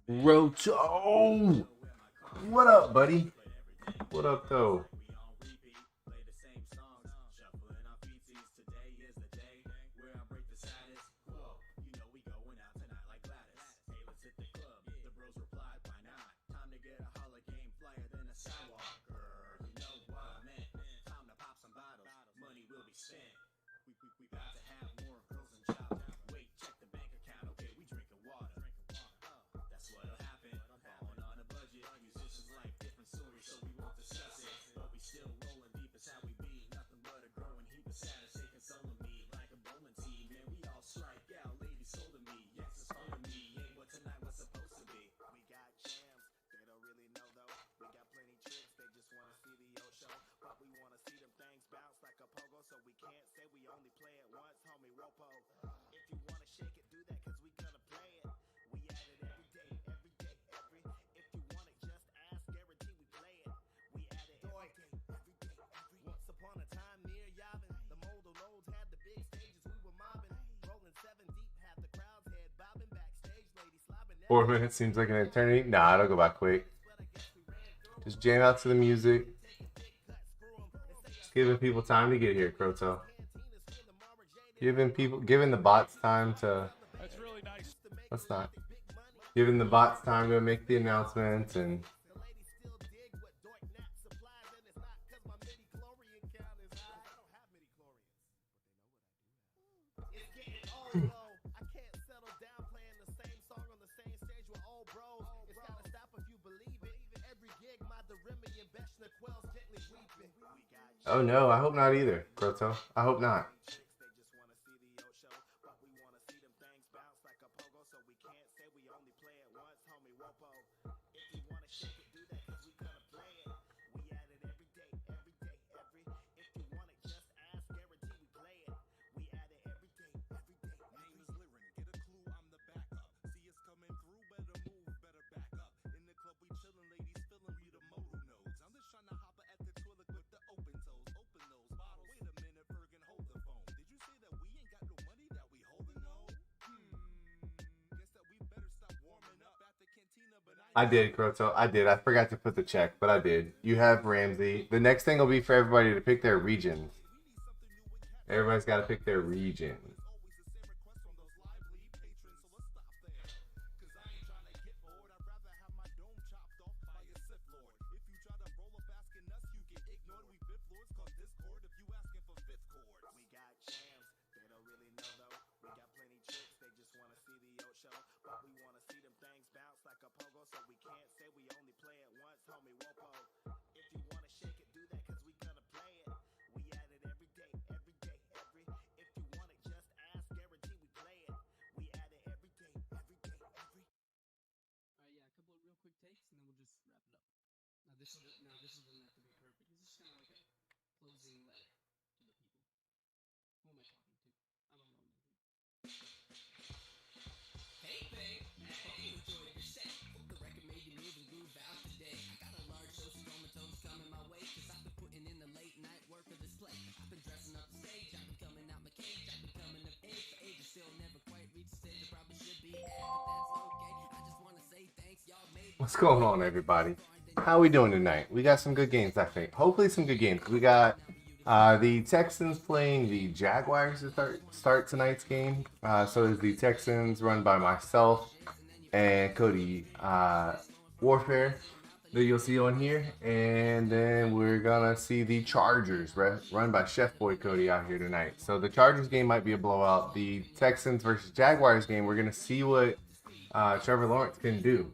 Roto! What up, buddy? What up, though? Four minutes seems like an eternity. Nah, it'll go by quick. Just jam out to the music. Just giving people time to get here, Croto. Giving the bots time to. That's really nice. Let's not. Giving the bots time to make the announcements and. Oh no, I hope not either, Croto. I hope not. I did, Croto. I did. I forgot to put the check, but I did. You have Ramsey. The next thing will be for everybody to pick their regions. Everybody's got to pick their region. This doesn't have to be perfect. It's just kind of like a closing letter to the people. Who am I talking to? I don't know. Hey, babe. Hey, enjoy your set. Hope the record made you move and groove out today. I got a large dose of comatose coming my way, cause I've been putting in the late night work for this play. I've been dressing up the stage, I've been coming out my cage, I've been coming of age for ages, still never quite reached the stage I probably should be at, but that's okay. I just wanna say thanks, y'all made. What's going on, everybody? How are we doing tonight? We got some good games, I think. Hopefully some good games. We got the Texans playing the Jaguars to start tonight's game. So is the Texans, run by myself and Cody Warfare, that you'll see on here. And then we're going to see the Chargers, run by Chef Boy Cody, out here tonight. So the Chargers game might be a blowout. The Texans versus Jaguars game, we're going to see what Trevor Lawrence can do.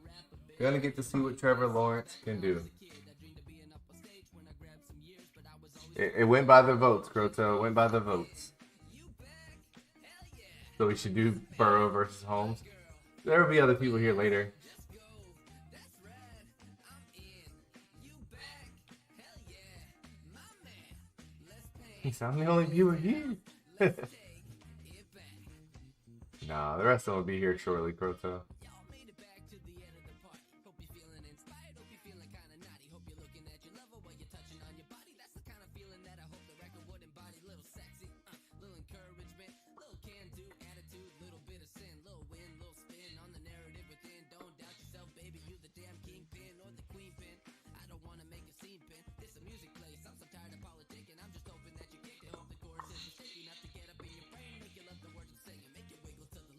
You're going to get to see what Trevor Lawrence can do. It went by the votes, Croto. It went by the votes. So we should do Burrow versus Holmes. There will be other people here later. I'm the only viewer here. Nah, the rest of them will be here shortly, Croto.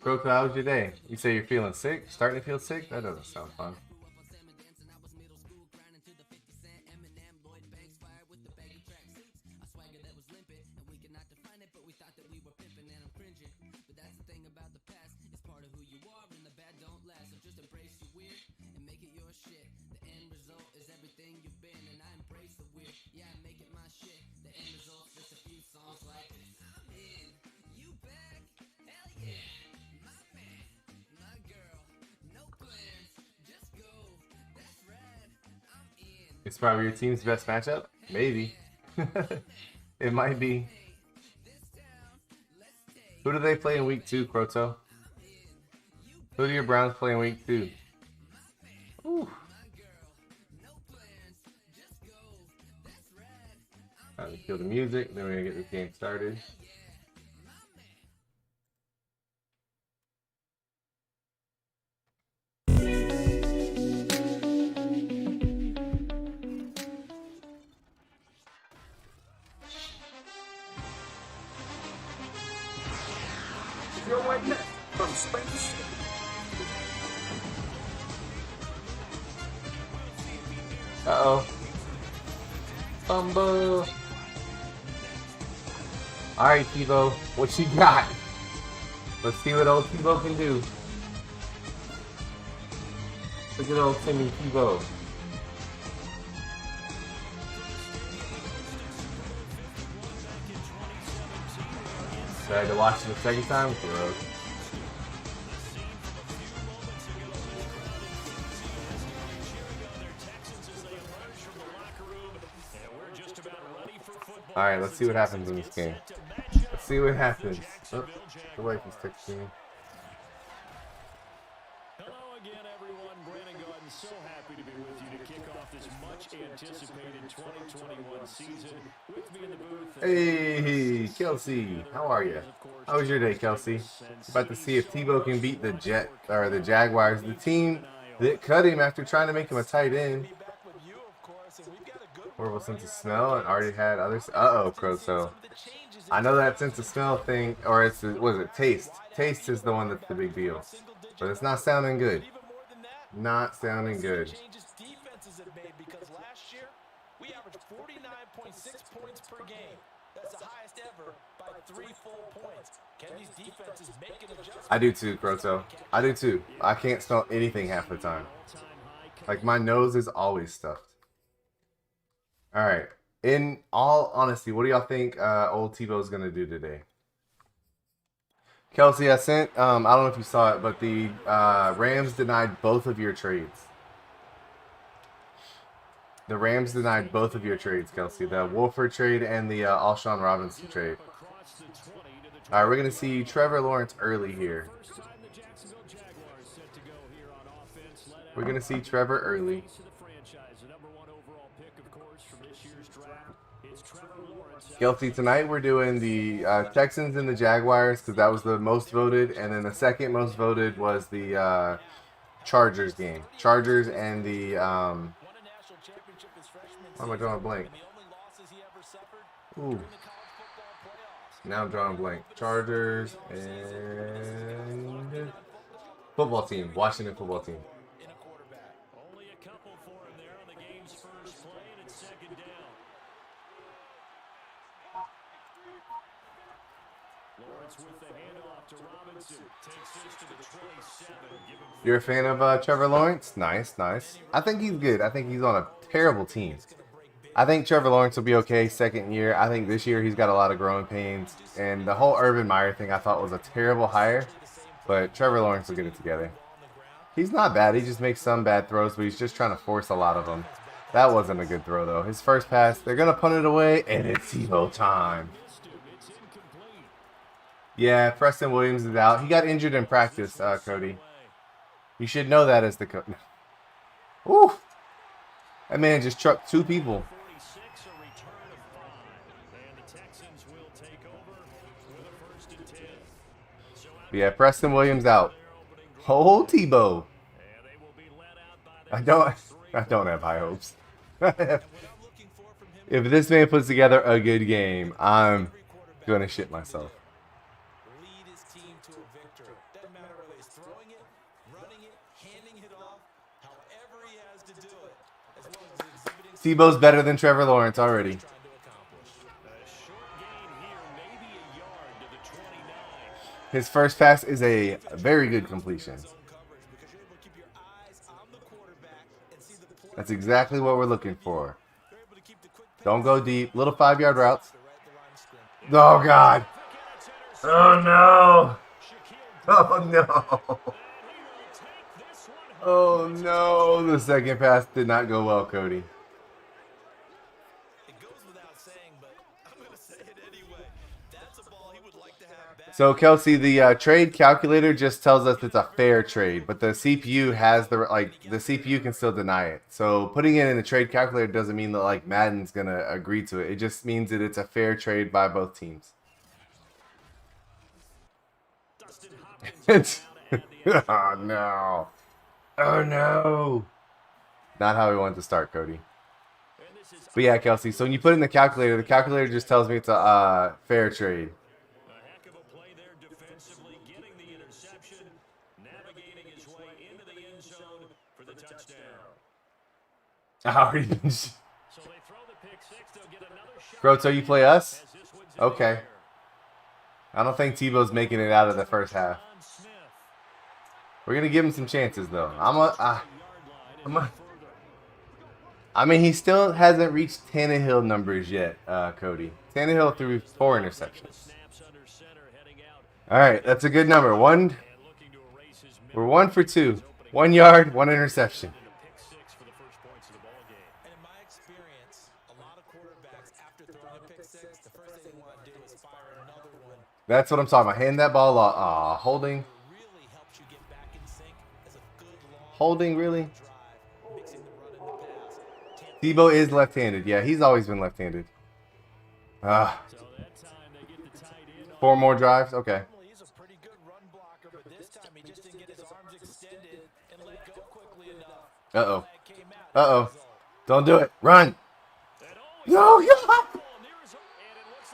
Croco, how was your day? You say you're feeling sick? Starting to feel sick? That doesn't sound fun. It's probably your team's best matchup? Maybe. It might be. Who do they play in week 2, Croto? Who do your Browns play in week 2? Ooh. Time to kill the music, then we're gonna get this game started. Your white net from space. Uh-oh. Fumble. Alright, Tebow. What you got? Let's see what old Tebow can do. Look at old Timmy Tebow. So I had to watch it the second time? Gross. Alright, let's see what happens in this game. Let's see what happens. Oh, the wife is texting me. Hello again, everyone. Brandon Gordon, so happy to be with you to kick off this much-anticipated 2021 season. With me in the booth. Hey, Kelsey, how are you? How was your day, Kelsey? About to see if Tebow can beat the Jaguars, the team that cut him after trying to make him a tight end. Horrible sense of smell and already had others. Uh-oh, Croso. I know that sense of smell thing, or it's, was it taste? Taste is the one that's the big deal. But it's not sounding good. Not sounding good. We averaged 49.6 points per game. That's the highest ever by 3 full points. Can these defenses make an adjustment? I do too, Croto. I do too. I can't smell anything half the time. Like, my nose is always stuffed. Alright. In all honesty, what do y'all think old Tebow's going to do today? Kelsey, I sent, I don't know if you saw it, but the Rams denied both of your trades. The Rams denied both of your trades, Kelsey. The Wolford trade and the Alshon Robinson trade. All right, we're going to see Trevor Lawrence early here. We're going to see Trevor early. Kelsey, tonight we're doing the Texans and the Jaguars because that was the most voted. And then the second most voted was the Chargers game. Chargers and the... why am I drawing a blank? Ooh. Now I'm drawing a blank. Chargers and football team. Washington football team. Only a couple for him there on the game's first play, and it's second down. Lawrence with the handoff to Robinson. Takes this to the 27. You're a fan of Trevor Lawrence? Nice, nice. I think he's good. I think he's on a terrible team. I think Trevor Lawrence will be okay second year. I think this year he's got a lot of growing pains. And the whole Urban Meyer thing I thought was a terrible hire. But Trevor Lawrence will get it together. He's not bad. He just makes some bad throws, but he's just trying to force a lot of them. That wasn't a good throw, though. His first pass, they're going to punt it away, and it's Tebow time. Yeah, Preston Williams is out. He got injured in practice, Cody. You should know that as the coach. Ooh! That man just trucked 2 people. Yeah, Preston Williams out. Oh, Tebow. I don't have high hopes. If this man puts together a good game, I'm gonna shit myself. Tebow's better than Trevor Lawrence already. trying to accomplish. A short gain here, maybe a yard to the 29. His first pass is a very good completion. Zone coverage because you're able to keep your eyes on the quarterback and see the play. That's exactly what we're looking for. They're able to keep the quick Don't go deep. Little 5-yard routes. to right the line of scrimmage. Oh, God. Oh, no. Oh, no. Oh, no. The second pass did not go well, Cody. It goes without saying, but I'm going to say it anyway. That's a ball he would like to have back. So, Kelsey, the trade calculator just tells us it's a fair trade, but the CPU has the CPU can still deny it. So, putting it in the trade calculator doesn't mean that like Madden's gonna agree to it. It just means that it's a fair trade by both teams. It's oh no, oh no, not how we wanted to start, Cody. But yeah, Kelsey. So when you put it in the calculator just tells me it's a fair trade. A heck of a play there defensively, getting the interception, navigating his way into the end zone for the touchdown. So they throw the pick six, they'll get another shot. Bro, so you play us? As this one's in the Okay. air. I don't think Tebow's making it out of the first half. John Smith, We're gonna give him some chances though. yard line and I'm a- further. I mean, he still hasn't reached Tannehill numbers yet, Cody. Tannehill threw 4 interceptions. Snaps under center, heading out All right, that's a good number. and looking to erase his We're 1 for 2. 1 yard, 1 interception. into pick six for the first points of the ball game. And in my experience, a lot of quarterbacks, after throwing a pick six, the first thing they want to do is fire another one. That's what I'm talking about. Hand that ball off. Aw, holding. Really helps you get back in sync as a good long Holding, really? drive, mixing the run and the pass. Tebow is left-handed. Yeah, he's always been left-handed. Ah, So that time they get the tight end 4 more drives? Okay. Normally he's a pretty good run blocker, but this time he just didn't get his arms extended and let go quickly enough. Uh-oh. Flag came out. Uh-oh. Don't do it. Run. and No, God. ball near his and it looks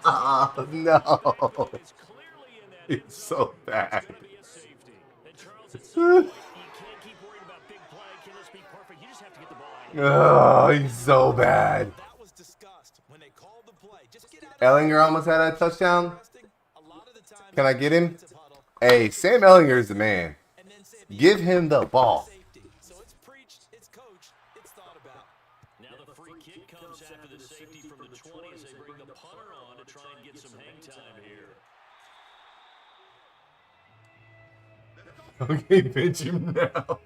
like No. it's clearly in that It's so bad. gonna be a safety. And Charles, at some point, you can't keep worrying about big play. Can this be perfect? You just have to get the ball out. Oh, he's so bad. That was discussed when they called the play. Just get out of Ellinger almost had a touchdown. a lot of the time. Can I get him? It's a huddle, Hey, Sam Ellinger is the man. and then say the Give him the ball. safety. So it's preached, it's coached, it's thought about. Now the free kick comes after the safety from the 20 as they bring the punter on to try and get some hang time here. Okay, pitch him now.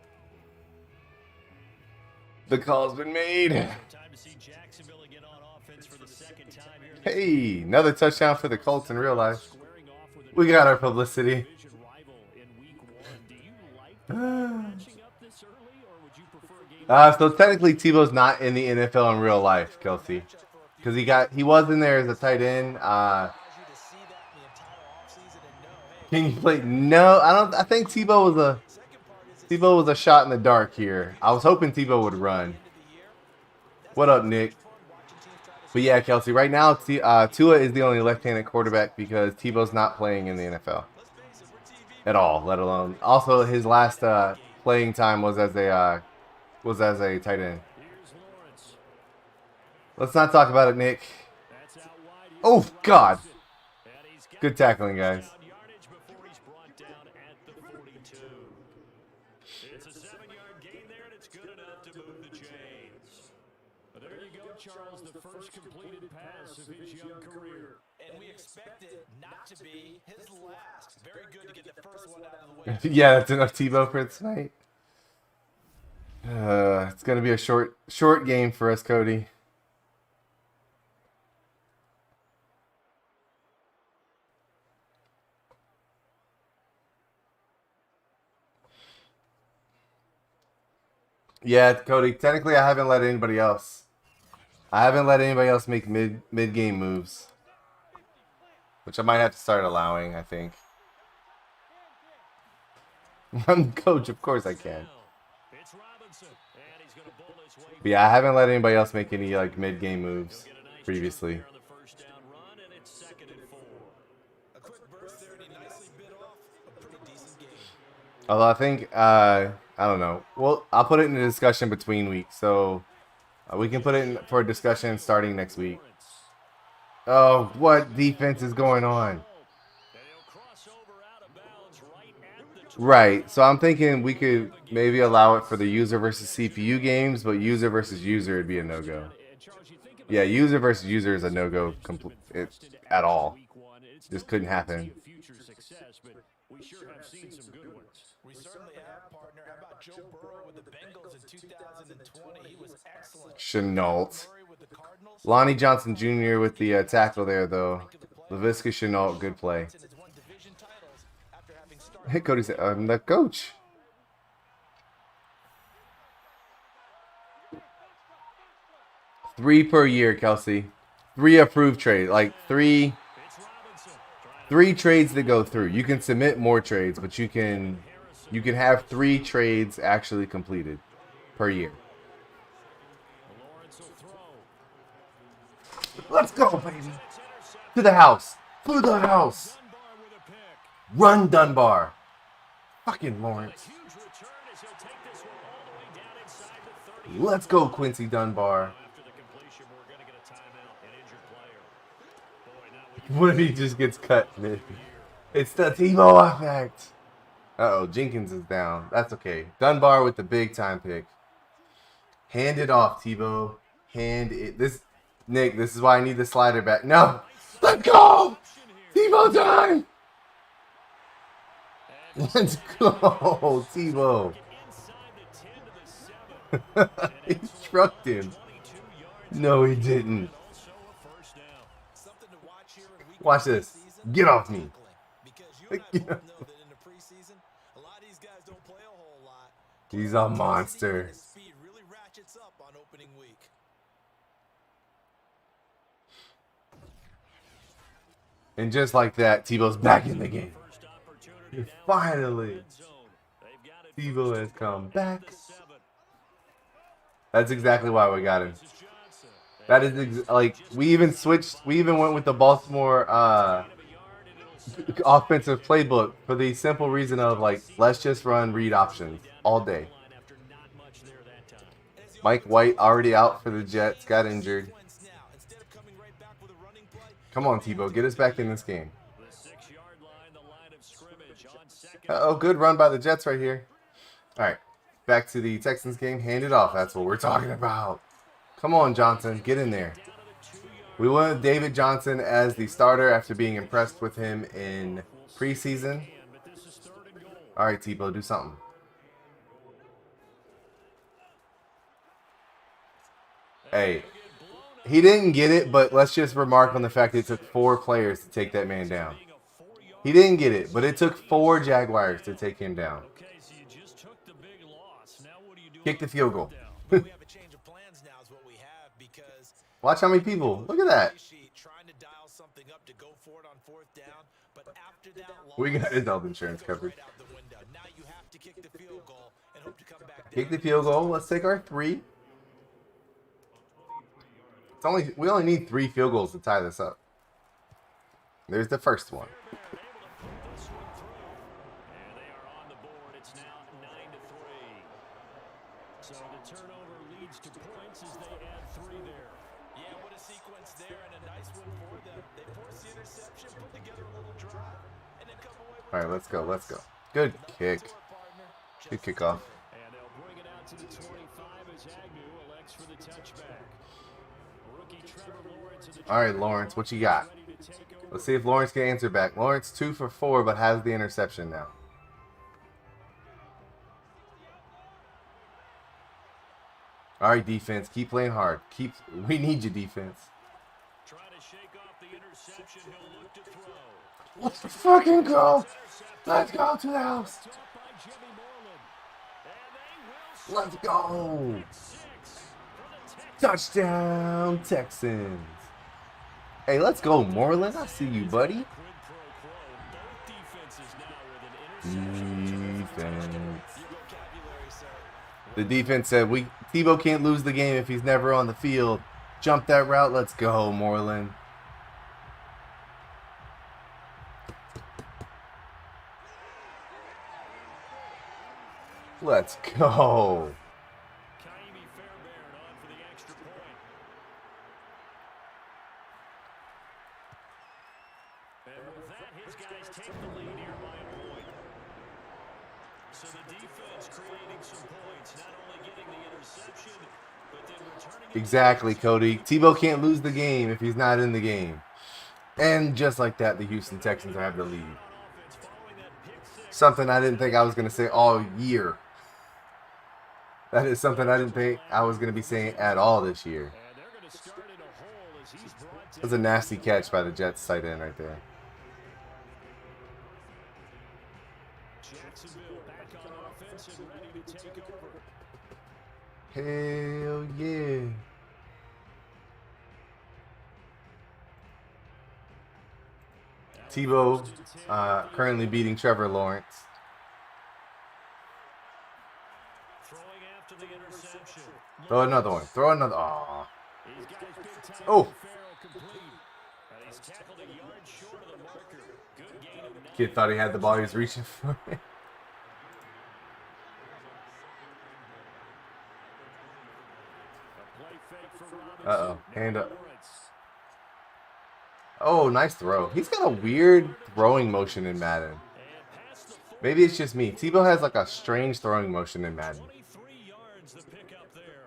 The call's been made. Time to see Jacksonville again on offense for the second time here. Hey, another touchdown for the Colts in real life. Squaring off with We got our publicity. division rival in week 1. Do you like matching up this early, or would you prefer a game? So technically Tebow's not in the NFL in real life, Kelsey. Because he was in there as a tight end. Allows you to see that in the entire offseason and know, hey, Can you play? No, I think Tebow was a shot in the dark here. I was hoping Tebow would run. What up, Nick? But yeah, Kelsey, right now Tua is the only left-handed quarterback because Tebow's not playing in the NFL at all, let alone. Also, his last playing time was as a tight end. Here's Lawrence. Let's not talk about it, Nick. That's out wide. Oh God, And he's got good tackling, guys. yardage before he's brought down at the 42. It's a 7-yard gain there, and it's good enough to move the chains. But there you go, Charles, the first completed pass of his young career. and we expect it not to be his last. Very good to get the first one out of the way. Yeah, that's enough Tebow for tonight. It's gonna be a short game for us, Cody. Yeah, Cody. Technically, I haven't let anybody else. Make mid game moves, which I might have to start allowing. I think. I'm the coach, of course I can. It's Robinson, and he's going to bowl his way. But yeah, I haven't let anybody else make any like mid game moves Get a nice previously. jump there on the first down run, and it's 2nd and 4. A quick burst there, and he nicely bit off a pretty decent game. Although I think I don't know. Well, I'll put it in the discussion between weeks. So We can put it in for a discussion starting next week. Oh, what defense is going on? Right, so I'm thinking we could maybe allow it for the user versus CPU games, but user versus user would be a no-go. Yeah, user versus user is a no-go at all. Just couldn't happen. We sure have seen some good ones. We certainly have, partner. How about Joe Burrow with the Bengals in 2020? He was excellent. Chenault. Murray with the Cardinals. Lonnie Johnson Jr. with the tackle there, though. Laviska Chenault, good play. Hey, Cody said, I'm the coach. Three per year, Kelsey. 3 approved trades. Like three trades that go through. You can submit more trades, but you can have 3 trades actually completed per year. Let's go, baby. To the house. To the house. Run, Dunbar. Fucking Lawrence. Let's go, Quincy Dunbar. What if he just gets cut, man? It's the Tebow effect. Uh-oh, Jenkins is down. That's okay. Dunbar with the big time pick. Hand it off, Tebow. Hand it. Nick, this is why I need the slider back. No. Let's go. Tebow time. Let's go, Tebow. He trucked him. No, he didn't. Watch this. Get off me. He's a monster. And just like that, Tebow's back in the game. Finally, Tebow has come back. That's exactly why we got him. That is like we even went with the Baltimore offensive playbook for the simple reason of like let's just run read options all day. Mike White already out for the Jets, got injured. Come on, Tebow, get us back in this game. Oh, good run by the Jets right here. All right, back to the Texans game. Hand it off. That's what we're talking about. Come on, Johnson, get in there. We went David Johnson as the starter after being impressed with him in preseason. All right, Tebow, do something. Hey, he didn't get it, but let's just remark on the fact that it took 4 players to take that man down. He didn't get it, but it took 4 Jaguars to take him down. Kick the field goal. Watch how many people. Look at that. We got his health insurance covered. Kick the field goal. Let's take our 3. We only need 3 field goals to tie this up. There's the first one. So the turnover leads to points as they add 3 there. Yeah, what a sequence there and a nice one for them. They force the interception, put together a little drive, and then come away with All right, let's go. Let's go. Good kick. Good kickoff. And they'll bring it out to the 25 as Agnew elects for the touchback. Rookie Trevor Lawrence. All right, Lawrence, what you got? Let's see if Lawrence can answer back. Lawrence 2 for 4, but has the interception now. All right, defense, keep playing hard. We need you, defense. Trying to shake off the interception. He'll look to throw. Let's fucking go. Let's go to the house. Let's go. Touchdown, Texans. Hey, let's go, Moreland. I see you, buddy. Defense. The defense said Tebow can't lose the game if he's never on the field. Jump that route. Let's go, Moreland. Let's go. And with that, his guys take the lead here by a point. So the defense creating some points, not only getting the interception, but then returning it. Exactly, Cody. Tebow can't lose the game if he's not in the game. And just like that, the Houston Texans have the lead. Something I didn't think I was going to say all year. That is something I didn't think I was going to be saying at all this year. That was a nasty catch by the Jets tight end right there. Jacksonville back on offense and ready to take over. Hell yeah. Tebow currently beating Trevor Lawrence. Throwing after the interception. Throw another one. Throw another. Aw. Oh. He's tackled a yard short of the marker. Good gain of 9. Kid thought he had the ball. He was reaching for it. Uh-oh. Hand up. Oh, nice throw. He's got a weird throwing motion in Madden. Maybe it's just me. Tebow has like a strange throwing motion in Madden. 23 yards to pick up there.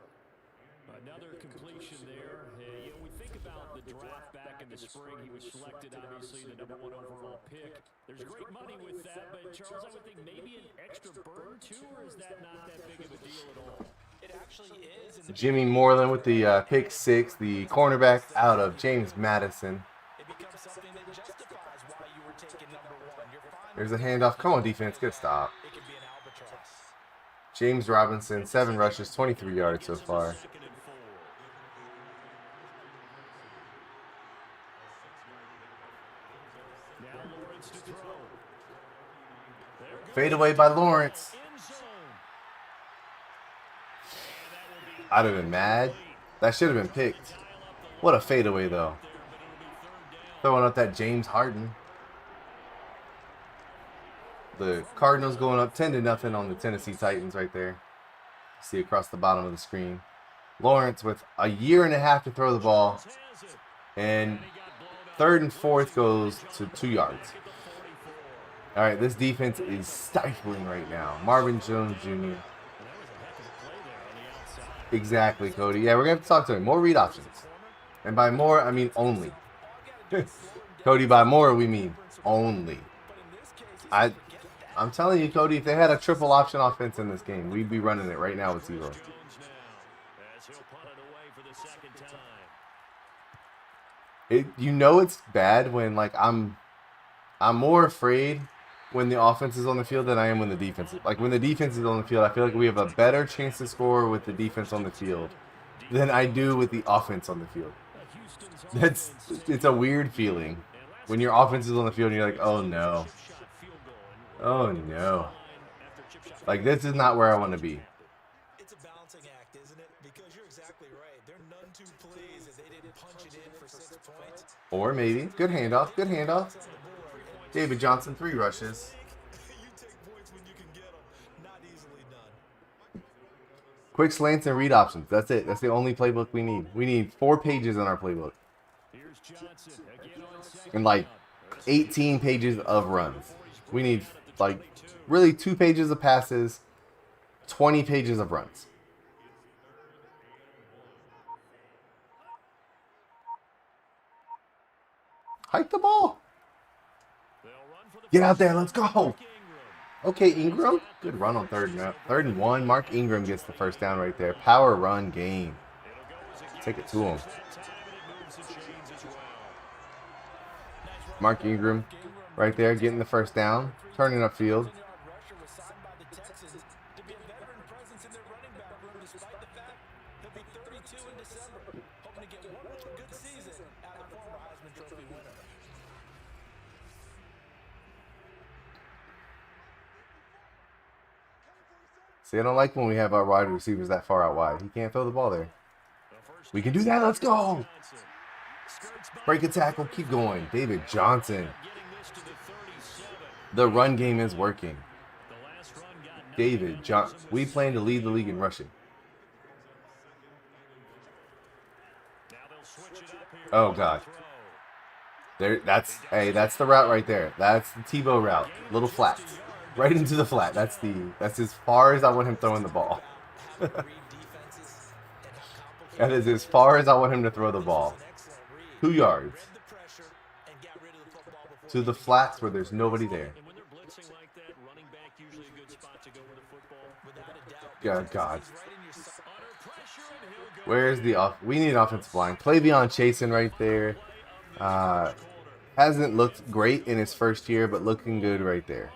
Another completion there. You know, we think about the draft back in the spring. He was selected, obviously, the #1 overall pick. There's great money with that, but Charles, I would think maybe an extra burn too, or is that not that big of a deal at all? It actually is. Jimmy Moreland with the pick 6, the cornerback out of James Madison. It becomes something that justifies why you were taken #1. You're fine. There's a handoff. Come on, defense. Good stop. It can be an albatross. James Robinson, 7 rushes, 23 yards so far. Fade away by Lawrence. I'd have been mad. That should have been picked. What a fadeaway, though. Throwing up that James Harden. The Cardinals going up 10-0 on the Tennessee Titans right there. See across the bottom of the screen. Lawrence with a year and a half to throw the ball. And 3rd and 4th goes to 2 yards. All right, this defense is stifling right now. Marvin Jones Jr. Exactly, Cody. Yeah, we're going to have to talk to him. More read options. And by more, I mean only. Cody, by more, we mean only. I'm telling you, Cody, if they had a triple option offense in this game, we'd be running it right now with Tebow. You know it's bad when, like, I'm more afraid when the offense is on the field than I am when the defense is. Like, when the defense is on the field, I feel like we have a better chance to score with the defense on the field than I do with the offense on the field. It's a weird feeling when your offense is on the field and you're like, oh no. Oh no. Like, this is not where I want to be. It's a balancing act, isn't it? Because you're exactly right. They're none too pleased that they didn't punch it in for 6 points. Or maybe. Good handoff. Good handoff. David Johnson, 3 rushes. You take points when you can get them. Not easily done. Quick slants and read options. That's it. That's the only playbook we need. We need 4 pages in our playbook. And like 18 pages of runs. We need like really 2 pages of passes, 20 pages of runs. Hike the ball. Get out there. Let's go. Okay, Ingram. Good run on 3rd and 1. Mark Ingram gets the first down right there. Power run game. Take it to him. Mark Ingram right there getting the first down. Turning upfield. See, I don't like when we have our wide receivers that far out wide. He can't throw the ball there. We can do that. Let's go. Break a tackle. Keep going. David Johnson. The run game is working. David Johnson. We plan to lead the league in rushing. Oh, God. There, that's the route right there. That's the Tebow route. Little flats, right into the flat. That's as far as I want him throwing the ball. That is as far as I want him to throw the ball. 2 yards to the flats where there's nobody there. And when they're blitzing like that, running back usually a good spot to go with the football. Without a doubt. God, God. Right in your sight. Under pressure, and he'll go. Where's the off? We need an offensive line. Clavion chasing right there. Hasn't looked great in his first year, but looking good right there.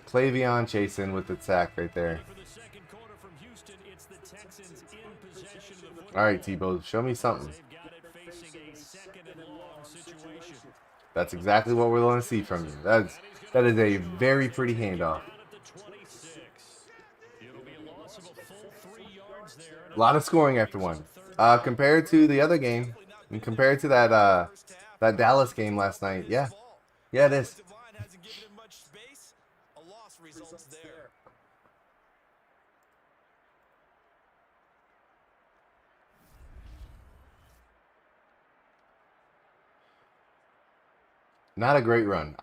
Clavion chasing with the sack right there. For the second quarter from Houston, it's the Texans in possession of the football. All right, Tebow, show me something. They've got it facing a second and long situation. That's exactly what we're going to see from you. That is a very pretty handoff. At the 26. It'll be a loss of a full 3 yards there. A lot of scoring after one. Compared to the other game, and compared to that Dallas game last night, yeah, it is. Line hasn't given him much space. A loss results there. Not a great run.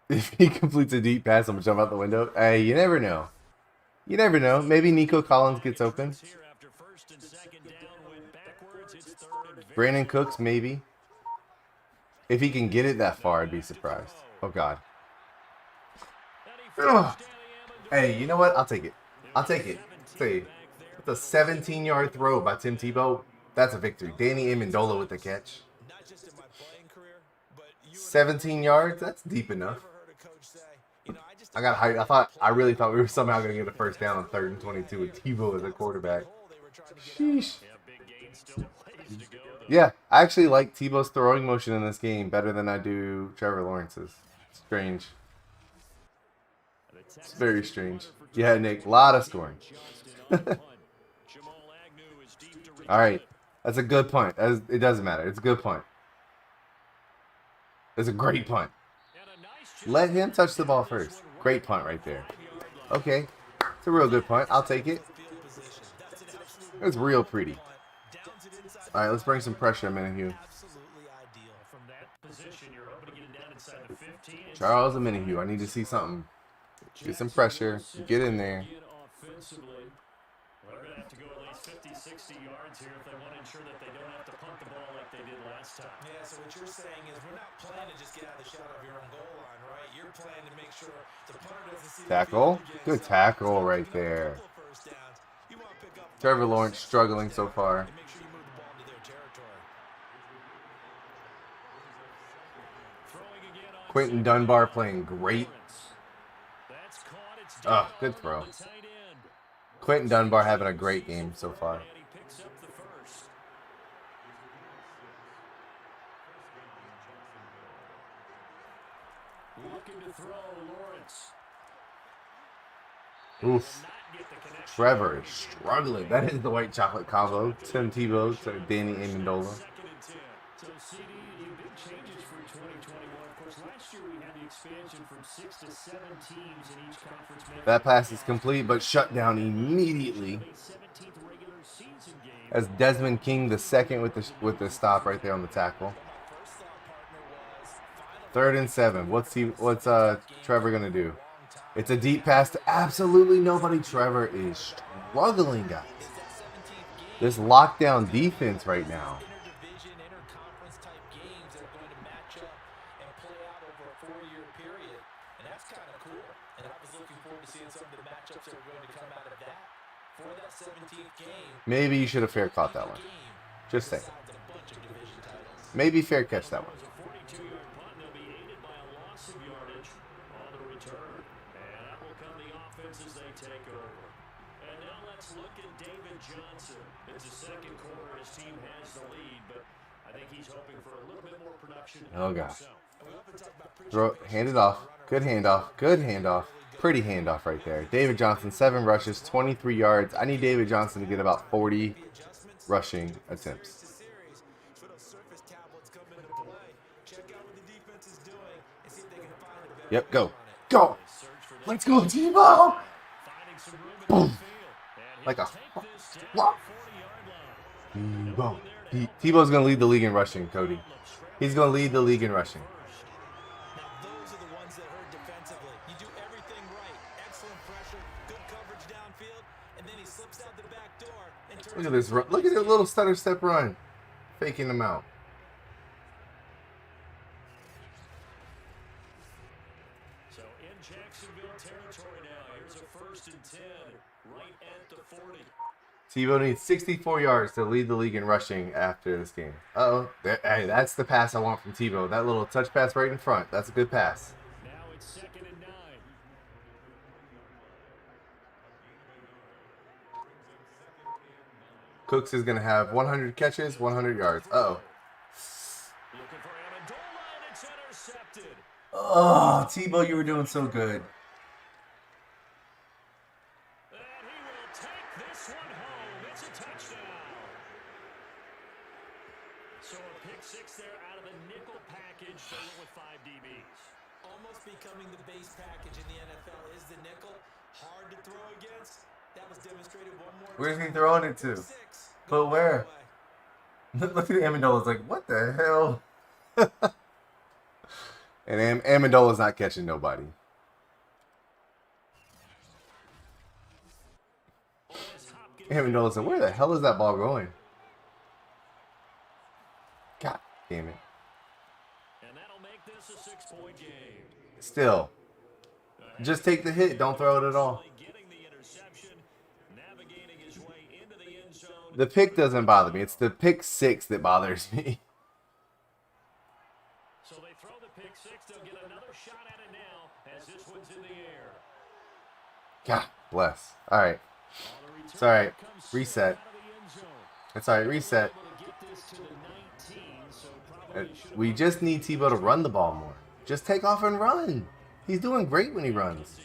If he completes a deep pass, I'm gonna jump out the window. Hey, you never know. You never know. Maybe Nico Collins gets open. Here after first and second down went backwards. It's third and very Brandon Cooks, maybe. If he can get it that far, I'd be surprised. Oh, God. Ugh. Hey, you know what? I'll take it. I'll take it. See, it's a 17-yard throw by Tim Tebow. That's a victory. Danny Amendola with the catch. Not just in my playing career, but you 17 yards? That's deep enough. never heard a coach say, you know, I just I got hyped. I really thought we were somehow going to get a first down on 3rd and 22 with Tebow as a quarterback. Sheesh. Yeah, big gain still ways to go, though. Yeah, I actually like Tebow's throwing motion in this game better than I do Trevor Lawrence's. Strange. It's very strange. Yeah, Nick, a lot of scoring. All right, that's a good punt. It doesn't matter. It's a good punt. It's a great punt. Let him touch the ball first. Great punt right there. Okay, it's a real good punt. I'll take it. It's real pretty. All right, let's bring some pressure a minute here. absolutely ideal. From that position, you're hoping to get it down inside the 15. Charles Minihue, I need to see something. Get some pressure. Get in there. Offensively, well, they're going to have to go at least 50, 60 yards here if they want to ensure that they don't have to punt the ball like they did last time. Yeah, so what you're saying is we're not playing to just get out of the shadow of your own goal line, right? You're playing to make sure the punter doesn't see Tackle. the field Good again. tackle So, right you know, there. a couple of first downs. You want to pick up Trevor 5 or Lawrence 6 struggling first so downs far. and make sure you move the ball into their territory. Throwing again on Quentin Dunbar playing great. That's caught. It's Oh, down good on throw. the tight end. Quentin Dunbar having a great game so far. And he picks up the first. Looking to throw Lawrence. Oof. Not get the connection. Trevor is struggling. That is the white chocolate combo. Tim Tebow to Danny Amendola. Second and 10. So, CD, big changes for 2021. Of course, last year we had the expansion from 6 to 7 teams in each conference. That pass is complete, but shut down immediately. A 17th regular season game. As Desmond King the second with the stop right there on the tackle. First thought partner was final 3rd and 7. What's Trevor gonna do? It's a deep pass to absolutely nobody. Trevor is struggling, guys. This lockdown defense right now. interdivision, interconference type games that are going to match up and play out over a 4-year period. And that's kind of cool. And I was looking forward to seeing some of the matchups that were going to come out of that for that 17th game. Maybe you should have fair caught that one. Just saying. Besides a bunch of division titles. Maybe fair catch that one. A 42-yard punt, and they'll be aided by a loss of yardage on the return. And that will come the offense as they take over. And now let's look at David Johnson. It's the second quarter. His team has the lead, but I think he's hoping for a little bit more production. Oh, gosh. himself. Hand it off. Good handoff. Good handoff. Pretty handoff right there. David Johnson, 7 rushes, 23 yards. I need David Johnson to get about 40 rushing attempts. Yep, go. Go! Let's go, Tebow! Finding some room in Boom. the field. And Like a he'll take this down flop. the 40-yard line. Tebow. Tebow's going to lead the league in rushing, Cody. He's going to lead the league in rushing. Now, those are the ones that hurt defensively. You do everything right. Excellent pressure, good coverage downfield, and then he slips out the back door and turns. Look at this run. Look at that little stutter step run. Faking them out. So in Jacksonville territory now. Here's a 1st and 10, right at the 40. Tebow needs 64 yards to lead the league in rushing after this game. Uh-oh. Hey, that's the pass I want from Tebow. That little touch pass right in front. That's a good pass. Now it's 2nd and 9. Cooks is going to have 100 catches, 100 yards. Uh-oh. Looking for Amendola, and it's intercepted. Oh, Tebow, you were doing so good. And he will take this one home. It's a touchdown. So a pick 6 there out of the nickel package. They went with 5 DBs. Almost becoming the base package in the NFL is the nickel. Hard to throw against. That was demonstrated one more. Where's he throwing it to? But where? Look at Amendola's like, what the hell? And Amendola's not catching nobody. Amendola's like, where the hell is that ball going? God damn it. And that'll make this a 6-point game. Still. Just take the hit. Don't throw it at all. The pick doesn't bother me. It's the pick 6 that bothers me. So they throw the pick 6. They'll get another shot at it now as this one's in the air. God bless. All right. It's all right. Reset. It's all right. Reset. We just need Tebow to run the ball more. Just take off and run. He's doing great when he runs.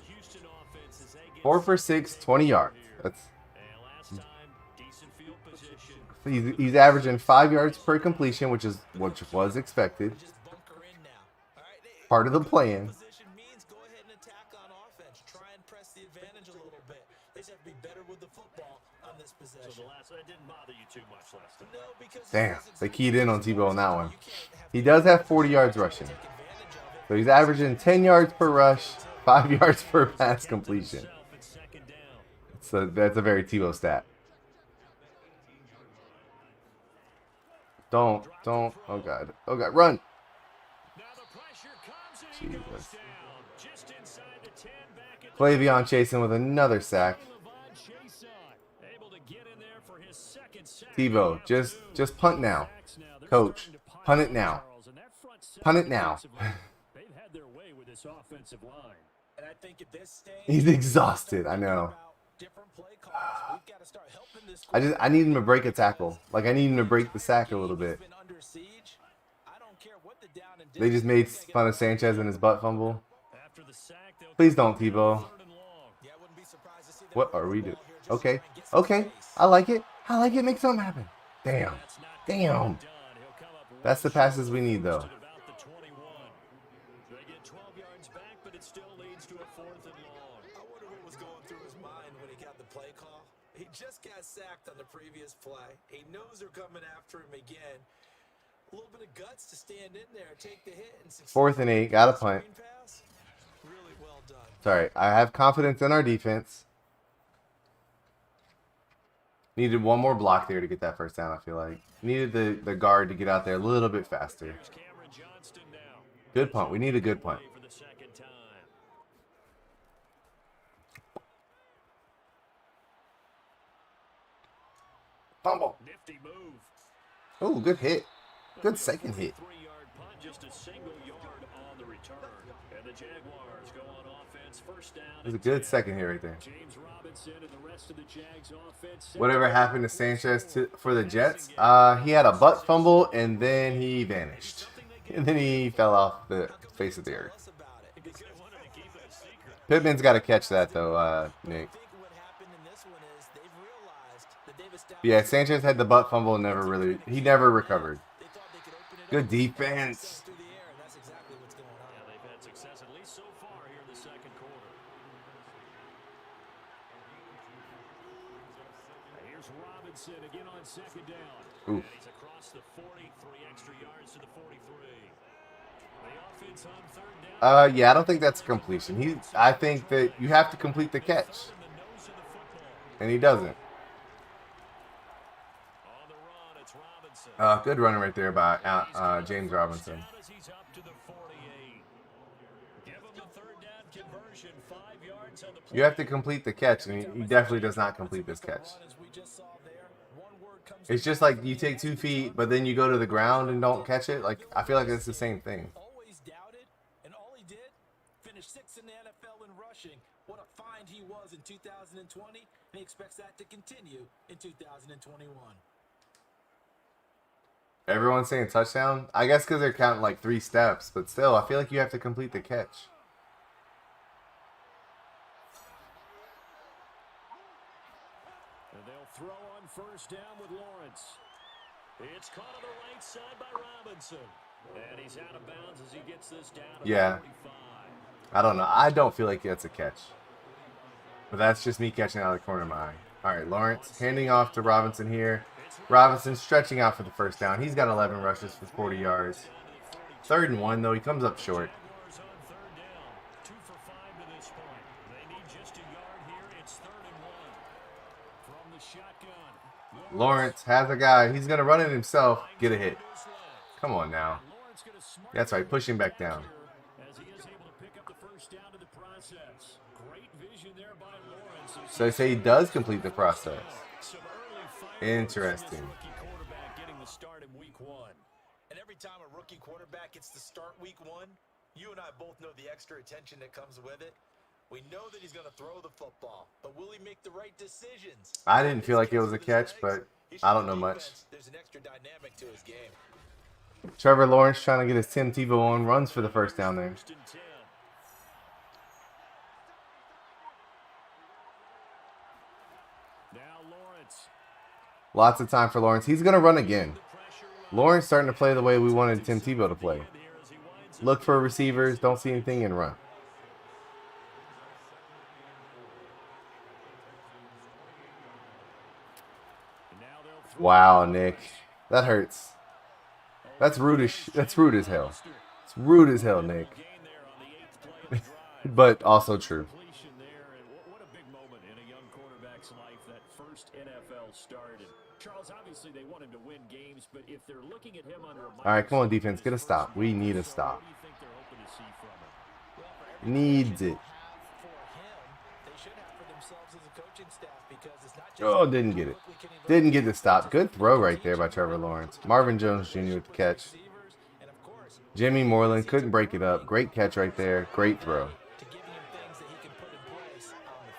4 for 6, 20 yards. That's. He's averaging 5 yards per completion, which was expected. Part of the plan. Damn, they keyed in on Tebow on that one. He does have 40 yards rushing. So he's averaging 10 yards per rush, 5 yards per pass completion. So that's a very Tebow stat. Don't. Oh God, run. Jesus. Flavion chasing with another sack. Tebow, just punt now. Coach, punt it now. Punt it now. He's exhausted, I know. I need him to break a tackle. Like, I need him to break the sack a little bit. They just made fun of Sanchez and his butt fumble. Please don't, Tebow. What are we doing? Okay. I like it. Make something happen. Damn. That's the passes we need, though. He just got sacked on the previous play. He knows they're coming after him again. A little bit of guts to stand in there, take the hit, and succeed. 4th and 8, got a punt. Really well done. It's all right. I have confidence in our defense. Needed one more block there to get that first down, I feel like. Needed the guard to get out there a little bit faster. Good punt. We need a good punt. Fumble. Oh, good hit. Good second hit. Just a single yard on the return. And the Jaguars go on offense, first down. It was a good second hit right there. James Robinson and the rest of the Jags offense. Whatever happened to Sanchez for the Jets? He had a butt fumble and then he vanished. And then he fell off the face of the earth. Pittman's got to catch that though, Nick. Yeah, Sanchez had the butt fumble and he never recovered. Good defense. Yeah, they've had success at least so far here in the second quarter. Here's Robinson again on second down. Oof. And he's across the 40, 3 extra yards to the 43. The offense on third down. Yeah, I don't think that's a completion. I think that you have to complete the catch, and he doesn't. On the run, it's Robinson. Good run right there by James Robinson. He's up to the 48. Give him the third down conversion, 5 yards on the play. You have to complete the catch, and he definitely does not complete this catch. It's just like you take 2 feet, but then you go to the ground and don't catch it. Like, I feel like it's the same thing. Always doubted, and all he did, finished 6th in the NFL in rushing. What a find he was in 2020, and he expects that to continue in 2021. Everyone's saying touchdown. I guess because they're counting like 3 steps, but still, I feel like you have to complete the catch. And they'll throw on first down with Lawrence. It's caught on the right side by Robinson. And he's out of bounds as he gets this down to Yeah. 45. I don't know. I don't feel like that's a catch. But that's just me catching out of the corner of my eye. All right, Lawrence handing off to Robinson here. Robinson stretching out for the first down. He's got 11 rushes for 40 yards. 3rd and 1, though. He comes up short. Jaguars on third down. 2 for 5 to this point. They need just a yard here. It's 3rd and 1. From the shotgun. Lawrence has a guy. He's going to run it himself. Get a hit. Come on now. Lawrence gonna smart That's right. Push him back down. as he is able to pick up the first down to the process. Great vision there by Lawrence. So they say he does complete the process. Some early fireworks Interesting. from this rookie quarterback getting the start in week 1. And every time a rookie quarterback gets to start week 1, you and I both know the extra attention that comes with it. We know that he's going to throw the football, but will he make the right decisions? I didn't feel like it was a catch, but I don't know much. There's an extra dynamic to his game. Trevor Lawrence trying to get his Tim Tebow on, runs for the first down there. 1st and 10. Now Lawrence. Lots of time for Lawrence. He's going to run again. Lawrence starting to play the way we wanted Tim Tebow to play. Look for receivers, don't see anything, and run. Wow, Nick. That hurts. That's rude as hell. It's rude as hell, Nick. But also true. What a big moment in a young quarterback's life, that first NFL start. And Charles, obviously they want him to win games, but if they're looking at him under a All right, come on, defense. Get a stop. We need a stop. what do you think they're hoping to see from him? Needs it. Oh, Oh, didn't get it. Didn't get the stop. Good throw right there by Trevor Lawrence. Marvin Jones Jr. with the catch. Jimmy Moreland couldn't break it up. Great catch right there. Great throw. to giving him things that he can put in place on the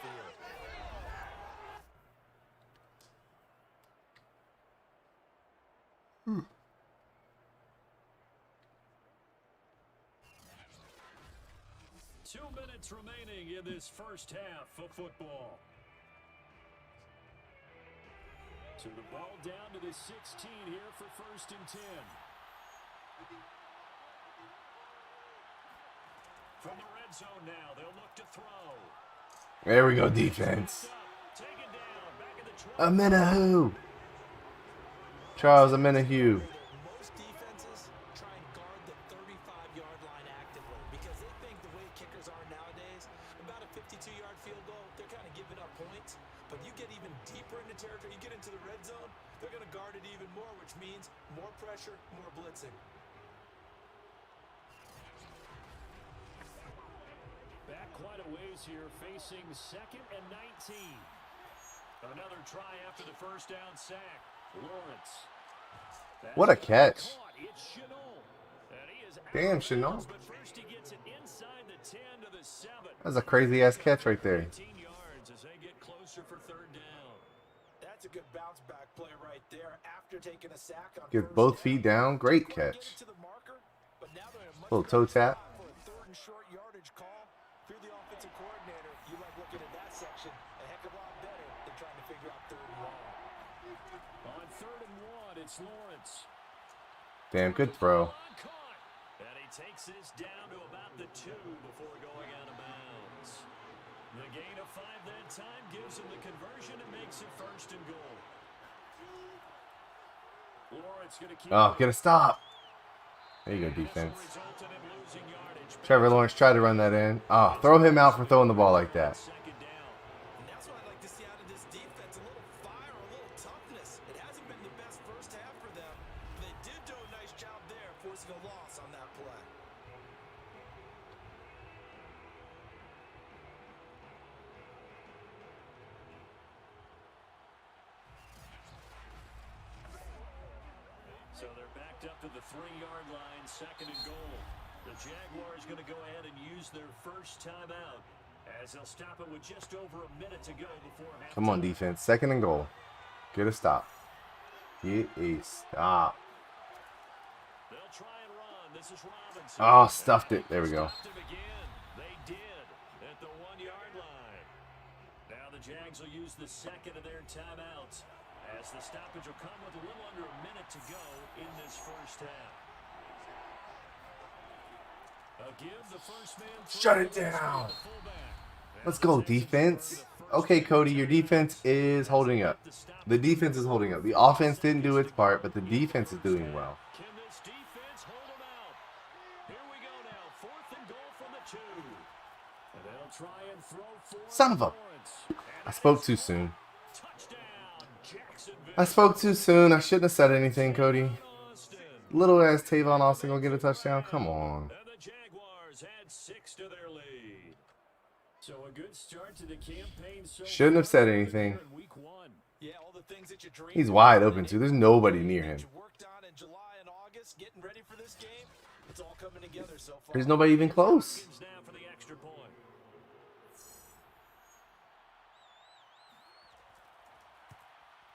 field. Two minutes remaining in this first half of football. So the ball down to the 16 here for 1st and 10. From the red zone now, they'll look to throw. There we go, defense. Taken down, back in the 12. Amenahu. Charles Amenahu. Most defenses try and guard the 35-yard line actively because they think the way kickers are nowadays, about a 52-yard field goal, they're kind of giving up points. But you get even deeper into territory, you get into the red zone, they're going to guard it even more, which means more pressure, more blitzing. Back quite a ways here, facing 2nd and 19. Another try after the first down sack. Lawrence. What a catch. Caught. It's Chenault. And he is out Damn, of Chenault. bounds, but first he gets it inside the 10 to the 7. That's a crazy ass catch right there. 18 yards as they get closer for 3rd down. That's a good bounce back play right there after taking a sack on Get first both down. feet down. Great Couldn't get catch. it to the marker, but now they're in a much Little better toe tap. spot for a 3rd and short yardage call. If you're the offensive coordinator, you like looking at that section a heck of a lot better than trying to figure out 3rd and 1. On 3rd and 1, it's Lawrence. Damn, good throw. Caught. And he takes this down to about the 2 before going out of bounds. The gain of 5 that time gives him the conversion and makes it 1st and goal. Lawrence gonna keep Oh, get a stop. There you go, defense. Trevor Lawrence tried to run that in. Oh, throw him out for throwing the ball like that. And that's what I'd like to see out of this defense. A little fire, a little toughness. It hasn't been the best first half for them. But they did do a nice job there, forcing a loss on that play. So they're backed up to the 3-yard line, 2nd and goal. The Jaguars going to go ahead and use their first timeout as they'll stop it with just over a minute to go before halftime. Come on, defense. 2nd and goal. Get a stop. Get a stop. They'll try and run. This is Robinson. Oh, stuffed it. There we go. Stopped him again. They did at the 1-yard line. Now the Jags will use the 2nd of their timeouts as the stoppage will come with a little under a minute to go in this first half. Give the first man Shut it down. Let's go, defense. Okay, Cody, your defense is holding up. The defense is holding up. The offense didn't do its part, but the defense is doing well. Can this defense hold them out? Here we go now. 4th and goal from the 2. And they'll try and throw for Son of a... I spoke too soon. I spoke too soon. I shouldn't have said anything, Cody. Little ass Tavon Austin gonna get a touchdown. Come on. And the Jaguars add 6 to their lead. So a good start to the campaign. So Shouldn't have said anything. in week 1. Yeah, all the things that you dreamed He's of, wide open too. There's nobody near him. that you worked on in July and August, getting ready for this game. It's all coming together so far. There's nobody even close. Now for the extra point.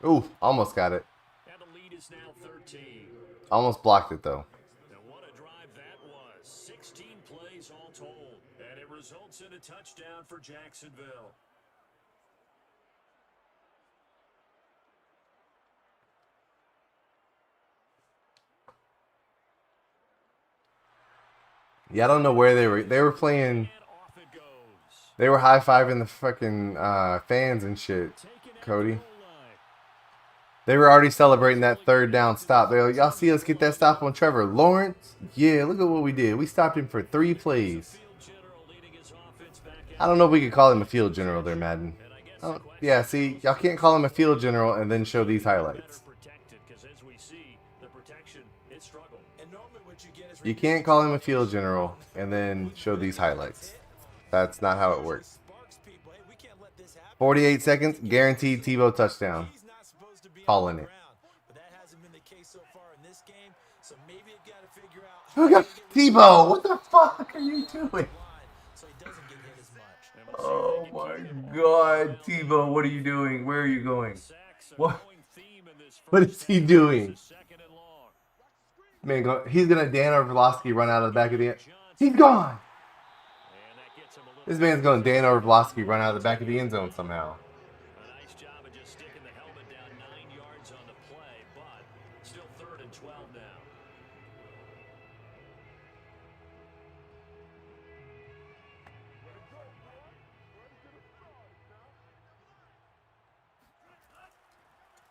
Ooh, almost got it. And the lead is now 13. Almost blocked it though. And what a drive that was. 16 plays all told. And it results in a touchdown for Jacksonville. Yeah, I don't know where they were. They were playing. And off it goes. They were high-fiving the fucking fans and shit, Taken at the Cody. goal line. They were already celebrating that 3rd down stop. They're like, y'all see us get that stop on Trevor Lawrence? Yeah, look at what we did. We stopped him for 3 plays. Field general leading his offense back I don't know if we could call him a field general there, Madden. And I guess Oh, the question yeah, see, y'all can't call him a field general and then show these highlights. better protected, because as we see, the protection, it struggled. And normally what you get is You can't call him a field general and then show these highlights. That's not how it works. sparks people. Hey, we can't let this happen. 48 seconds, guaranteed Tebow touchdown. He's not supposed to be Calling on the it. ground, but that hasn't been the case so far in this game. So maybe you got to figure out Oh, God, Tebow, what the fuck are you doing? line so he doesn't get hit as much. Oh my God, Tebow, what are you doing? Where are you going? Sacks, a What? growing theme in this What first is he half. doing? This is 2nd and long. Man, he's gonna Dan Orlovsky run out of the back of the end. He's gone. And that gets him a little. This man's gonna Dan Orlovsky run out of the back of the end zone somehow. A nice job of just sticking the helmet down 9 yards on the play, but still 3rd and 12 now.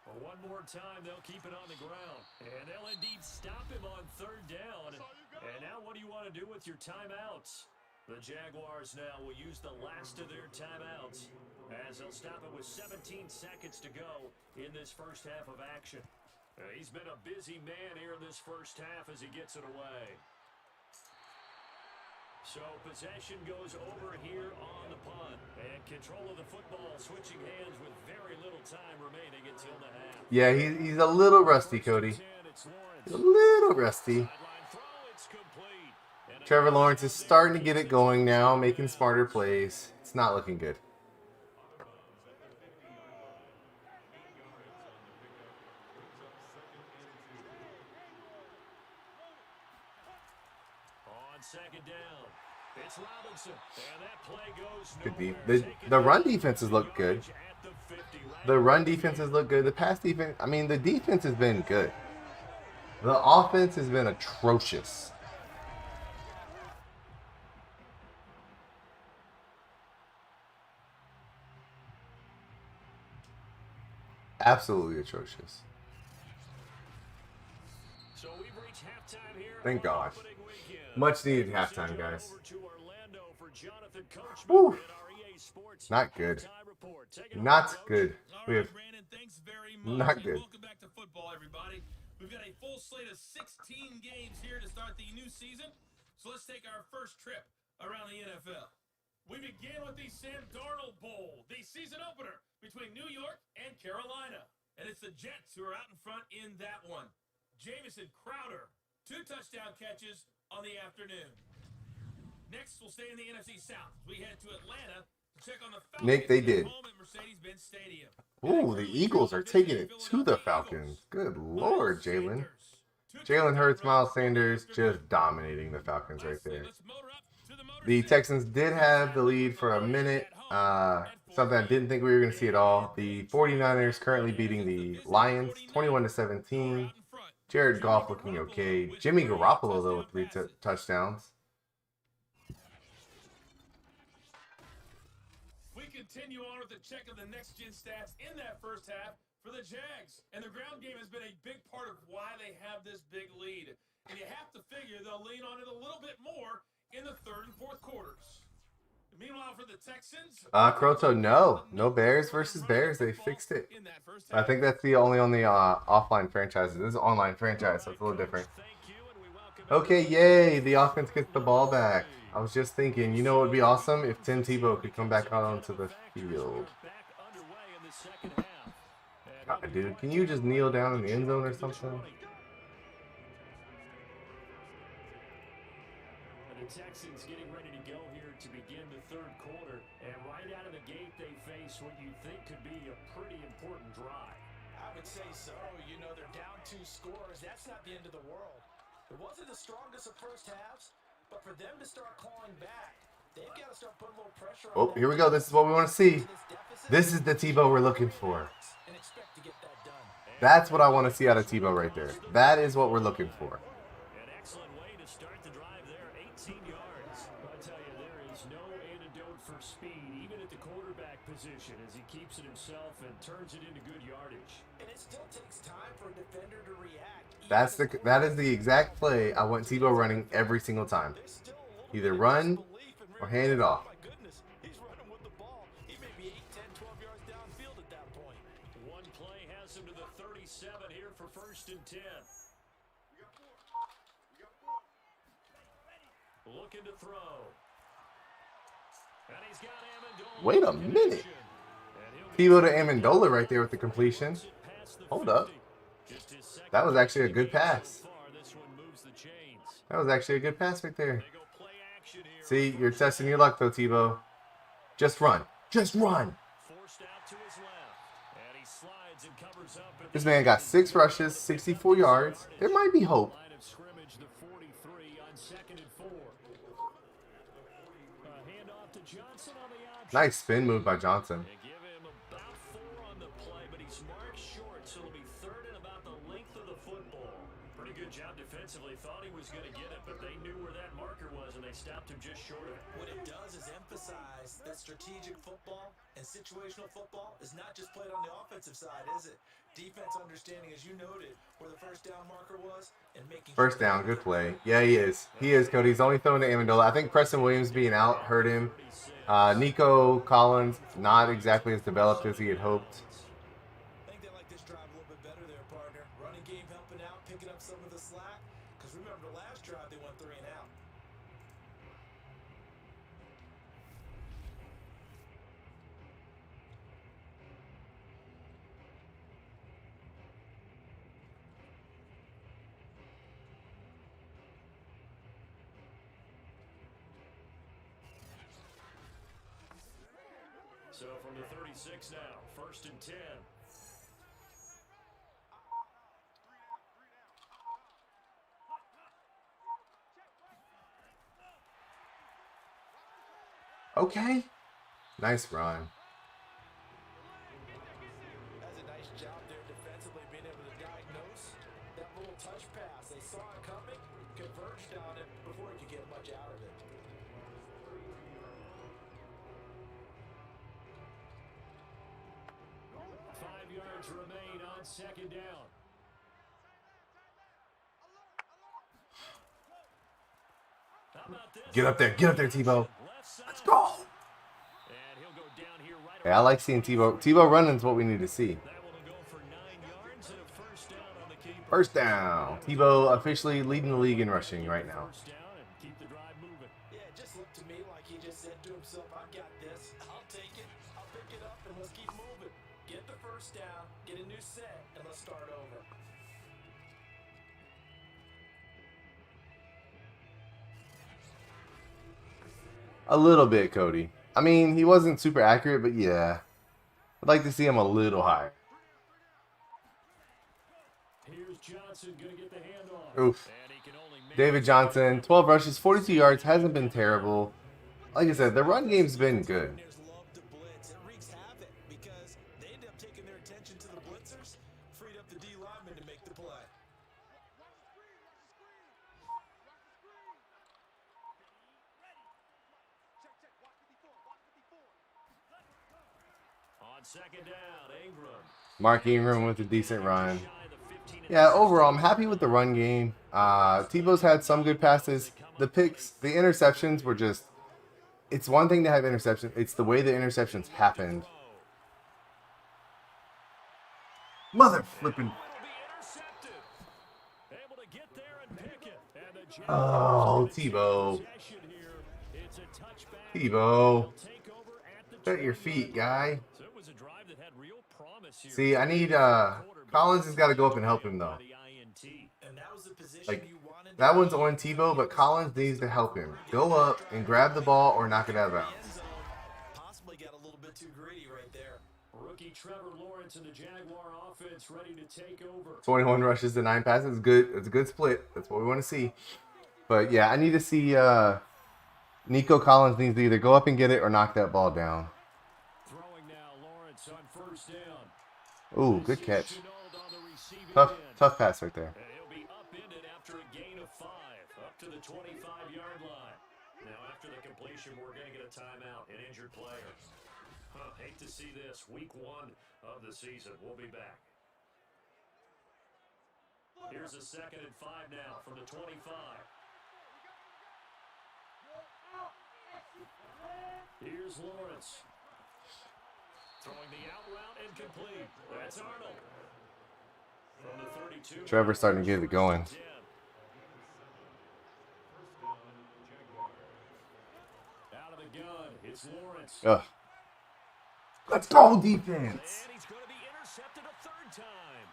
Well, one more time, they'll keep it on the ground. And they'll indeed stop him on 3rd down. And now what do you want to do with your timeouts? The Jaguars now will use the last of their timeouts as they'll stop it with 17 seconds to go in this first half of action. He's been a busy man here in this first half as he gets it away. So possession goes over here on the punt. And control of the football switching hands with very little time remaining until the half. Yeah, he's a little rusty, Cody. It's A Lawrence. little rusty. Sideline throw, it's complete. And Trevor Lawrence is starting to get it going now, making smarter plays. It's not looking good. on 2nd down. It's Robinson. And that play goes Good nowhere. the run defenses look good. At the 50. The run defenses look good. The pass defense, I mean, the defense has been good. The offense has been atrocious. Absolutely atrocious. So we've reached halftime here. Thank on gosh. opening weekend. Much needed We'll send halftime, you guys. over to Orlando for Jonathan Coachman Woo. and our EA Sports Not good. halftime report. Take it away, Not Coach. good. All We right, have Brandon, thanks very much. not and good. welcome back to football, everybody. We've got a full slate of 16 games here to start the new season. So let's take our first trip around the NFL. We begin with the Sam Darnold Bowl, the season opener between New York and Carolina. And it's the Jets who are out in front in that one. Jamison Crowder, 2 touchdown catches on the afternoon. Next, we'll stay in the NFC South. We head to Atlanta to check on the Falcons. Nick, they at did. home at Mercedes-Benz Stadium. Ooh, the Eagles are taking it to the Falcons. Good lord, Jalen. Jalen Hurts, Miles Sanders just dominating the Falcons right there. The Texans did have the lead for a minute. Something I didn't think we were going to see at all. The 49ers currently beating the Lions 21-17. Jared Goff looking okay. Jimmy Garoppolo, though, with 3 touchdowns. We continue on with the check of the next-gen stats in that first half for the Jags. And the ground game has been a big part of why they have this big lead. And you have to figure they'll lean on it a little bit more in the third and fourth quarters. Meanwhile, for the Texans... Croto, no Bears versus Bears. They fixed it. I think that's the only on the offline franchises. This is an online franchise, so it's a little different. Okay, yay! The offense gets the ball back. I was just thinking, you know what would be awesome? If Tim Tebow could come back out onto the field. God, dude, can you just kneel down in the end zone or something? The Texans getting ready to go here to begin the third quarter. And right out of the gate, they face what you think could be a pretty important drive. I would say so. You know, they're down 2 scores. That's not the end of the world. It wasn't the strongest of first halves, but for them to start clawing back, they've got to start putting a little pressure on. Oh, here we go. This is what we want to see. This is the Tebow we're looking for. And expect to get that done. That's what I want to see out of Tebow right there. That is what we're looking for. An excellent way to start the drive there, 18 yards. I tell you, there is no antidote for speed, even at the quarterback position, as he keeps it himself and turns it into good yardage. And it still takes time for a defender to react. That is the exact play I want Tebow running every single time. Either run or hand it off. My goodness, he's running with the ball. He may be 8, 10, 12 yards downfield at that point. One play has him to the 37 here for 1st and 10. Looking to throw. And he's got Amendola. Wait a minute. Tebow to Amendola right there with the completion. Hold up. That was actually a good pass. That was actually a good pass right there. See, you're testing your luck though, Tebow. Just run. Just run. This man got 6 rushes, 64 yards. There might be hope. Nice spin move by Johnson. They give him about 4 on the play, but he's marked short, so it'll be 3rd and about the length of the football. Pretty good job defensively. Thought he was going to get it, but they knew where that marker was, and they stopped him just short of it. What it does is emphasize that strategic football and situational football is not just played on the offensive side, is it? Defense understanding, as you noted, where the first down marker was and making First down, good play. Yeah, he is. He is, Cody. He's only throwing to Amendola. I think Preston Williams being out hurt him. Nico Collins, not exactly as developed as he had hoped. I think they like this drive a little bit better there, partner. Running game helping out, picking up some of the slack. Because remember, the last drive they went 3 and out. So from the 36 now, 1st and 10. Okay. Nice run. That's a nice job there defensively, being able to diagnose that little touch pass. They saw it coming, converged on it before he could get much out of it. Yards remain on 2nd down. Get up there, Tebow. Let's go. And he'll go down here right Hey, I like seeing Tebow. Tebow running is what we need to see. That one will go for 9 yards and a first down on the keeper. First down. Tebow officially leading the league in rushing right now. First down and keep the drive moving. Yeah, it just looked to me like he just said to himself, I've got this. I'll take it. I'll pick it up, and let's keep moving. Get the first down, get a new set, and let's start over. A little bit, Cody. I mean, he wasn't super accurate, but yeah. I'd like to see him a little higher. Here's Johnson going to get the handoff. Oof. And he can only make David Johnson, 12 rushes, 42 yards, hasn't been terrible. Like I said, the run game's been good. There's love to blitz. It wreaks havoc because they end up taking their attention to the blitzers, freed up the D lineman to make the play. on second down, Ingram. Mark Ingram with a decent run. Yeah, overall, I'm happy with the run game. Tebow's had some good passes. The picks, the interceptions were just... It's one thing to have interceptions. It's the way the interceptions happened. Mother flipping. Oh, Tebow. Tebow. Set your feet, guy. See, I need... Collins has got to go up and help him, though. Like, that one's on Tebow, but Collins needs to help him. Go up and grab the ball or knock it out of bounds. Possibly got a little bit too greedy right there. Rookie Trevor Lawrence and the Jaguar offense ready to take over. 21 rushes to 9 passes. It's good. It's a good split. That's what we want to see. But yeah, I need to see Nico Collins needs to either go up and get it or knock that ball down. Throwing now, Lawrence on first down. Ooh, good catch. Tough pass right there. And he'll be upended after a gain of 5, up to the 25-yard line. Now, after the completion, we're going to get a timeout, an injured player. Hate to see this. Week 1 of the season. We'll be back. Here's a 2nd and 5 now from the 25. Here's Lawrence. Throwing the out route and complete. That's Arnold. From the 32. Trevor's starting to get it going. Out of the gun, it's Lawrence. Ugh. Let's go, defense. And he's going to be intercepted a 3rd time.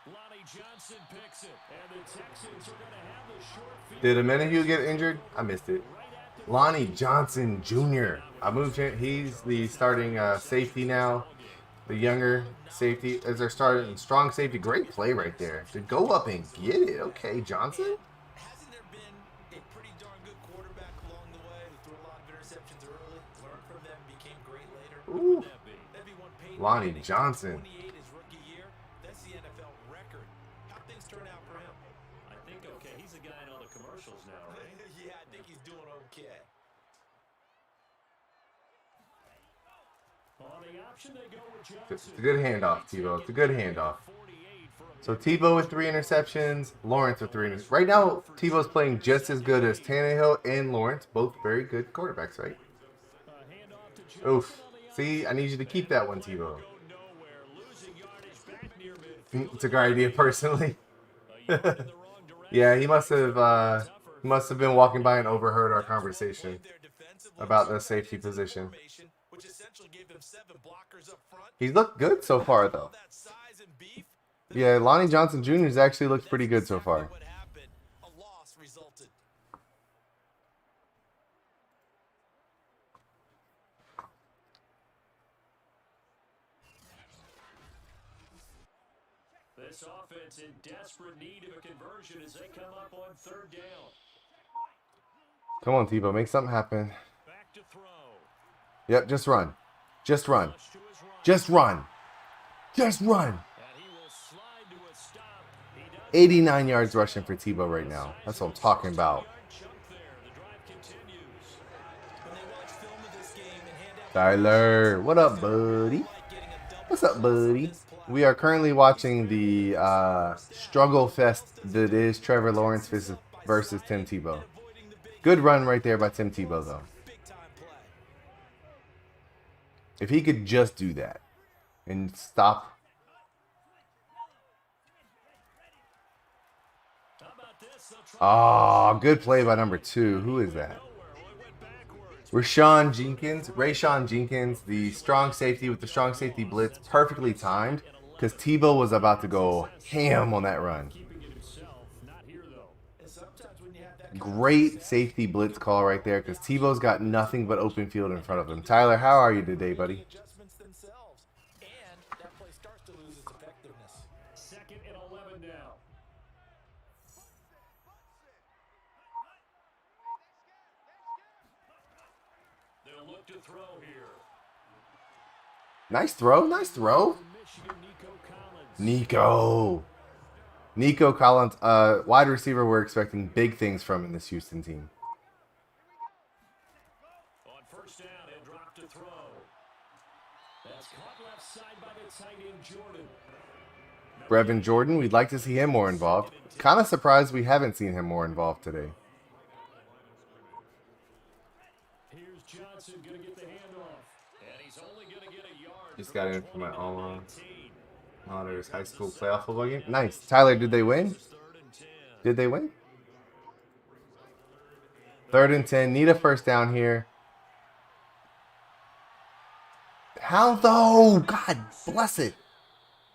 Lonnie Johnson picks it, and the Texans are going to have the short field. Did Amenahue get injured? I missed it. Lonnie Johnson Jr. I moved him. He's the starting safety now. The younger safety as their starting strong safety. Great play right there. To go up and get it. Okay, Johnson. Hasn't there been a pretty darn good quarterback along the way who threw a lot of interceptions early, learned from them, became great later? Ooh. That'd be one Peyton Lonnie Manning, Johnson. 28 his rookie year. That's the NFL record. How things turn out for him? I think, okay, he's the guy in all the commercials now, right? Yeah, I think he's doing okay. On the option, they go with It's Johnson. a good handoff, Tebow. It's a good handoff. So Tebow with 3 interceptions, Lawrence with 3 interceptions. Right now, Tebow's playing just as good as Tannehill and Lawrence, both very good quarterbacks, right? Oof. See, I need you to keep that one, Tebow. It's a great idea, personally. Yeah, he must have been walking by and overheard our conversation about the safety position. Which essentially gave them 7 blockers up front. He's looked good so far, though. That size and beef. Yeah, Lonnie Johnson Jr. has actually looked pretty good so far. What happened? A loss resulted. This offense in desperate need of a conversion as they come up on 3rd down. Come on, Tebow, make something happen. Back to throw. Yep, just run. Just run. Rush to his right. Just run. Just run. And he will slide to a stop. He does 89 yards rushing for Tebow right now. That's what I'm talking about. chunk there. The drive continues. When they watch film of this game and hand out Tyler, what up, buddy? What's up, buddy? We are currently watching the struggle fest that is Trevor Lawrence versus Tim Tebow. avoiding the big Good run right there by Tim Tebow, though. Big time play. If he could just do that and stop. How about this? They'll try Oh, good play by number 2. Who is that? Rashawn Jenkins, the strong safety with the strong safety blitz, perfectly timed because Tebow was about to go ham on that run. keeping it himself. Not here, though. And sometimes when you have that Great safety blitz call right there because Tebow's got nothing but open field in front of him. Tyler, how are you today, buddy? adjustments themselves, and that play starts to lose its effectiveness. 2nd and 11 now. They'll look to throw here. Nice throw. Nice throw. Michigan, Nico Collins. Nico Collins, wide receiver we're expecting big things from in this Houston team. On 1st down, he'll drop to throw. That's caught left side by the tight end, Jordan. Brevin Jordan, we'd like to see him more involved. Kind of surprised we haven't seen him more involved today. Here's Johnson going to get the handoff. And he's only going to get a yard. Just from got the in for my 20 to alma 19. mater's high school playoff football game. Nice. Tyler, did they win? 3rd and 10. Did they win? 3rd and 10. Need a first down here. How though? God bless it.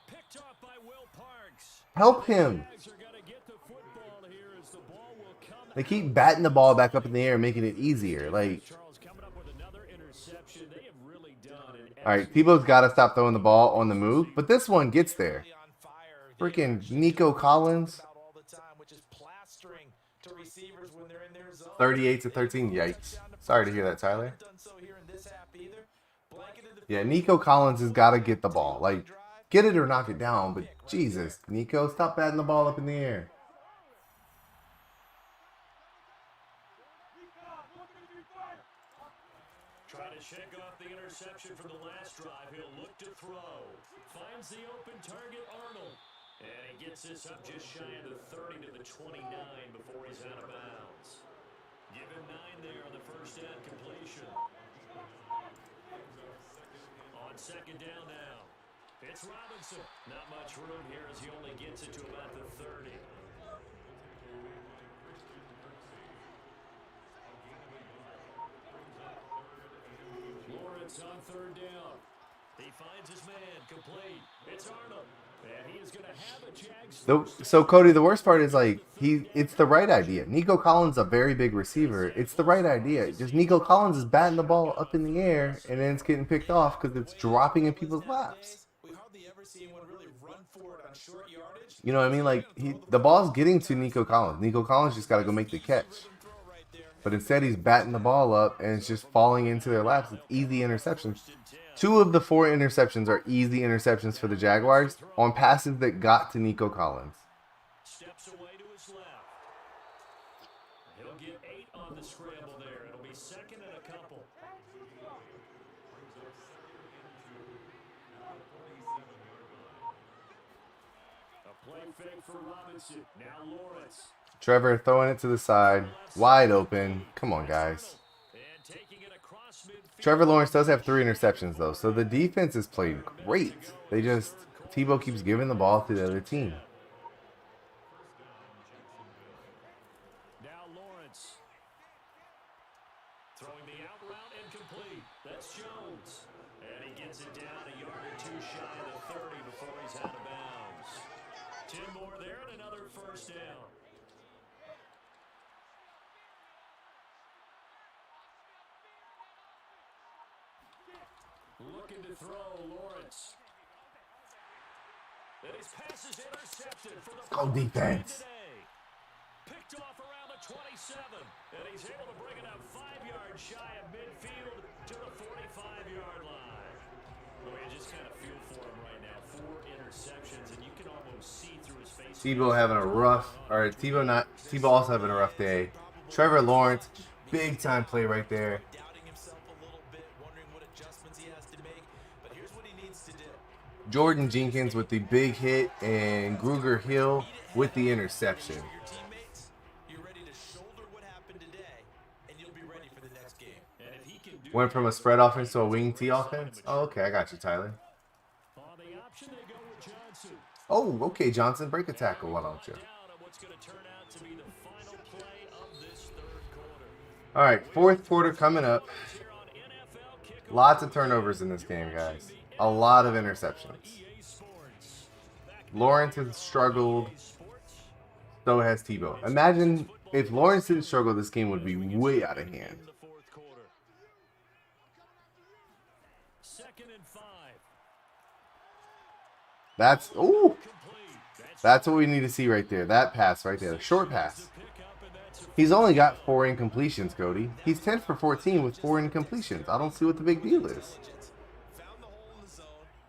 Picked off by Will Parks. Help him. Jags are going to get the football here as the ball will come. They keep batting the ball back up in the air, making it easier. Like, Charles coming up with another interception. They have really done an all right, Tebow's got to stop throwing the ball on the move, but this one gets there. On fire. Freaking Nico Collins, About all the time, which is plastering to receivers when they're in their zone. 38-13. Yikes. Sorry to hear that, Tyler. Done so here in this half either. Blanketed the Yeah, Nico Collins has got to get the ball. Like, get it or knock it down. But Jesus, Nico, stop batting the ball up in the air. Trying to shake off the interception from the last drive. He'll look to throw. Finds the open target, Arnold. And he gets this up just shy of the 30 to the 29 before he's out of bounds. Give him 9 there on the first down completion. On 2nd down now. It's Robinson. Not much room here as he only gets it to about the 30. Lawrence on 3rd down. He finds his man, complete. It's Arnold. And he is going to have a Jags. So Cody, the worst part is like it's the right idea. Nico Collins a very big receiver. It's the right idea. Just Nico Collins is batting the ball up in the air and then it's getting picked off because it's dropping in people's laps. We hardly ever see anyone really run for it on short yardage. You know what I mean? Like the ball's getting to Nico Collins. Nico Collins just got to go make the catch. Throw right there. But instead he's batting the ball up and it's just falling into their laps. It's easy interceptions. 2 of the 4 interceptions are easy interceptions for the Jaguars on passes that got to Nico Collins. Steps away to his left. He'll get 8 on the scramble there. It'll be 2nd and a couple. A play fake for Robinson. Now Lawrence. Trevor throwing it to the side. Wide open. Come on, guys. And taking it across midfield. Trevor Lawrence does have 3 interceptions, though, so the defense has played great. Tebow keeps giving the ball to the other team. Now Lawrence. Throwing the out route and complete. That's Jones. And he gets it down a yard or 2 shy of the 30 before he's out of bounds. 10 more there and another first down. Looking to throw, Lawrence. And his pass is intercepted for the Go defense. today. Picked off around the 27, and he's able to bring it up 5 yards shy of midfield to the 45-yard line. Well, you just kind of feel for him right now. 4 interceptions, and you can almost see through his face. Tebow also having a rough day. Trevor Lawrence, big time play right there. Doubting himself a little bit, wondering what adjustments he has to make. But here's what he needs to do. Jordan Jenkins with the big hit and Gruger Hill with the interception. Your teammates, you're ready to shoulder what happened today Went from a spread offense to a wing T offense. Oh, okay, I got you, Tyler. On the option, they go with Johnson. Oh, okay, Johnson, break a tackle. Why don't you? Down on what's going to turn out to be the final play of this third quarter. All right, fourth quarter coming up. Here on NFL Kickoff. Lots of turnovers in this game, guys. A lot of interceptions. EA Sports. Lawrence has struggled. So has Tebow. Imagine if Lawrence didn't struggle, this game would be way out of hand. In the fourth quarter. 2nd and 5. That's ooh. Complete. That's what we need to see right there. That pass right there. The short pass. He's only got 4 incompletions, Cody. He's 10 for 14 with 4 incompletions. I don't see what the big deal is. Found the hole in the zone,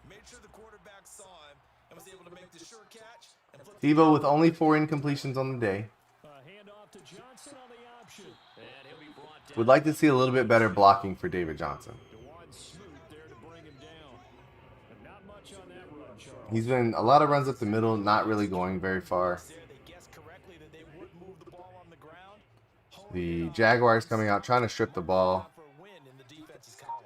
made sure the quarterback saw him, and was able to make the sure catch. And flip Tebow with only 4 incompletions on the day. Handoff to Johnson on the option. And he'll be brought down. Would like to see a little bit better blocking for David Johnson. DeJuan Smoot there to bring him down. And not much on that run, Charles. He's been a lot of runs up the middle, not really going very far. there, they guessed correctly that they would move the ball on the ground. The Jaguars coming out trying to strip the ball. For a win in the defense's column.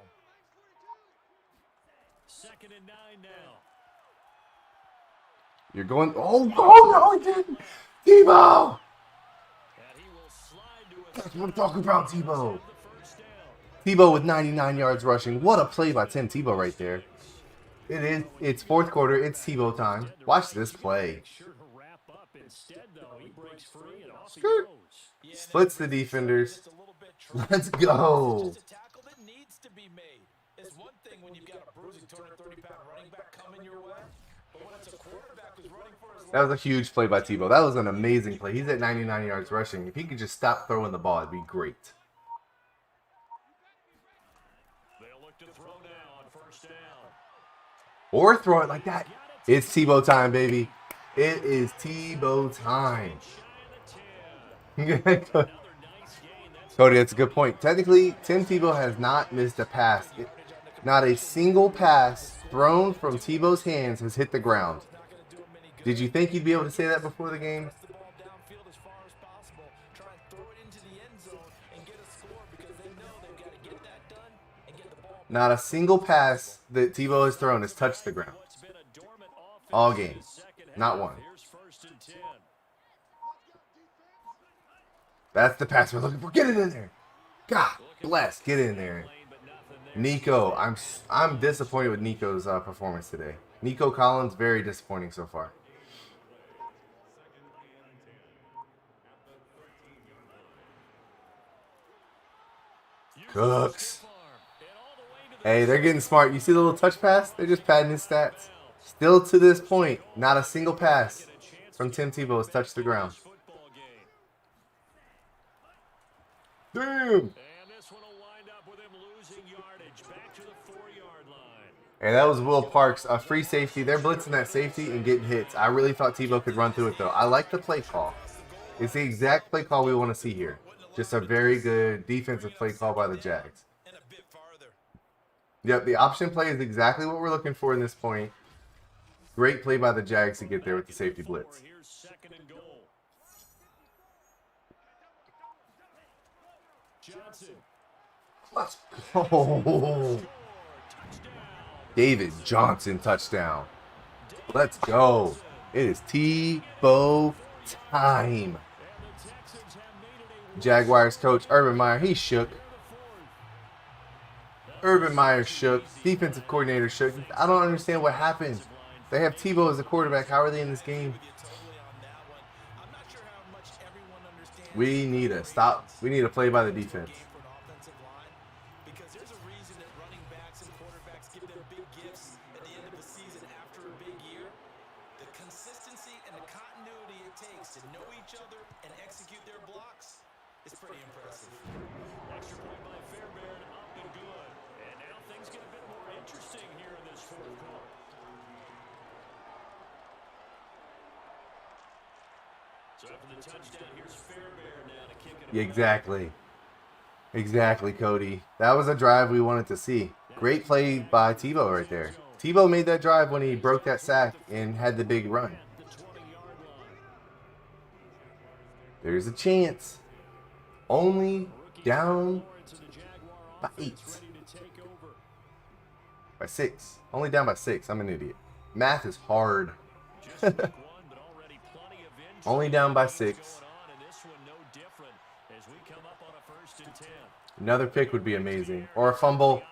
2nd and 9 now. You're going. Oh no, he didn't. Tebow. And he will slide to a That's what I'm talking about, Tebow. the first down. Tebow with 99 yards rushing. What a play by Tim Tebow right there. It is. It's fourth quarter. It's Tebow time. Watch this play. Sure to wrap up instead, though. He breaks free and off he Skirt. goes. Splits the defenders. Just a little bit tricky. Let's go. Just a tackle that needs to be made. It's one thing when you've got a bruising 230-pound running back coming your way, but when it's a quarterback who's running for his That was a huge play by Tebow. That was an amazing play. He's at 99 yards rushing. If he could just stop throwing the ball, it'd be great. They'll look to throw now on first down. Or throw it like that. It's Tebow time, baby. It is Tebow time. Cody, that's a good point. Technically, Tim Tebow has not missed a pass. Not a single pass thrown from Tebow's hands has hit the ground. Did you think you'd be able to say that before the game? the ball downfield as far as possible, try and throw it into the end zone and get a score because they know they've got to get that done and get the ball. Not a single pass that Tebow has thrown has touched the ground. It's been a dormant offense All in the game. second half. Not one. Here's 1st and 10. That's the pass we're looking for. Get it in there. God bless. Get in there. Lane, but nothing there. Nico, I'm disappointed with Nico's performance today. Nico Collins, very disappointing so far. Cooks. Hey, they're getting smart. You see the little touch pass? They're just padding his stats. Still to this point, not a single pass from Tim Tebow has touched the ground. Football game. Damn. And this one will wind up with him losing yardage back to the 4-yard line. And that was Will Parks, a free safety. They're blitzing that safety and getting hits. I really thought Tebow could run through it, though. I like the play call. It's the exact play call we want to see here. Just a very good defensive play call by the Jags. And a bit farther. Yep, the option play is exactly what we're looking for in this point. Great play by the Jags to get there with the safety blitz. Here's 2nd and goal. Johnson. Let's go. David Johnson touchdown. Let's go. It is Tebow time. Jaguars coach Urban Meyer, he shook. Urban Meyer shook. Defensive coordinator shook. I don't understand what happened. They have Tebow as a quarterback. How are they in this game? I'm not sure how much everyone understands. We need a stop. We need a play by the defense. For an offensive line, because there's a reason that running backs and quarterbacks give them big gifts at the end of the season after a big year. The consistency and the continuity it takes to know each other and execute their blocks is pretty impressive. Extra point by Fairbairn, up and good. And now things get a bit more interesting here in this fourth quarter. So after the touchdown, here's Fairbairn now to kick it. Exactly. Exactly, Cody. That was a drive we wanted to see. Great play by Tebow right there. Tebow made that drive when he broke that sack and had the big run. The 20-yard line. There's a chance. Only down by 8. By 6. Only down by 6. I'm an idiot. Math is hard. Only down by 6. Another pick would be amazing. Or a fumble.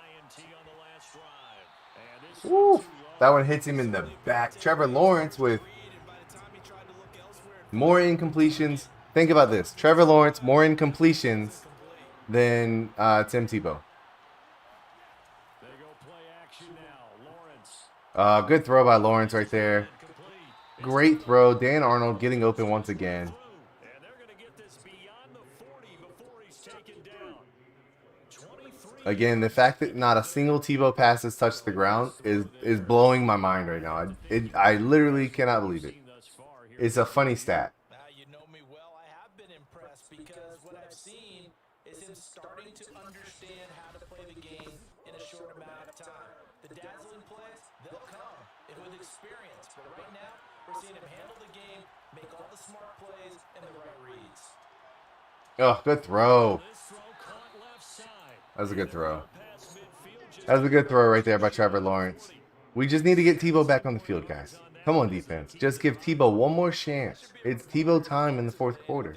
Woo! That one hits him in the back. Trevor Lawrence with more incompletions. Think about this. Trevor Lawrence, more incompletions than Tim Tebow. Good throw by Lawrence right there. Great throw. Dan Arnold getting open once again. Again, the fact that not a single Tebow pass has touched the ground is blowing my mind right now. I literally cannot believe it. It's a funny stat. You know me well. I have been impressed because what I've seen is him starting to understand how to play the game in a short amount of time. The dazzling plays, they'll come with experience. But right now, we're seeing him handle the game, make all the smart plays, and the right reads. Oh, good throw. That was a good throw. That was a good throw right there by Trevor Lawrence. We just need to get Tebow back on the field, guys. Come on, defense. Just give Tebow one more chance. It's Tebow time in the fourth quarter.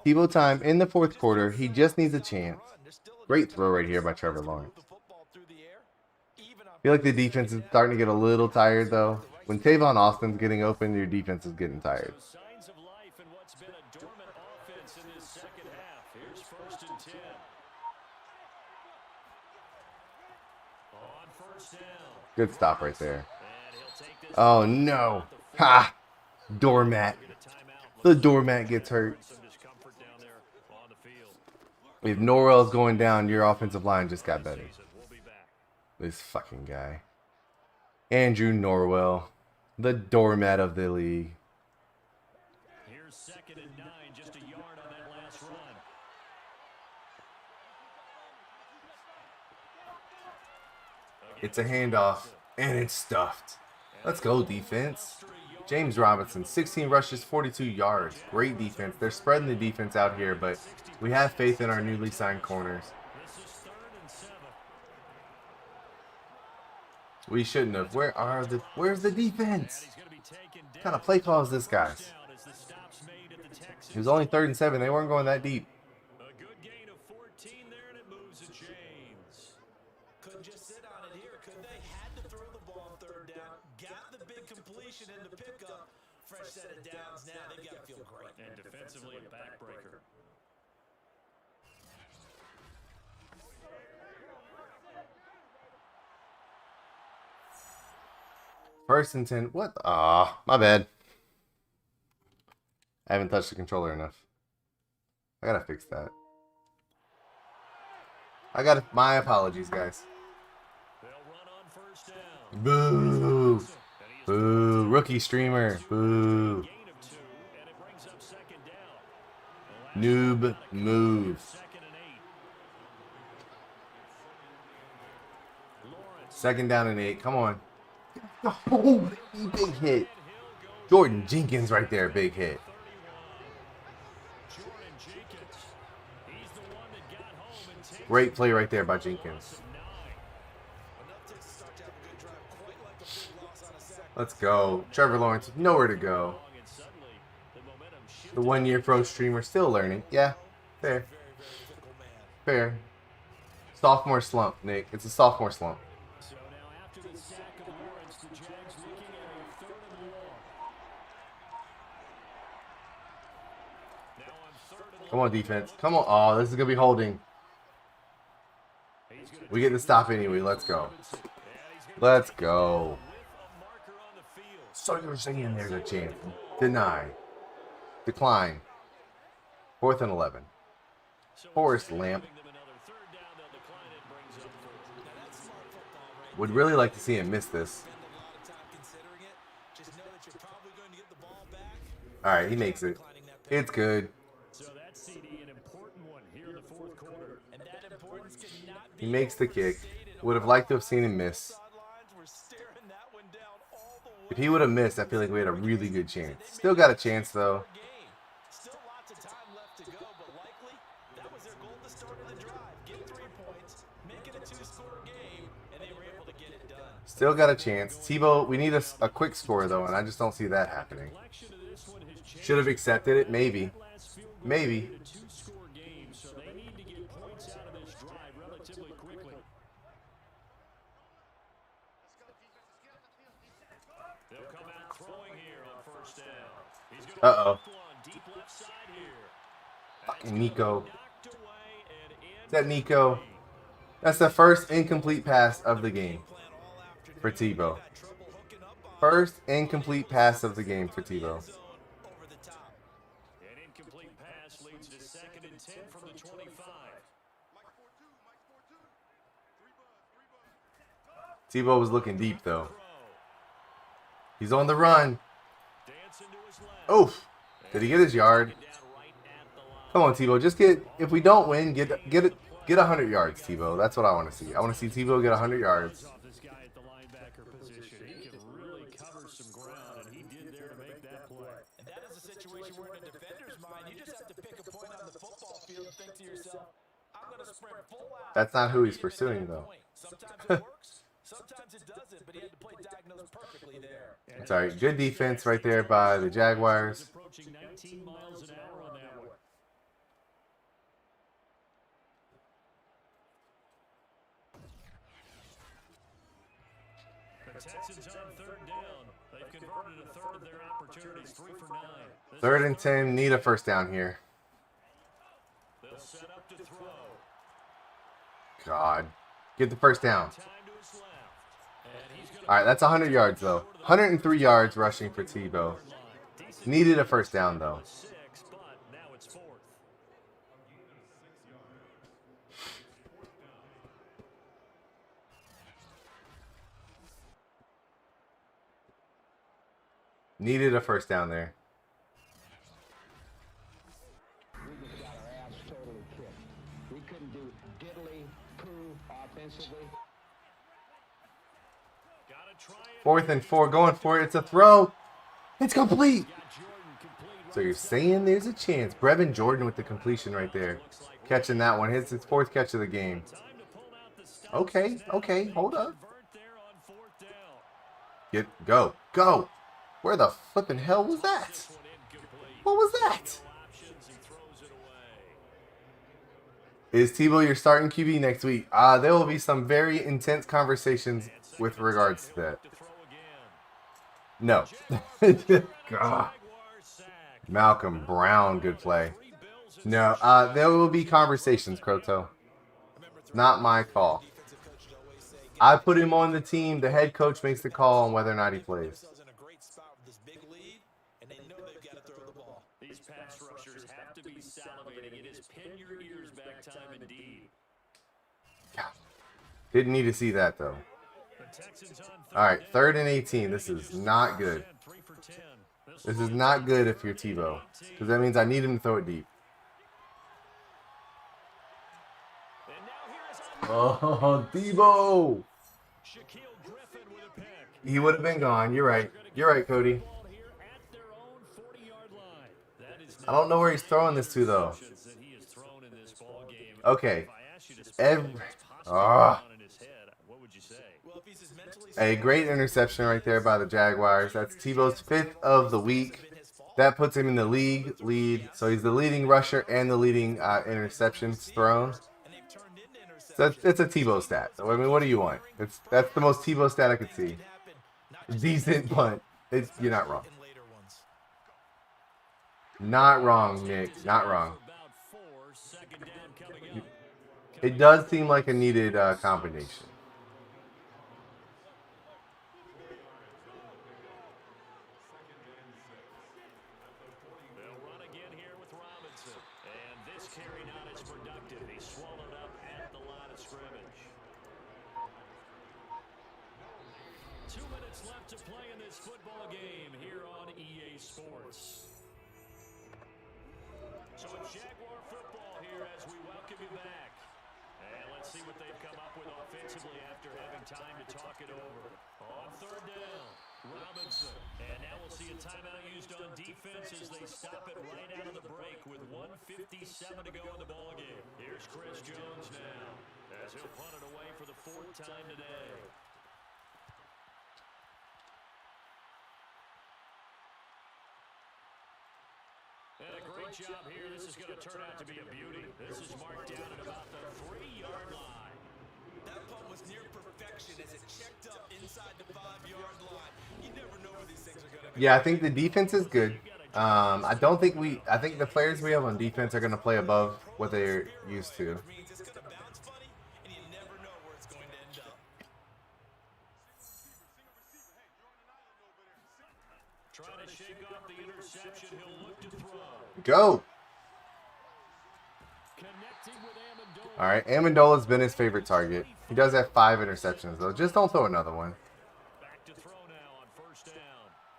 Tebow time in the fourth quarter. He just needs a chance. Great throw right here by Trevor Lawrence. I feel like the defense is starting to get a little tired, though. When Tavon Austin's getting open, your defense is getting tired. Good stop right there. Oh, no. Ha! Doormat. The doormat gets hurt. If Norwell's going down, your offensive line just got better. This fucking guy. Andrew Norwell. The doormat of the league. Here's 2nd and 9, just a yard on that last run. It's a handoff, and it's stuffed. Let's go, defense. James Robinson, 16 rushes, 42 yards. Great defense. They're spreading the defense out here, but we have faith in our newly signed corners. We shouldn't have. Where's the defense? What kind of play call is this, guys? It was only 3rd and 7. They weren't going that deep. A good gain of 14 there, and it moves to James. Couldn't just sit on it here, could they? Had to throw the ball on 3rd down. Got the big completion in the pickup. Fresh set of downs now. They've got to feel great. And defensively a backbreaker. First and 10. What? Ah, my bad. I haven't touched the controller enough. I gotta fix that. My apologies, guys. They'll run on 1st down. Boo! Boo! Rookie streamer. Boo! Gain of 2, and it brings up 2nd down. Noob move. 2nd and 8. Lawrence. 2nd down and 8. Come on. Oh, big hit. Jordan Jenkins right there. Big hit. Jordan Jenkins. He's the one that got home and takes Great play right there by Jenkins. 9. Let's go. Trevor Lawrence with nowhere to go. And suddenly, the momentum shifts. The 1 year pro streamer still learning. Yeah, fair. Fair. Sophomore slump, Nick. It's a sophomore slump. So now after the sack of Lawrence, the Jags looking at a 3rd and long. Now on 3rd and Come on, defense. Come on. Oh, this is going to be holding. We get the stop anyway. Let's go. Let's go. So you're saying there's a chance. Deny. Decline. 4th and 11. Forrest Lamp. Would really like to see him miss this. Alright, he makes it. It's good. So that CD, an important one here in the 4th quarter. And that importance cannot be He makes the kick. Would have liked to have seen him miss. sidelines. We're staring that one down all the way. If he would have missed, I feel like we had a really good chance. Still got a chance, though. Game. Still lots of time left to go, but likely that was their goal at the start of the drive. Get 3 points, make it a 2-score game, and they were able Still got a chance. Tebow, we need a quick score, though, and I just don't see that happening. Should have accepted it. Maybe. Maybe. So they need to get points out of this drive relatively quickly. They'll come out throwing here on first down. He's going to Uh-oh. deep left side here. Fucking Nico. Is that Nico? That's the first incomplete pass of the game for Tebow. First incomplete pass of the game for Tebow. An incomplete pass leads to 2nd and 10 from the 25. Tebow was looking deep, though. He's on the run. Oof. Did he get his yard? Come on, Tebow. Just get, if we don't win, get 100 yards, Tebow. That's what I want to see. I want to see Tebow get 100 yards. This guy at the linebacker position, he can really cover some ground, and he did there to make that play. And that is a situation where in a defender's mind, you just have to pick a point on the football field and think to yourself, I'm going to sprint full out. That's not who he's pursuing, though. Sometimes it works, sometimes it doesn't, but he had to play diagnosed perfectly there. Sorry, good defense right there by the Jaguars. Approaching 19 miles an hour on that one. The Texans on 3rd down. They've converted a third of their opportunities, 3 for 9. 3rd and 10, need a first down here. They'll set up to throw. God. Get the first down. Time to his left. And he's going All right, that's 100 yards, though. 103 yards rushing for Tebow. Needed a first down, though. 6, but now it's 4th. Needed a first down there. We just got our ass totally kicked. We couldn't do diddly poo offensively. Gotta try it. 4th and 4, going for it. It's a throw. It's complete. So you're saying there's a chance. Brevin Jordan with the completion right there. Catching that one. Hits his 4th catch of the game. Okay, hold up. Go. Where the flipping hell was that? What was that? Is Tebow your starting QB next week? There will be some very intense conversations with regards to that. No. God. Malcolm Brown, good play. No, there will be conversations, Croto. Not my call. I put him on the team. The head coach makes the call on whether or not he plays. These pass rushers have to be salivating. It is pin your ears back time indeed. Didn't need to see that, though. All right, 3rd and 18. This is not good. This is not good if you're Tebow, because that means I need him to throw it deep. Oh, Tebow! He would have been gone. You're right. You're right, Cody. I don't know where he's throwing this to, though. Okay. A great interception right there by the Jaguars. That's Tebow's 5th of the week. That puts him in the league lead. So he's the leading rusher and the leading interceptions thrown. So it's a Tebow stat. So I mean, what do you want? That's the most Tebow stat I could see. Decent punt. You're not wrong. Not wrong, Nick. Not wrong. It does seem like a needed combination. They'll run again here with Robinson. And this carry not as productive. He's swallowed up at the line of scrimmage. 2 minutes left to play in this football game here on EA Sports. So it's Jaguar football here as we welcome you back. And let's see what they've come up with offensively after having time to talk it over. On 3rd down, Robinson. And now we'll see a timeout used on defense as they stop it right out of the break with 1:57 to go in the ballgame. Here's Chris Jones now as he'll punt it away for the 4th time today. And a great job here. This is going to turn out to be a beauty. This is marked down at about the 3-yard line. That punt was near perfection as it checked up inside the 5-yard line. You never know where these things are going to go. Yeah, I think the defense is good. I don't think I think the players we have on defense are going to play above what they're used to. Which means it's going to bounce funny, and you never know where it's going to end up. Trying to shake off the interception. He'll look to throw. Go. Connecting with Amendola. All right, Amendola's been his favorite target. He does have 5 interceptions, though. Just don't throw another one. Back to throw now on first down.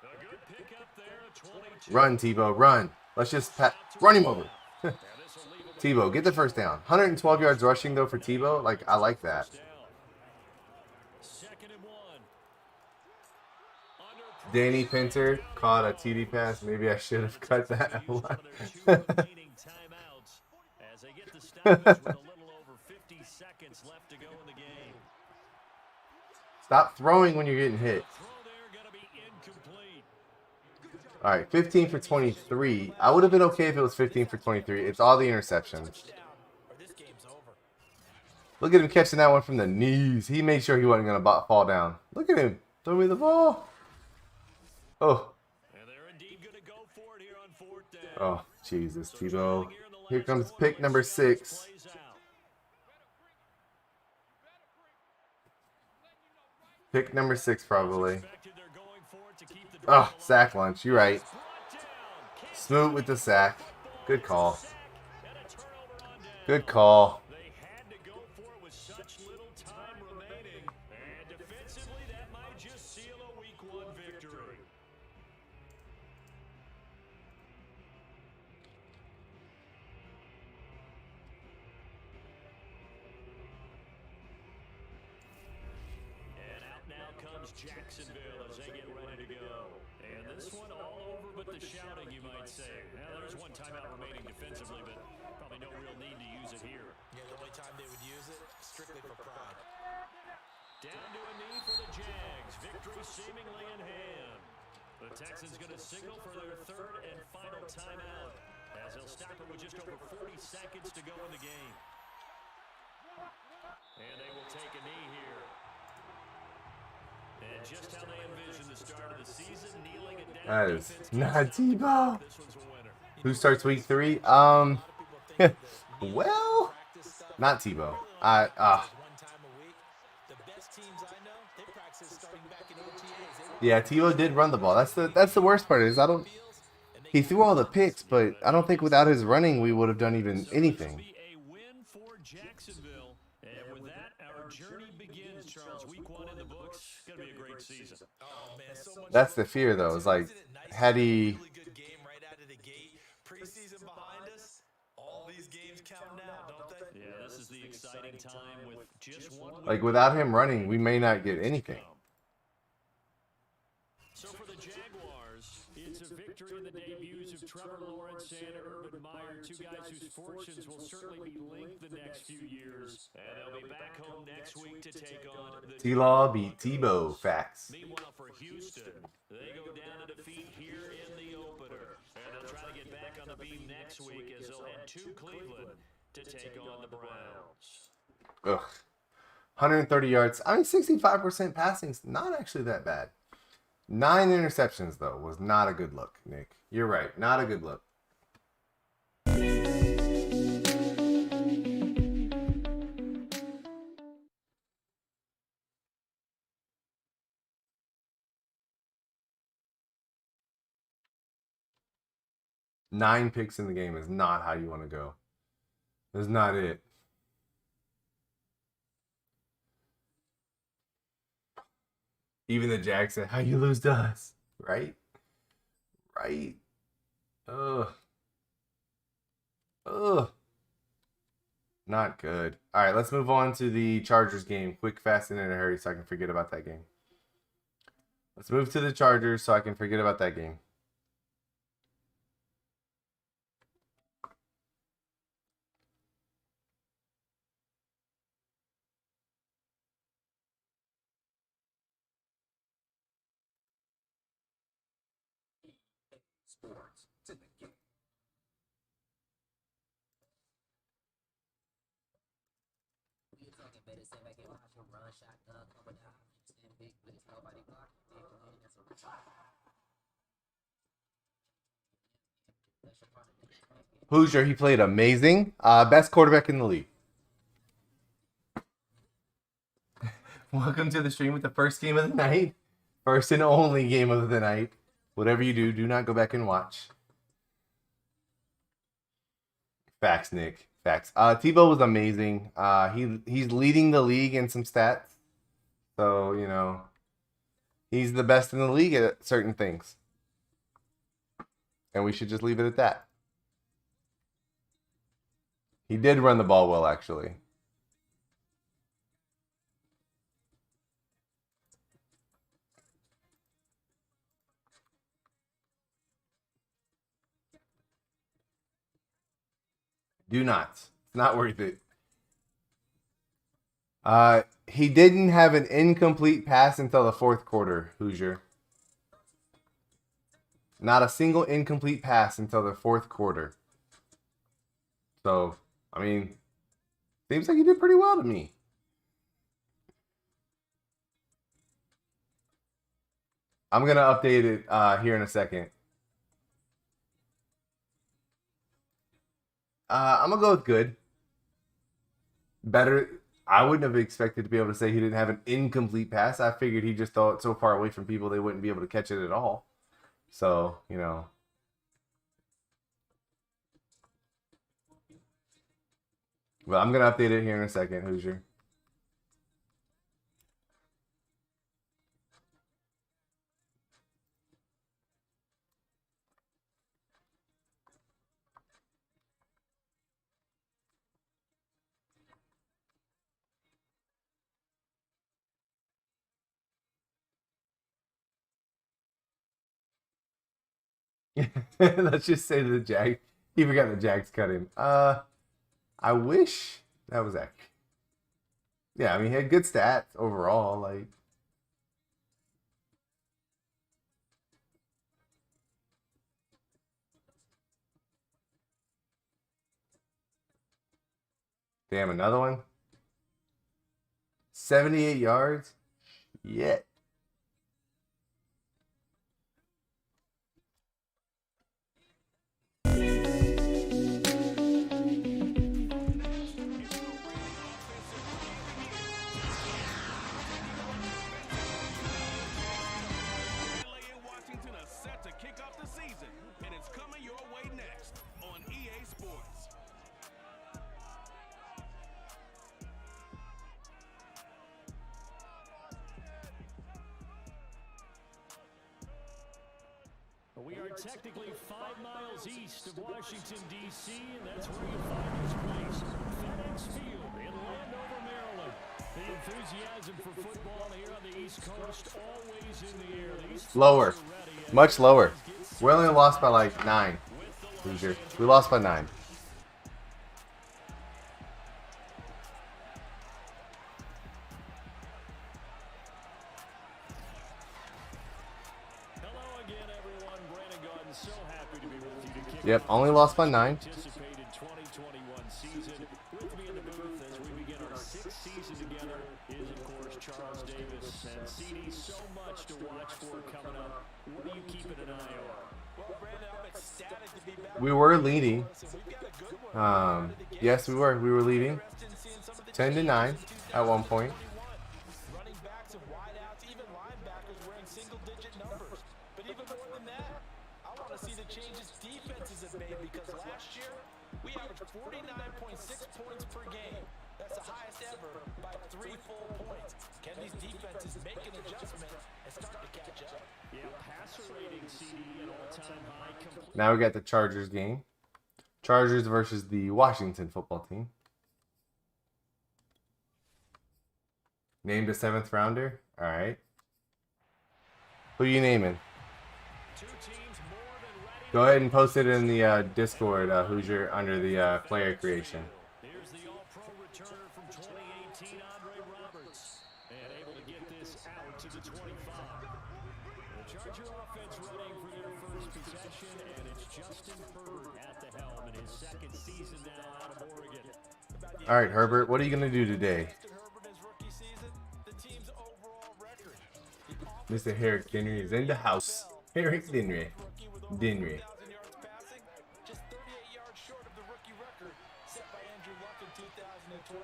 A good pickup there, 22. Run, Tebow, run. Let's just run him over. Tebow, get the first down. 112 yards rushing, though, for Tebow. Like, I like that. Second and 1. Danny Pinter caught a TD pass. Maybe I should have cut that one. As they get the stoppage with a little over 50 seconds left to go in the game. Stop throwing when you're getting hit. Throw there gonna be incomplete. All right, 15 for 23. I would have been okay if it was 15 for 23. It's all the interceptions. Or this game's over. Look at him catching that one from the knees. He made sure he wasn't going to fall down. Look at him. Throw me the ball. Oh. And they're indeed gonna go for it here on 4th down. Oh, Jesus, Tebow. Here comes pick number 6. Pick number 6, probably. Oh, sack lunch. You're right. Smoot with the sack. Good call. Good call. They had to go for it with such little time remaining. And defensively, that might just seal a week 1 victory. And out now comes Jacksonville as they get ready to go. And this one all over but the shouting, you might say. Now, there's one timeout remaining defensively, but probably no real need to use it here. Yeah, the only time they would use it, strictly for pride. Down to a knee for the Jags. Victory seemingly in hand. The Texans going to signal for their 3rd and final timeout as they'll stop it with just over 40 seconds to go in the game. And they will take a knee here. And just how they envision the start of the season, kneeling it down. That is not Tebow. This one's a winner. Who starts week 3? Well, not Tebow. One time a week. The best teams I know, they practice starting back in OTAs. Yeah, Tebow did run the ball. That's the worst part is he threw all the picks, but I don't think without his running we would have done even anything. Be a win for Jacksonville. And with that, our journey begins, Charles. Week 1 in the books. It's going to be a great season. Oh, man, so much That's the fear, though. Is like, had he really good game right out of the gate. Preseason behind us. All these games count now, don't they? Yeah, this is the exciting time with just one. like without him running, we may not get anything. So for the Jaguars, it's a victory in the debuts of Trevor Lawrence and Urban Meyer, 2 guys whose fortunes will certainly be linked the next few years. And they'll be back home next week to take on the T-Law beat Tebow. Facts. Meanwhile, for Houston, they go down to defeat here in the opener. And they'll try to get back on the beam next week as they'll head to Cleveland to take on the Browns. Ugh. 130 yards. I mean, 65% passing's not actually that bad. 9 interceptions, though, was not a good look, Nick. You're right. Not a good look. Nine picks in the game is not how you want to go. That's not it. Even the Jags said, how you lose to us? Right? Right? Ugh. Ugh. Not good. All right, let's move on to the Chargers game. Quick, fast, and in a hurry so I can forget about that game. Let's move to the Chargers so I can forget about that game. Sports. It's in the game. Hoosier, he played amazing. Best quarterback in the league. Welcome to the stream with the first game of the night. First and only game of the night. Whatever you do, do not go back and watch. Facts, Nick. Facts. Tebow was amazing. He's leading the league in some stats. So, you know, he's the best in the league at certain things. And we should just leave it at that. He did run the ball well, actually. Do not. It's not worth it. He didn't have an incomplete pass until the fourth quarter, Hoosier. Not a single incomplete pass until the fourth quarter. So, I mean, seems like he did pretty well to me. I'm going to update it here in a second. I'm going to go with good. Better. I wouldn't have expected to be able to say he didn't have an incomplete pass. I figured he just thought so far away from people they wouldn't be able to catch it at all. So, you know. Well, I'm going to update it here in a second, Hoosier. Let's just say the Jag. He forgot the Jags cut him. I wish that was accurate. Yeah, I mean, he had good stats overall. Like, damn, another one. 78 yards. Yeah. We are technically 5 miles east of Washington, D.C., and that's where you find this place, FedEx Field in Landover, Maryland. The enthusiasm for football here on the East Coast always in the air. Lower. Much lower. We only lost by like 9. Hoosier. We lost by 9. Yep, only lost by 9. Anticipated 2021 season. With me in the booth as we begin our 6th season together is, of course, Charles Davis. And CD, so much to watch for coming up. What are you keeping an eye on? Well, Brandon, I'm ecstatic to be back. We were leading. Yes, we were. We were leading 10-9 at one point. Running backs and wideouts, even linebackers wearing single-digit numbers. But even more than that, I want to see the changes defenses have made, because last year we averaged 49.6 points per game. That's the highest ever by 3 full points. Can these defenses make an adjustment and start to catch up? Yeah, passer rating, CD, an all-time high. Now we got the Chargers game. Chargers versus the Washington football team. Named a 7th rounder. All right. Who you naming? Go ahead and post it in the Discord, Hoosier, under the player creation. Here's the all-pro returner from 2018, Andre Roberts, and able to get this out to the 25. The Charger offense running for their first possession, and it's Justin Herbert at the helm in his 2nd season now out of Oregon. All right, Herbert, what are you going to do today? Mr. Herrick Henry is in the house. Herrick Henry. Henry. Yards passing, just 38 yards short of the rookie record set by Andrew Luck in 2012.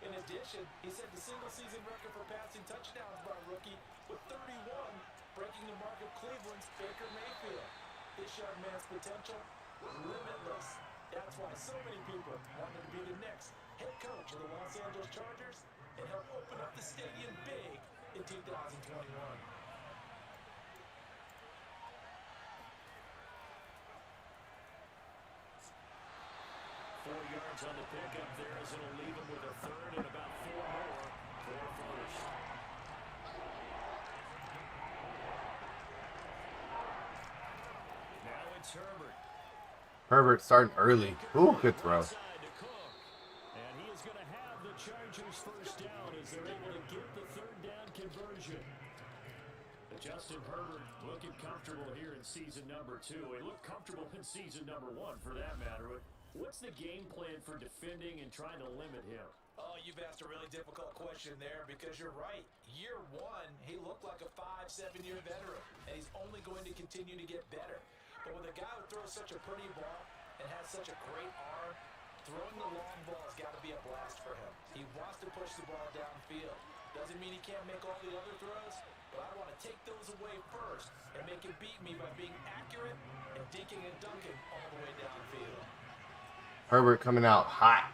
In addition, he set the single-season record for passing touchdowns by a rookie with 31, breaking the mark of Cleveland's Baker Mayfield. This young man's potential was limitless. That's why so many people wanted to be the next head coach of the Los Angeles Chargers and help open up the stadium big in 2021. 4 yards on the pickup there as it'll leave him with a third and about 4 more for first. Now it's Herbert. Herbert starting early. Ooh, good throw. Outside to Cook. And he is going to have the Chargers first down as they're able to get the third down conversion. Justin Herbert looking comfortable here in season number 2. He looked comfortable in season number 1 for that matter. What's the game plan for defending and trying to limit him? Oh, you've asked a really difficult question there because you're right. Year 1, he looked like a 5-7-year veteran, and he's only going to continue to get better. But with a guy who throws such a pretty ball and has such a great arm, throwing the long ball has got to be a blast for him. He wants to push the ball downfield. Doesn't mean he can't make all the other throws, but I want to take those away first and make him beat me by being accurate and dinking and dunking all the way downfield. Herbert coming out hot.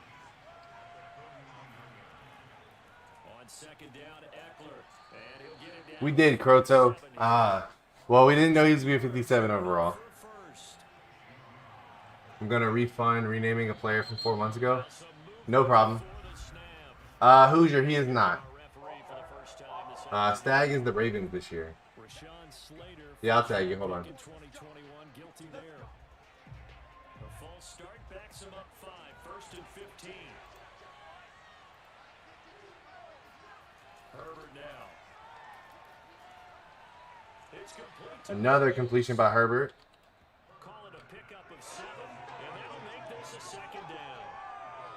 On second down, Eckler. And he'll get it down. We did, Croto. Well, we didn't know he was going to be 57 overall. I'm going to refund renaming a player from 4 months ago. No problem. Hoosier, he is not. Stag is the Ravens this year. Yeah, I'll tag you. Hold on. A false start backs him up 5, 1st and 15. Herbert now. It's complete. Another completion by Herbert. Call it a pickup of 7, and that'll make this a second down.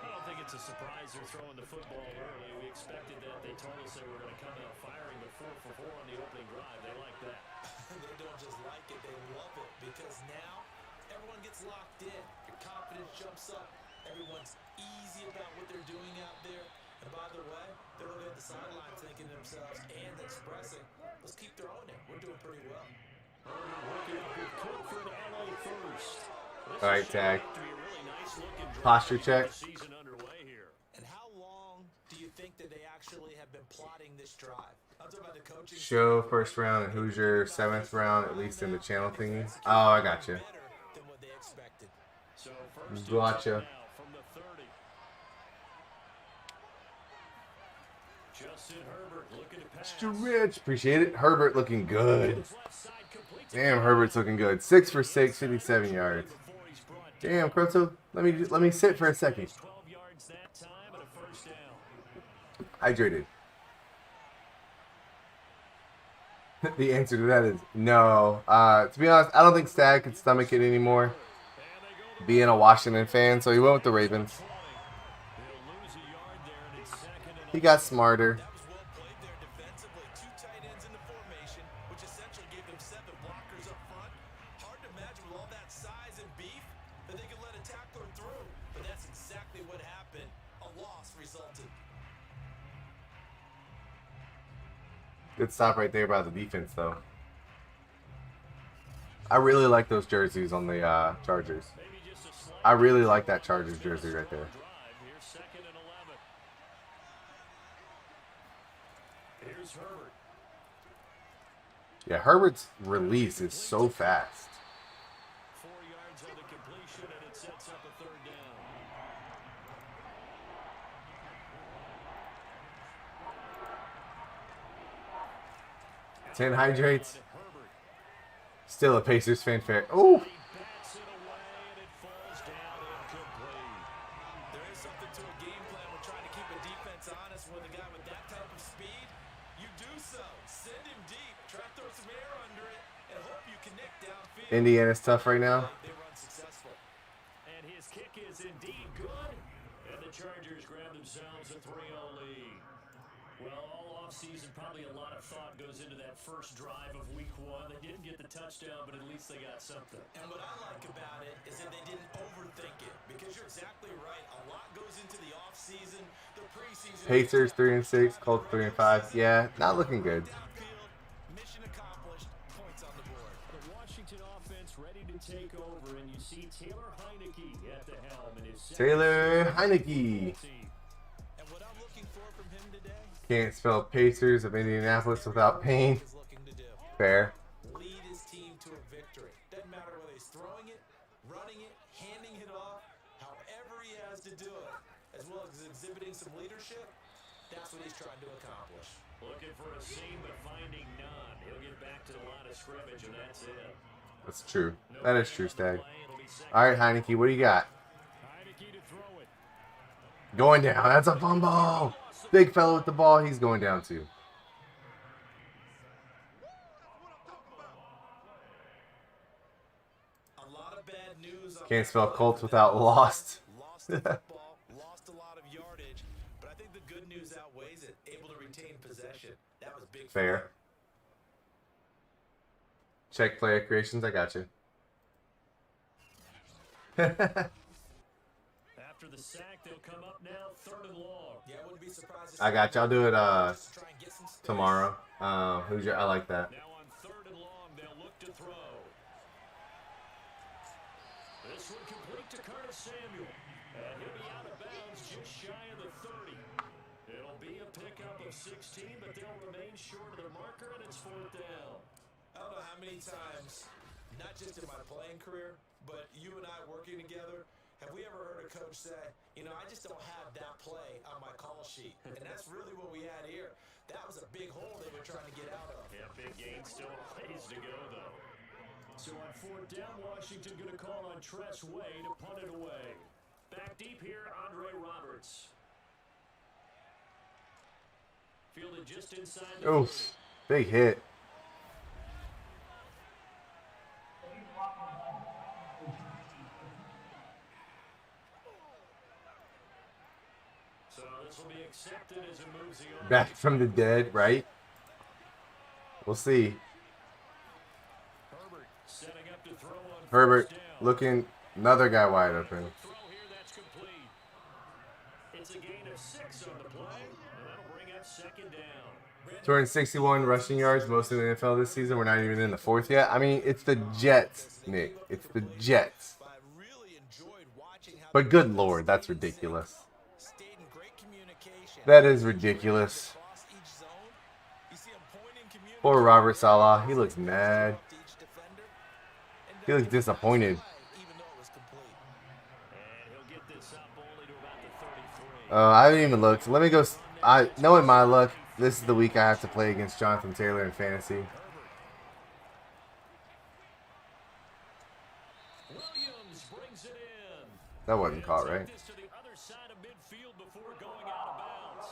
I don't think it's a surprise they're throwing the football early. We expected that. They told us they were going to come out firing, but 4 for 4 on the opening drive. They like that. They don't just like it, they love it, because now everyone gets locked in. Your confidence jumps up. Everyone's easy about what they're doing out there. And by the way, they're looking at the sidelines thinking to themselves and expressing, let's keep throwing it. We're doing pretty well. Working up with Cook for an LA first. All right, tag. Posture check. Season underway here. And how long do you think that they actually have been plotting this drive? I'm talking about the coaching. Show first round and Hoosier 7th round, at least in the channel thingy. Oh, I got you. Than what they expected. So first Gotcha. now from the 30. Justin Herbert looking to pass. Mr. Rich, appreciate it. Herbert looking good. Damn, Herbert's looking good. 6 for 6, 57 yards. Damn, Croto, let me sit for a second. 12 yards that time and a first down. Hydrated. The answer to that is no. To be honest, I don't think Stag could stomach it anymore. Being a Washington fan, so he went with the Ravens. He got smarter. That was well played there defensively. 2 tight ends in the formation, which essentially gave them 7 blockers up front. Hard to imagine with all that size and beef that they could let a tackler through. But that's exactly what happened. A loss resulted. Good stop right there by the defense, though. I really like those jerseys on the Chargers. I really like that Chargers jersey right there. Here's 2nd and 11. Here's Herbert. Yeah, Herbert's release is so fast. 4 yards on the completion, and it sets up a 3rd down. 10 hydrates. Herbert. Still a Pacers fanfare. Oh, Bats it away, and it falls down incomplete. There is something to a game plan when trying to keep a defense honest with a guy with that type of speed. You do so. Send him deep. Try to throw some air under it and hope you connect downfield. Indiana's tough right now. They run successful. And his kick is indeed good. And the Chargers grab themselves a 3-0 lead. Well, all season, probably a lot of thought goes into that first drive of week 1. They didn't get the touchdown, but at least they got something. And what I like about it is that they didn't overthink it, because you're exactly right. A lot goes into the offseason, the preseason. Pacers 3-6, Colts 3-5. Yeah, not looking good. Downfield, mission accomplished, points on the board. The Washington offense ready to take over, and you see Taylor Heineke at the helm in his Taylor Heineke. And what I'm looking for from him today Can't spell Pacers of Indianapolis without pain. is looking to do. Fair. Lead his team to a victory. Doesn't matter whether he's throwing it, running it, handing it off, however he has to do it, as well as exhibiting some leadership. That's what he's trying to accomplish. Looking for a seam, but finding none. He'll get back to the line of scrimmage, and that's it. That's true. That is true, Stag. All right, Heineke, what do you got? Heineke to throw it. Going down. That's a fumble. Big fella with the ball. He's going down too. A lot of bad news on Can't that spell play Colts for without them. lost. Lost the football, lost a lot of yardage, but I think the good news outweighs it. Able to retain possession. That was big. for them. Fair. Check player creations. I got you. After the sack, they'll come up now, 3rd and long. Yeah, I wouldn't be surprised to I see got you. I'll do it just try and get some space. tomorrow. Who's your? I like that. Now on 3rd and long, they'll look to throw. This one complete to Curtis Samuel. And he'll be out of bounds just shy of the 30. It'll be a pickup of 16, but they'll remain short of their marker, and it's 4th down. I don't know how many times, not just in my playing career, but you and I working together, have we ever heard a coach say, you know, I just don't have that play on my call sheet. And that's really what we had here. That was a big hole they were trying to get out of. Yeah, big gain, still a ways to go, though. So on 4th down, Washington going to call on Tress Way to punt it away. Back deep here, Andre Roberts. Fielded just inside the 40. Oof. Big hit. So this will be accepted as it moves the arm. Back from the dead, right? We'll see. Herbert setting up to throw on Herbert 1st down. looking. Another guy wide open. Throw here, that's complete. It's a gain of 6 on the play, and that'll bring up 2nd down. 261 rushing yards, most in the NFL this season. We're not even in the 4th yet. I mean, it's the Jets, Nick. It's the Jets. But I really enjoyed watching how But good lord, that's ridiculous. stayed in great communication. That is ridiculous. Across each zone. You see him pointing, communicating Poor Robert Saleh. He looks mad. to each defender. And He looks disappointed. even though it was complete. And he'll get this up only to about the 33. I haven't even looked. Let me go. Knowing my luck, this is the week I have to play against Jonathan Taylor in fantasy. Williams brings it in. That wasn't caught, Take right? this to the other side of midfield before going out of bounds.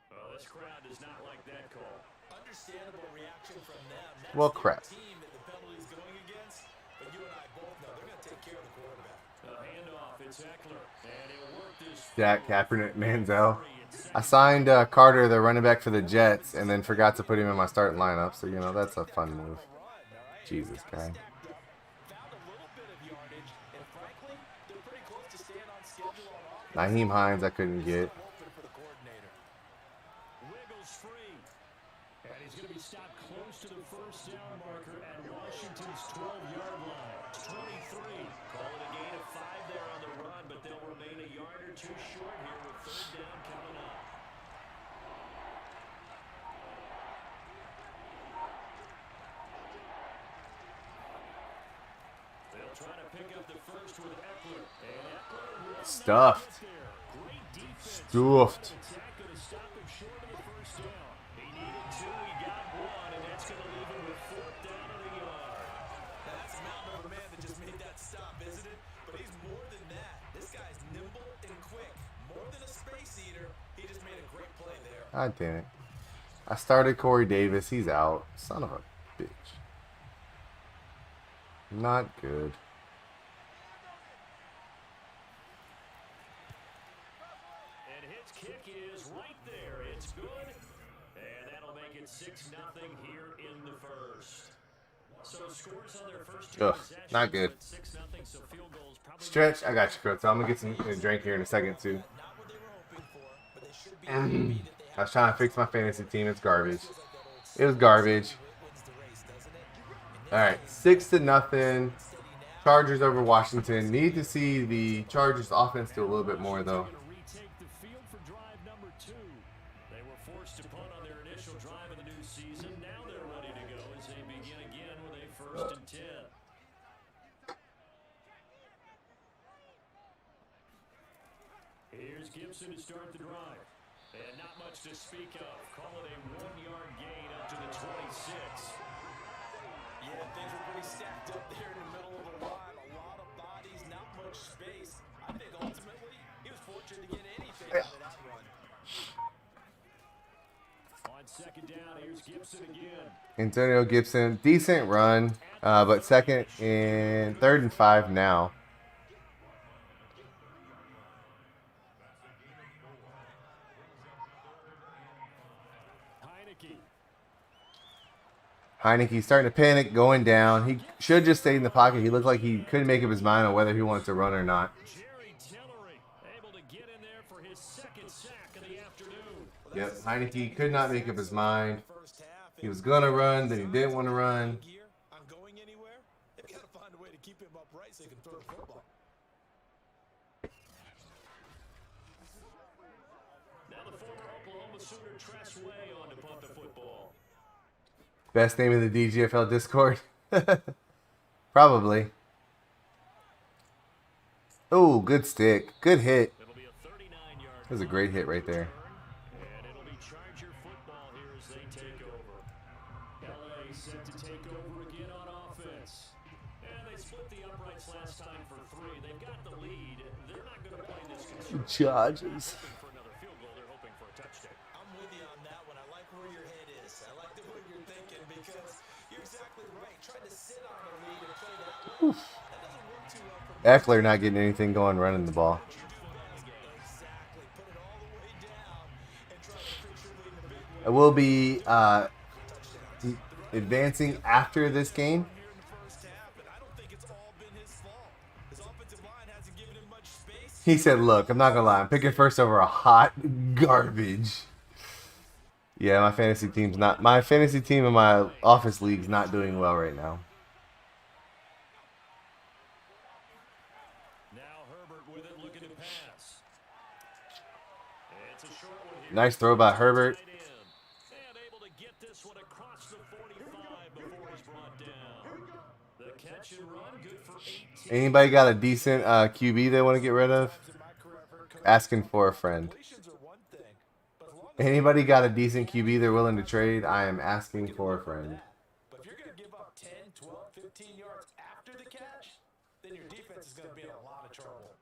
Well, this crowd does not like that call. Understandable reaction from them. That's Well, the crap. team that the penalty's going against, but you and I both know they're going to take care of the quarterback. The handoff, it's Eckler, and he'll work this. Jack Kaepernick, Manziel. I signed Carter, the running back for the Jets, and then forgot to put him in my starting lineup. So, you know, that's a fun move. Jesus, guy. Found a little bit of yardage, and frankly, they're pretty close to staying on schedule on offense. Naheem Hines, I couldn't get. Open for the coordinator. Wiggles free. And he's going to be stopped close to the 1st down marker at Washington's 12-yard line. 23. Call it a gain of 5 there on the run, but they'll remain a yard or 2 short here with 3rd down coming up. They'll try to pick up the first with Eckler. And Eckler will not Stuffed. get there. Great defense. Stuffed. Attack going to stop him short of the 1st down. He needed 2, he got 1, and that's going to leave him with 4th down and a yard. Now, that's a mountain of a man that just made that stop, isn't it? But he's more than that. This guy's nimble and quick. More than a space eater, he just made a great play there. God damn it. I started Corey Davis. He's out. Son of a bitch. Not good. It's 6-0 here in the first. So scores on their first two Ugh, possessions, not good. but 6-0, so field goals probably Stretch, I got you, Kurt. So I'm gonna get some drink here in a second too. Not what they were hoping for, but they should be happy that they I have was trying to fix my fantasy team. It's garbage. feels like that old It was saying, garbage. wins the race, doesn't it? In this All right, case, 6-0. steady now. Chargers over Washington. Need to see the Chargers offense do a little bit more though. going to retake the field for drive number 2. They were forced to punt on their initial drive of the new season. Now they're ready to go as they begin again with a 1st and 10. Here's Gibson to start the drive. And not much to speak of. Call it a 1-yard gain up to the 26. Yeah, things were pretty stacked up there in the middle of the line. A lot of bodies, not much space. I think ultimately he was fortunate to get anything out of that run. On 2nd down, here's Gibson again. Antonio Gibson, decent run, but 2nd and 3rd and 5 now. Heineke's starting to panic, going down. He should just stay in the pocket. He looked like he couldn't make up his mind on whether he wanted to run or not. Jerry Tillery able to get in there for his 2nd sack of the afternoon. Yep, Heineke could not make up his mind. He was going to run, then he didn't want to run. I'm going anywhere. They've got to find a way to keep him upright so he can throw the football. Now the former Oklahoma Sooner Tress Way on to punt the football. Best name in the DGFL Discord? Probably. Oh, good stick. Good hit. It'll be a 39-yard. That was a great hit right there. And it'll be Charger football here as they take over. LA set to take over again on offense. And they split the uprights last time for 3. They've got the lead. They're not going to play this conservative. Chargers. Hoping for another field goal. They're hoping for a touchdown. I'm with you on that one. I like where your head is. I like the way you're thinking because you're exactly right. Trying to sit on a lead and play that way, that doesn't work too well for Eckler not getting anything going running the ball. exactly. Put it all the way down and try to fix your lead in a big way. I will be advancing after this game. Here in the first half, and I don't think it's all been his fault. His offensive line hasn't given him much space. He said, look, I'm not going to lie. I'm picking first over a hot garbage. Yeah, my fantasy team in my office league's not doing well right now. Now Herbert with it, looking to pass. It's a short one here. Nice throw by Herbert. Tight end. And able to get this one across the 45 before he's brought down. The catch and run, good for 18. Anybody got a decent QB they want to get rid of? In my career, I've heard coaches Asking for a friend. completions are one thing, but as long as Anybody got a decent QB they're willing to trade? I am asking for a friend. But if you're going to give up 10, 12, 15 yards after the catch, then your defense is going to be in a lot of trouble.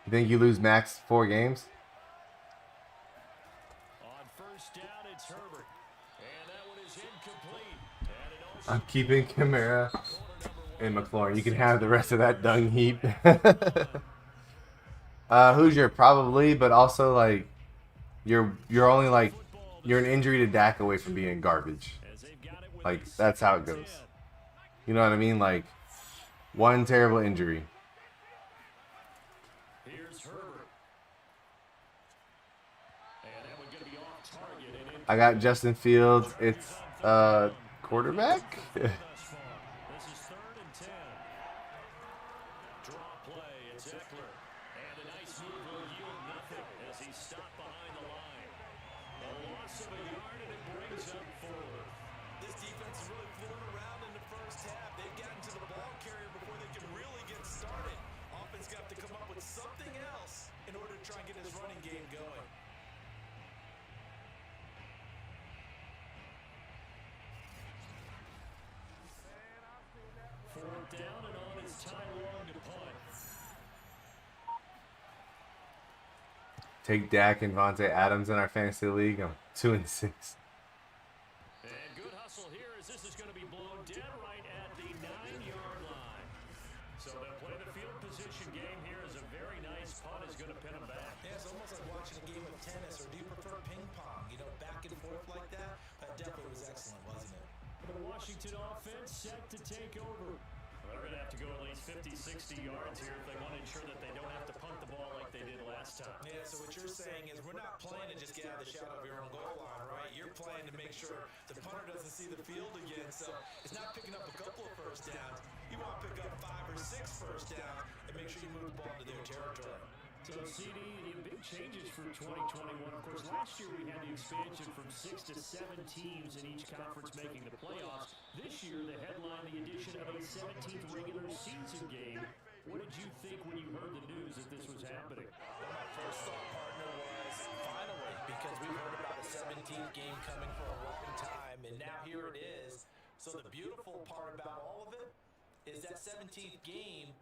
You think you lose max 4 games? On 1st down, it's Herbert. And that one is incomplete. And it also I'm keeping Kamara and McLaurin. You can have the rest of that dung heap. Hoosier probably, but also like you're only like you're an injury to Dak away from being garbage. as they've got it with Like a that's how it 2nd and goes. 10. You know what I mean? Like one terrible injury. Here's Herbert. And that one going to be off target. And I got Justin Fields. It's quarterback. thus far. This is 3rd and 10. Draw play. It's Eckler. And a nice move will yield nothing as he's stopped behind the line. A loss of a yard and it brings up 4th. This defense is really fooling around in the first half. They've gotten to the ball carrier before they can really get started. Offense got to come up with something else in order to try and get his running game going. Fourth down and on his time long to punt. Take Dak and Vontae Adams in our fantasy league. I'm 2-6. And good hustle here as this is going to be blown dead right at the 9-yard line. So they'll play the field position game here as a very Washington offense set to take over. They're going to have to go at least 50, 60 yards here if they want to ensure that they don't have to punt the ball like they did last time. Yeah, so what you're saying is we're not playing to just get out of the shadow of your own goal line, right? You're playing to make sure the punter doesn't see the field again. So it's not picking up a couple of first downs. You want to pick up 5 or 6 first downs and make sure you move the ball into their territory. So, CD, big changes for 2021. Of course, last year we had the expansion from 6 to 7 teams in each conference making the playoffs. This year, they headlined the addition of a 17th regular season game. What did you think when you heard the news that this was happening? Well, my first thought, partner, was finally, because we've heard about a 17th game coming for a long time, and now here it is. So the beautiful part about all of it is that 17th game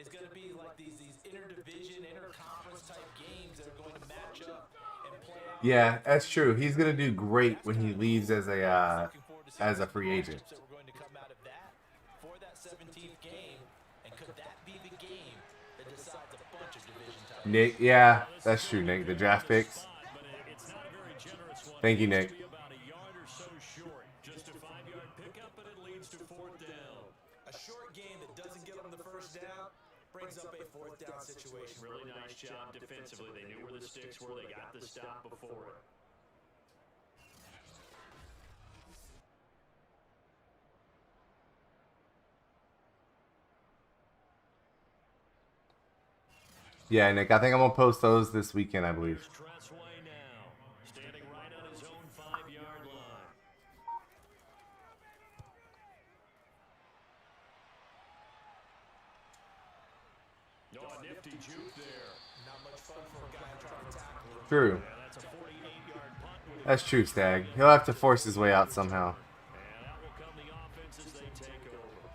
is going to be like these interdivision, interconference type games that are going to match up and play out. Yeah, that's true. He's gonna do great when he leaves as a free agent. So we're going to come out of that for that 17th game, and could that be the game that decides a bunch of division titles? Nick, yeah, that's true, Nick. The draft picks. Thank you, Nick. About a yard or so short. Just a 5-yard pickup, but it leads to 4th down. A short game that doesn't get them the first down brings up a 4th down situation. Really nice job defensively. They knew where the sticks were. They got the stop before it. Yeah, Nick, I think I'm gonna post those this weekend, I believe. Tressway now, standing right on his own 5-yard line. No, a nifty juke there. Not much fun for a guy trying to tackle him. True. Yeah, that's a 48-yard punt with That's true, Stag. He'll have to force his way out somehow. and out will come the offense as they take over.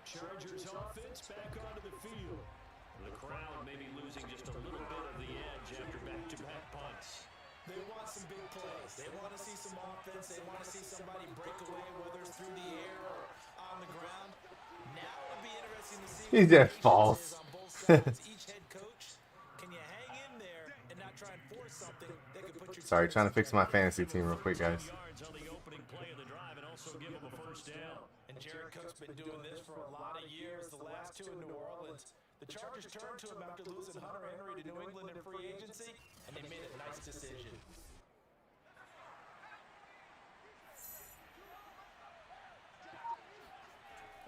Chargers offense back onto the field. The crowd may be losing just a little bit of the edge after back-to-back punts. They want some big plays. They want to see some offense. They want to see somebody break away, whether it's through the air or on the ground. Now it'll be interesting to see. He just falls. On both sides. Each head coach, can you hang in there and not try and force something that could put your Sorry, trying to fix my fantasy team real quick, guys. Yards on the opening play of the drive and also give him a first down. And Jared Cook's been doing this for a lot of years. The last 2 in New Orleans. The Chargers turned to him after losing Hunter Henry to New England in free agency, and they made a nice decision.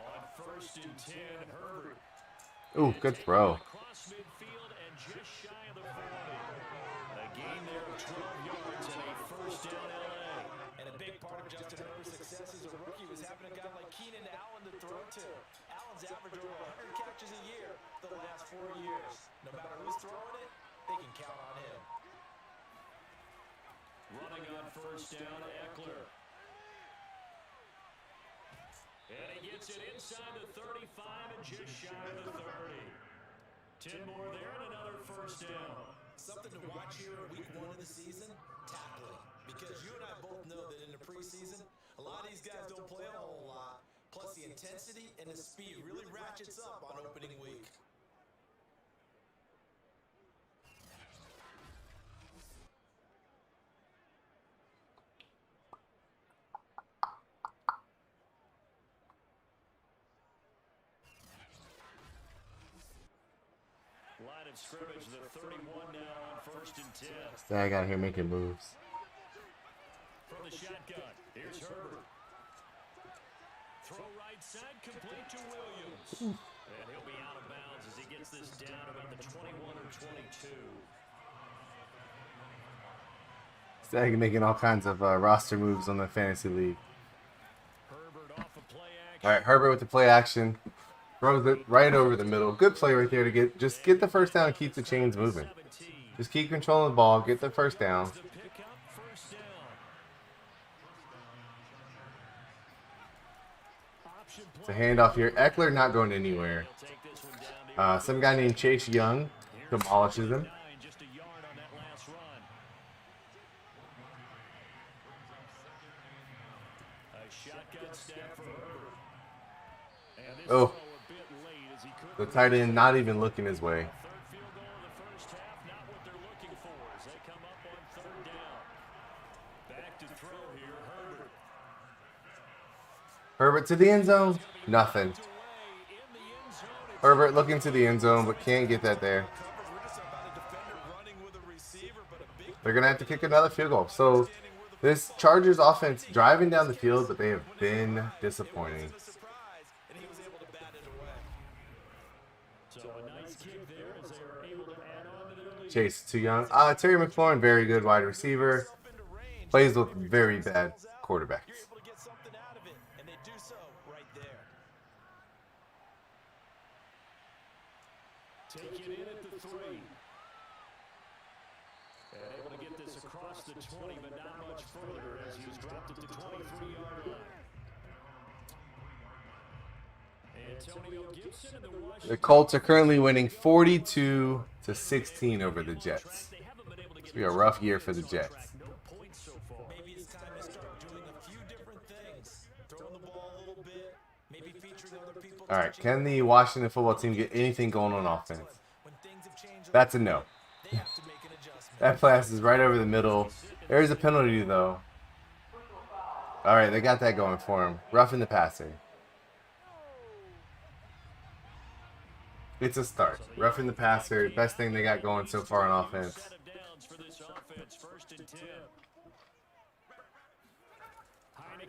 On 1st and 10, Herbert. Ooh, good throw. Across midfield and just shy of the 40. A gain there of 12 yards and a first down LA. And a big part of Justin Herbert's success as a rookie was having a guy like Keenan Allen to throw to. Allen's averaged over 100 catches a year the last 4 years. No matter who's throwing it, they can count on him. Running on first down, Eckler. And he gets it inside the 35 and just shy of the 30. 10 more there and another first down. Something to watch here in week 1 of the season, tackling. Because you and I both know that in the preseason, a lot of these guys don't play a whole lot. Plus the intensity and the speed really ratchets up on opening week. Line of scrimmage, the 31 now on 1st and 10. Stag out here making moves. From the shotgun, here's Herbert. Throw right side, complete to Williams. And he'll be out of bounds as he gets this down about the 21 or 22. Stag making all kinds of roster moves on the fantasy league. Herbert off of play action. All right, Herbert with the play action. Throws it right over the middle. Good play right there to get the first down and keep the chains moving. Just keep controlling the ball, get the first down. The pickup, first down. Option It's a handoff here. Eckler not going anywhere. He'll take this one down to Some guy named Chase Young demolishes him. 9, just a yard on that last run. A shotgun snap for Herbert. And this Oh. throw a bit late as he The couldn't tight end not even looking his way. Third field goal in the first half, not what they're looking for as they come up on 3rd down. Back to throw here, Herbert. Herbert to the end zone. Nothing. Herbert looking to the end zone, but can't get that there. They're going to have to kick another field goal. So this Chargers offense driving down the field, but they have been disappointing. Chase too young. Terry McLaurin, very good wide receiver. Plays with very bad quarterbacks. Take it in at the 3. And able to get this across the 20, but not much further as he's dropped at the 23-yard line. Antonio Gibson and the Washington. The Colts are currently winning 42-16 over the Jets. It's be a rough year for the Jets. Maybe it's time to start doing a few different things. Throwing the ball a little bit, maybe featuring other people. All right, can the Washington football team get anything going on offense? That's a no. That pass is right over the middle. There's a penalty, though. All right, they got that going for him. Roughing the passer. It's a start. Roughing the passer, best thing they got going so far on offense.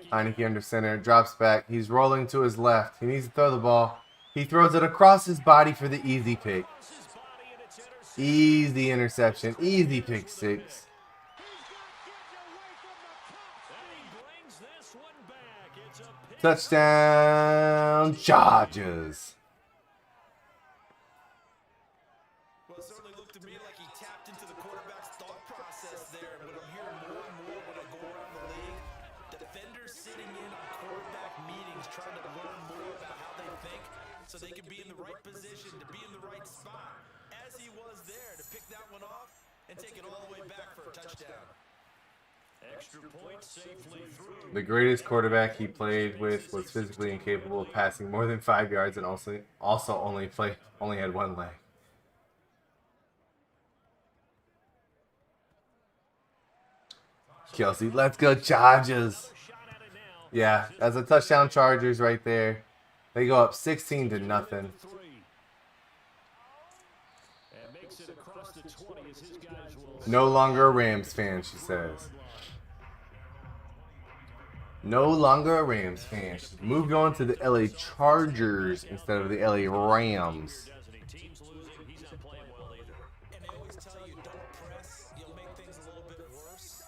Heineke under center, drops back. He's rolling to his left. He needs to throw the ball. He throws it across his body for the easy pick. Easy interception. Easy pick 6. Touchdown Chargers. Well, it certainly looked to me like he tapped into the quarterback's thought process there. But I'm hearing more and more when I go around the league. Defenders sitting in on quarterback meetings trying to learn more about how they think so they can be in the right position, to be in the right spot. As he was there to pick that one off and take it all the way back for a touchdown. Extra point safely through. The greatest quarterback he played with was physically incapable of passing more than 5 yards and also only had one leg. Kelsey, let's go Chargers. Yeah, that's a touchdown Chargers right there. They go up 16-0. No longer a Rams fan, she says. No longer a Rams fan. She's moved on to the LA Chargers instead of the LA Rams. And they always tell you don't press, you'll make things a little bit worse.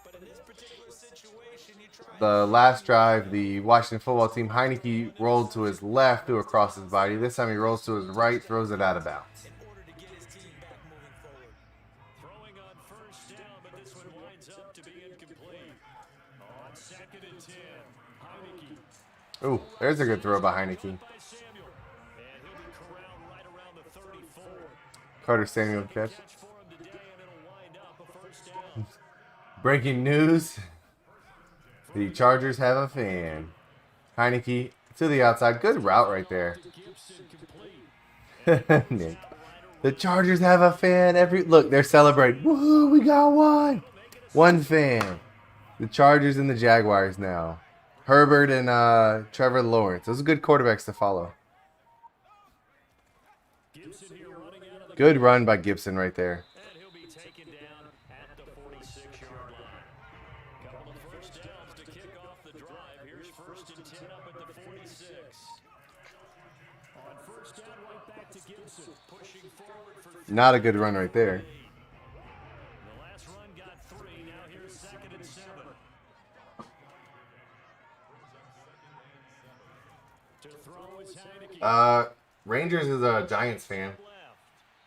But in this particular situation, you try. The last drive, the Washington football team, Heineke rolled to his left, threw across his body. This time he rolls to his right, throws it out of bounds. In order to get his team back moving forward. Throwing on first down, but this one winds up to be incomplete. On 2nd and 10, Heineke. Ooh, there's a good throw by Heineke. By Samuel. And he'll be corralled right around the 34. Carter Samuel catch. Catch for him today, and it'll wind up a first down. Breaking news. The Chargers have a fan. Heineke to the outside. Good route right there. Gibson complete. Nick. The Chargers have a fan. Look, they're celebrating. Woohoo, we got one. One fan. The Chargers and the Jaguars now. Herbert and Trevor Lawrence. Those are good quarterbacks to follow. Gibson here running out of the Good run by Gibson right there. and he'll be taken down at the 46-yard line. Couple of first downs to kick off the drive. Here's 1st and 10 up at the 46. On first down, right back to Gibson, pushing forward for Not a good run right there. the last run got 3. Now here's 2nd and 7. To throw is Heineke. Rangers is a Giants fan. Left.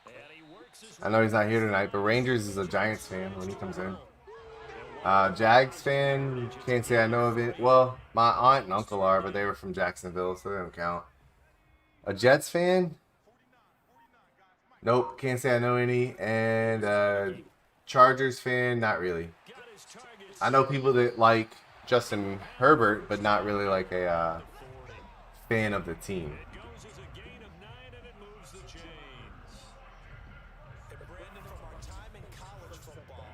And he works his I know he's not here tonight, but Rangers is a Giants fan when he comes in. Jags fan, can't say I know of it. Well, my aunt and uncle are, but they were from Jacksonville, so they don't count. A Jets fan? Nope, can't say I know any. And Chargers fan, not really. got his targets. I know people that like Justin Herbert, but not really like a fan of the team. Goes as a gain of 9 and it moves the chains. And Brandon, from our time in college football,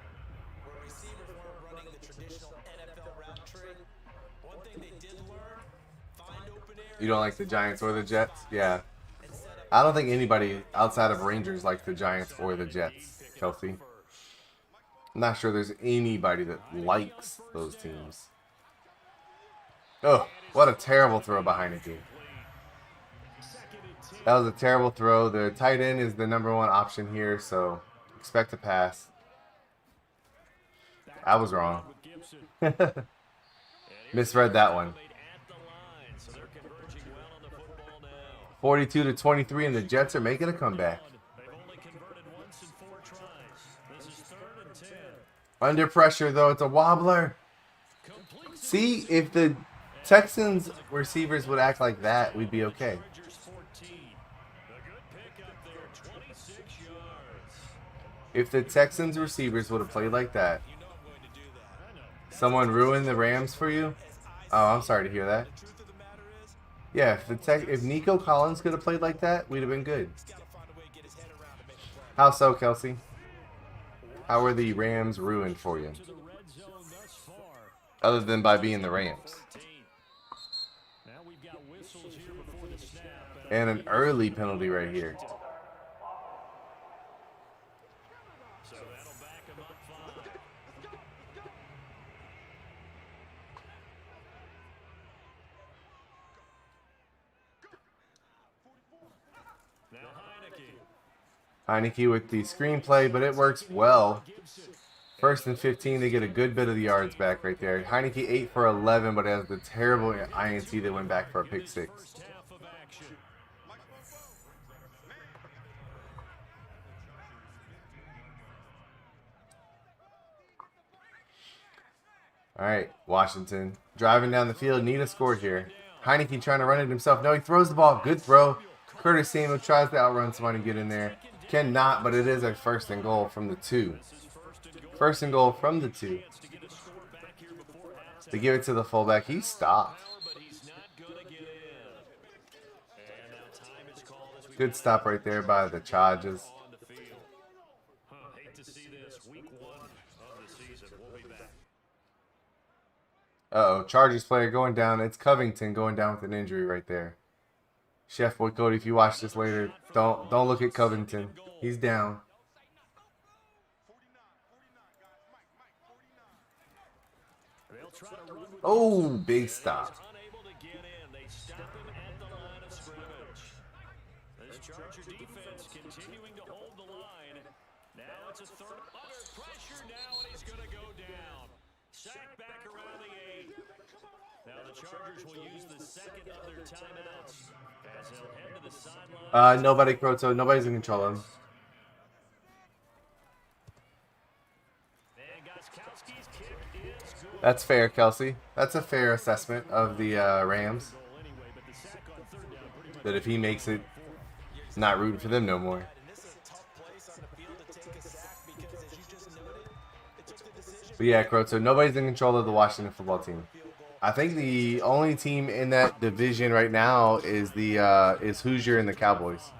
where receivers weren't running the traditional NFL route tree, one thing they did learn, You don't like the Giants or the Jets? Yeah. I don't think anybody outside of Rangers likes the Giants or the Jets, Kelsey. I'm not sure there's anybody that likes those teams. Oh, what a terrible throw by Heineke. That was a terrible throw. The tight end is the #1 option here, so expect a pass. I was wrong. Misread that one. 42-23, and the Jets are making a comeback. Under pressure, though, it's a wobbler. See, if the Texans receivers would act like that, we'd be okay. If the Texans receivers would have played like that, someone ruined the Rams for you? Oh, I'm sorry to hear that. Yeah, if Nico Collins could have played like that, we'd have been good. How so, Kelsey? How were the Rams ruined for you? Other than by being the Rams. And an early penalty right here. Heineke with the screenplay, but it works well. 1st and 15, they get a good bit of the yards back right there. Heineke 8 for 11, but has the terrible INT that went back for a pick 6. All right, Washington driving down the field, need a score here. Heineke trying to run it himself. No, he throws the ball. Good throw. Curtis Samuel tries to outrun somebody and get in there. Cannot, but it is a 1st and goal from the 2. 1st and goal from the 2. They give it to the fullback. He stopped. Good stop right there by the Chargers. Uh-oh, Chargers player going down. It's Covington going down with an injury right there. Chef Boy Cody, if you watch this later, don't look at Covington. He's down. Oh, big stop. Charger defense continuing to hold the line. Now it's a third under pressure now, and he's going to go down. Sack back around the 8. Now the Chargers will use the second of their timeouts as they'll head to the sideline. Nobody, Croto. Nobody's in control of him. That's fair, Kelsey. That's a fair assessment of the Rams. That if he makes it, not rooting for them no more. But yeah, Croto, nobody's in control of the Washington football team. I think the only team in that division right now is the is Hoosier and the Cowboys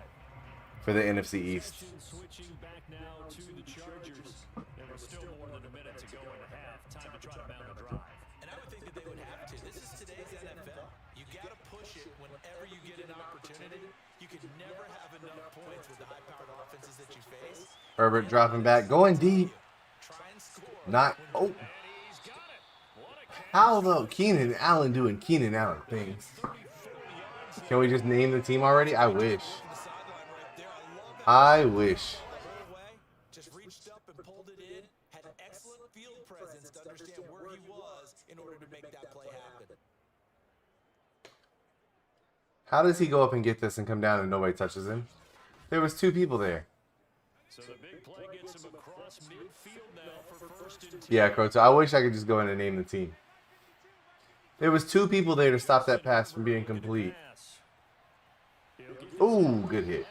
for the NFC East. Switching back now to the Chargers. There was still more than a minute to go in the half. Time to try to mount a drive. And I would think that they would have to. This is today's NFL. You got to push it whenever you get an opportunity. You can never have enough points with the high-powered offenses that you face. Herbert dropping back, going deep. Not, oh. How though? Keenan Allen doing Keenan Allen things. Can we just name the team already? I wish. I wish. Just reached up and pulled it in. Had an excellent field presence to understand where he was in order to make that play happen. How does he go up and get this and come down and nobody touches him? There was 2 people there. So the big play gets him across midfield now for 1st and 10. Yeah, Croto, I wish I could just go in and name the team. There was 2 people there to stop that pass from being complete. Ooh, good hit.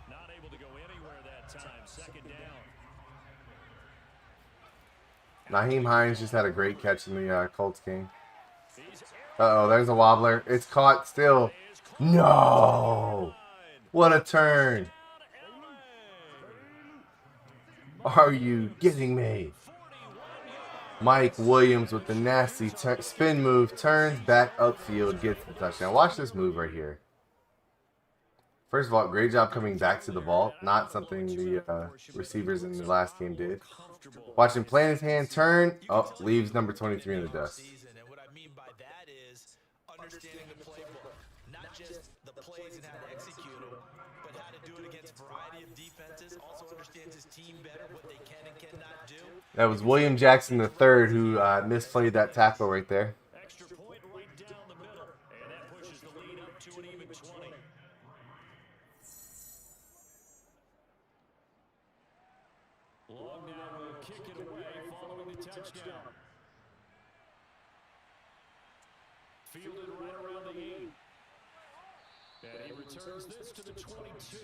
Not able to go anywhere that time. 2nd down. Naheem Hines just had a great catch in the Colts game. Uh-oh, there's a wobbler. It's caught still. No! What a turn. Are you kidding me? Mike Williams with the nasty spin move, turns back upfield, gets the touchdown. Watch this move right here. First of all, great job coming back to the ball. Not something the receivers in the last game did. Watch him plant his hand, turn. Oh, leaves number 23 in the dust. And what I mean by that is understanding the playbook, not just the plays and how to execute them, but how to do it against a variety of defenses. Also understands his team better, what they can and cannot do. That was William Jackson III who misplayed that tackle right there. Extra point right down the middle, and that pushes the lead up to an even 20. Long now will kick it away following the touchdown. Fielded right around the 8. And he returns this to the 22.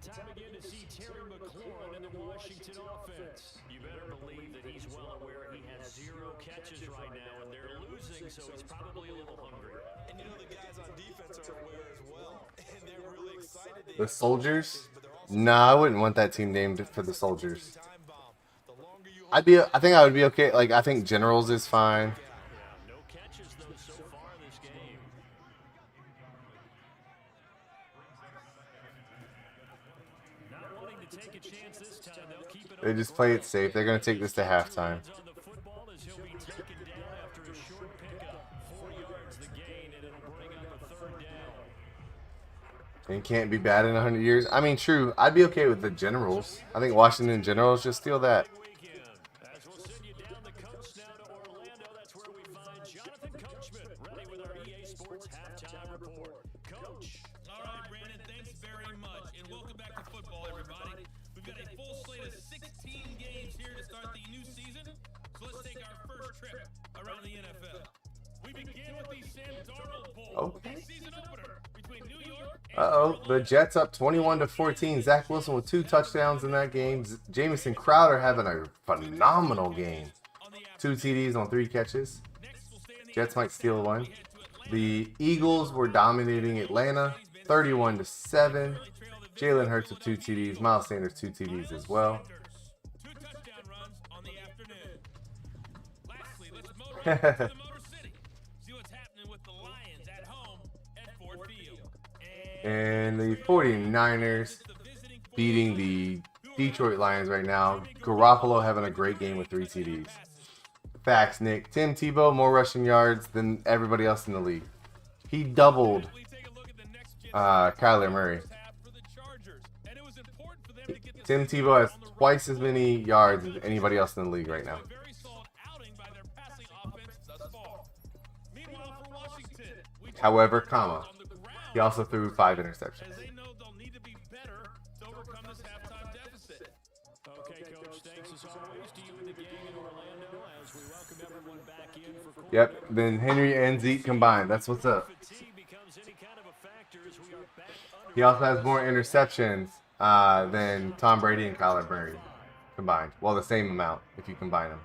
Time again to see Terry McLaurin in the Washington offense. You better believe that he's well aware he has 0 catches right now, and they're losing, so he's probably a little hungry. And you know the guys on defense are aware as well, and they're really excited. The Soldiers? Nah, I wouldn't want that team named for the Soldiers. I think I would be okay. Like, I think Generals is fine. Yeah, no catches though so far in this game. Not wanting to take a chance this time, they'll keep it. They just play it safe. They're going to take this to halftime. On the football as he'll be taken down after a short pickup. 4 yards the gain, and it'll bring up a 3rd down. And can't be bad in 100 years. I mean, true. I'd be okay with the Generals. I think Washington Generals just steal that. As we'll send you down the coast now to Orlando, that's where we find Jonathan Coachman, ready with our EA Sports halftime report. Coach. All right, Brandon, thanks very much. And welcome back to football, everybody. We've got a full slate of 16 games here to start the new season. So let's take our first trip around the NFL. We begin with the Sam Darnold Bowl, Okay. a season opener between New York and Uh-oh, the Jets up 21-14. Zach Wilson with 2 touchdowns in that game. Jamison Crowder having a phenomenal game. 2 TDs on 3 catches. Jets might steal one. The Eagles were dominating Atlanta 31-7. Jalen Hurts with 2 TDs. Miles Sanders 2 TDs as well. 2 touchdown runs on the afternoon. Lastly, let's motor to the Motor City. See what's happening with the Lions at home at Ford Field. And the 49ers beating the Detroit Lions right now. Garoppolo having a great game with 3 TDs. Facts, Nick. Tim Tebow, more rushing yards than everybody else in the league. He doubled Kyler Murray. Tim Tebow has twice as many yards as anybody else in the league right now. However, he also threw 5 interceptions. They know they'll need to be better to overcome this halftime deficit. Okay, Coach, thanks as always to you and the gang in Orlando as we welcome everyone back in for Yep, then Henry and Zeke combined. That's what's up. fatigue becomes any kind of a factor as we are back under. He also has more interceptions than Tom Brady and Kyler Murray combined. Well, the same amount if you combine them.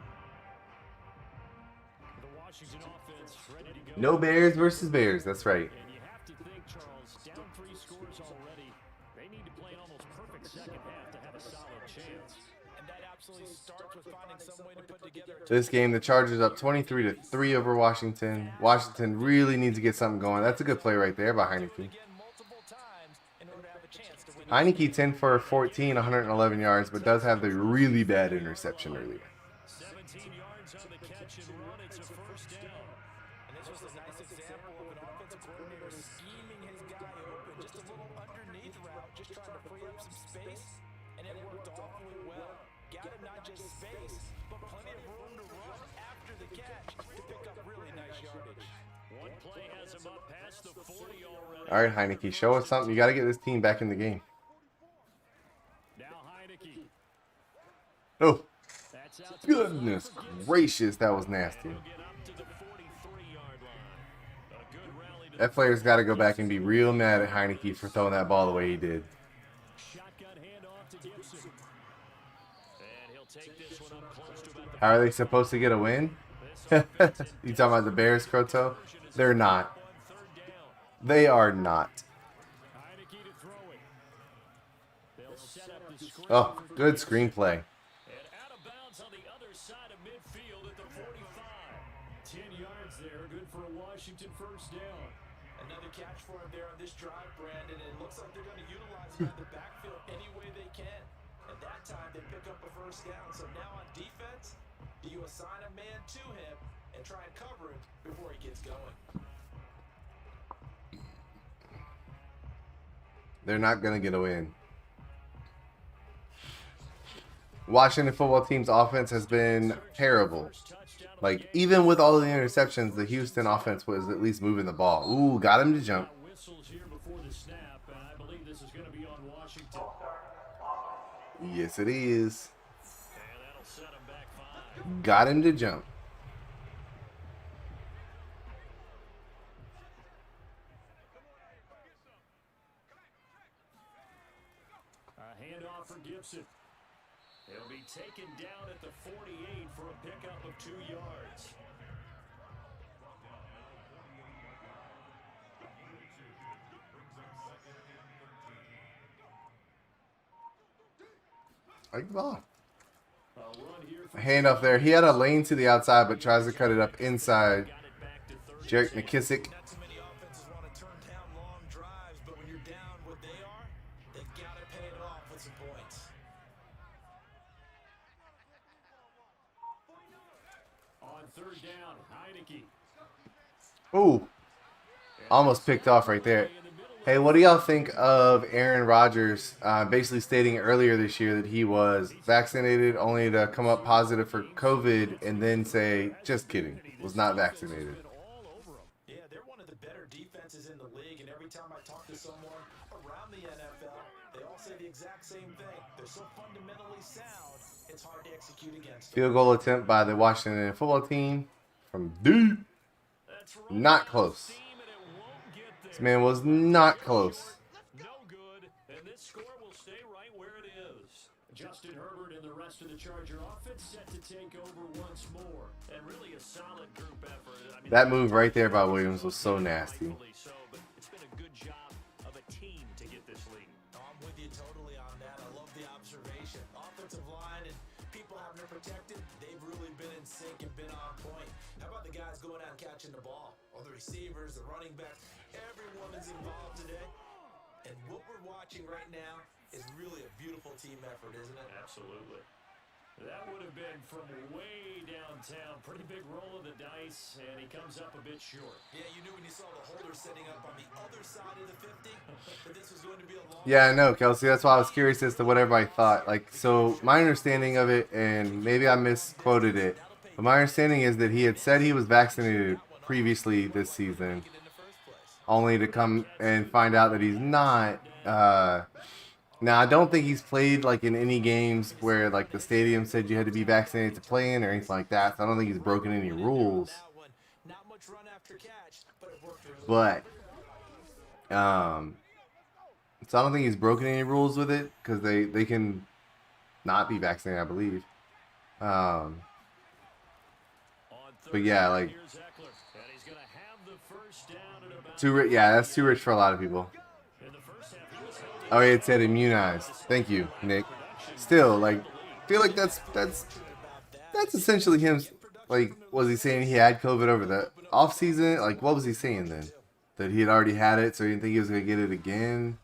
The Washington offense ready to go. No Bears versus Bears. That's right. And you have to think, Charles, down 3 scores already. They need to play an almost perfect second half to have a solid chance. And that absolutely starts with finding some way to put together a This game, the Chargers up 23-3 over Washington. Washington really needs to get something going. That's a good play right there by Heineke. again multiple times in order to have a chance to win. Heineke 10 for 14, 111 yards, but does have the really bad interception earlier. 17 yards on the catch and run. It's a 1st down. And this was a nice example of an offensive coordinator scheming his guy open, just a little underneath route, just trying to free up some space, and it worked awfully well. Got him not just space, but plenty of room to run after the catch to pick up really nice yardage. One play has him up past the 40 already. All right, Heineke, show us something. You got to get this team back in the game. Now Heineke. Oh, That's out to goodness gracious, that was nasty. get up to the 43-yard line. A good rally to That player's got to go back and be real mad at Heineke for throwing that ball the way he did. shotgun handoff to Gibson. And he'll take this one up close to about the How are they supposed to get a win? You talking about the Bears, Croto? They're not. on 3rd down. They are not. Heineke to throw it. They'll Oh, good screenplay. And out of bounds on the other side of midfield at the 45. 10 yards there, good for a Washington first down. Another catch for him there on this drive, Brandon, and it looks like they're going to utilize him in the backfield any way they can. At that time, they pick up a first down. So now on defense, do you assign a man to him and try and cover him before he gets going? They're not going to get a win. Washington football team's offense has been terrible. Like, even with all of the interceptions, the Houston offense was at least moving the ball. Ooh, got him to jump. Whistles here before the snap, and I believe this is going to be on Washington. Yes, it is. And that'll set him back 5. Got him to jump. A handoff for Gibson. He'll be taken down at the 48 for a pickup of 2 yards. Like the ball. A run here for Handoff there. He had a lane to the outside, but tries to cut it up inside. got it back to 30. Jarek McKissick. Not too many offenses want to turn down long drives, but when you're down what they are, they've got to pay it off with some points. On 3rd down, Heineke. Ooh. Almost picked off right there. Hey, what do y'all think of Aaron Rodgers basically stating earlier this year that he was vaccinated only to come up positive for COVID and then say, just kidding, was not vaccinated? Yeah, they're one of the better defenses in the league, and every time I talk to someone around the NFL, they all say the exact same thing. They're so fundamentally sound, it's hard to execute against them. Field goal attempt by the Washington football team from deep. Not close. This man was not close. No good, and this score will stay right where it is. Justin Herbert and the rest of the Charger offense set to take over once more, and really a solid group effort. I mean, That move right there by Williams was so nasty. rightfully so, but it's been a good job of a team to get this lead. I'm with you totally on that. I love the observation. Offensive line and people having to protect it, they've really been in sync and been on point. How about the guys going out and catching the ball? All the receivers, the running backs, everyone is involved today. And what we're watching right now is really a beautiful team effort, isn't it? Absolutely. That would have been from way downtown. Pretty big roll of the dice, and he comes up a bit short. Yeah, you knew when you saw the holder setting up on the other side of the 50 that this was going to be a long Yeah, I know, Kelsey. That's why I was curious as to what everybody thought. Like, so my understanding of it, and maybe I misquoted it, but my understanding is that he had said he was vaccinated previously this season, in the first place. only to come and find out that he's not. Now, I don't think he's played like in any games where like the stadium said you had to be vaccinated to play in or anything like that. So I don't think he's broken any rules. That one, not much run after catch, but it worked really But so I don't think he's broken any rules with it because they can not be vaccinated, I believe. On But yeah, like here's Eckler, and he's going to have the first down at about too rich. Yeah, that's too rich for a lot of people. in the first half. He was held Oh, it said immunized. Thank you, Nick. Still, like, feel like that's essentially him. Like, was he saying he had COVID over the off season? Like, what was he saying then? That he had already had it, so he didn't think he was gonna get it again.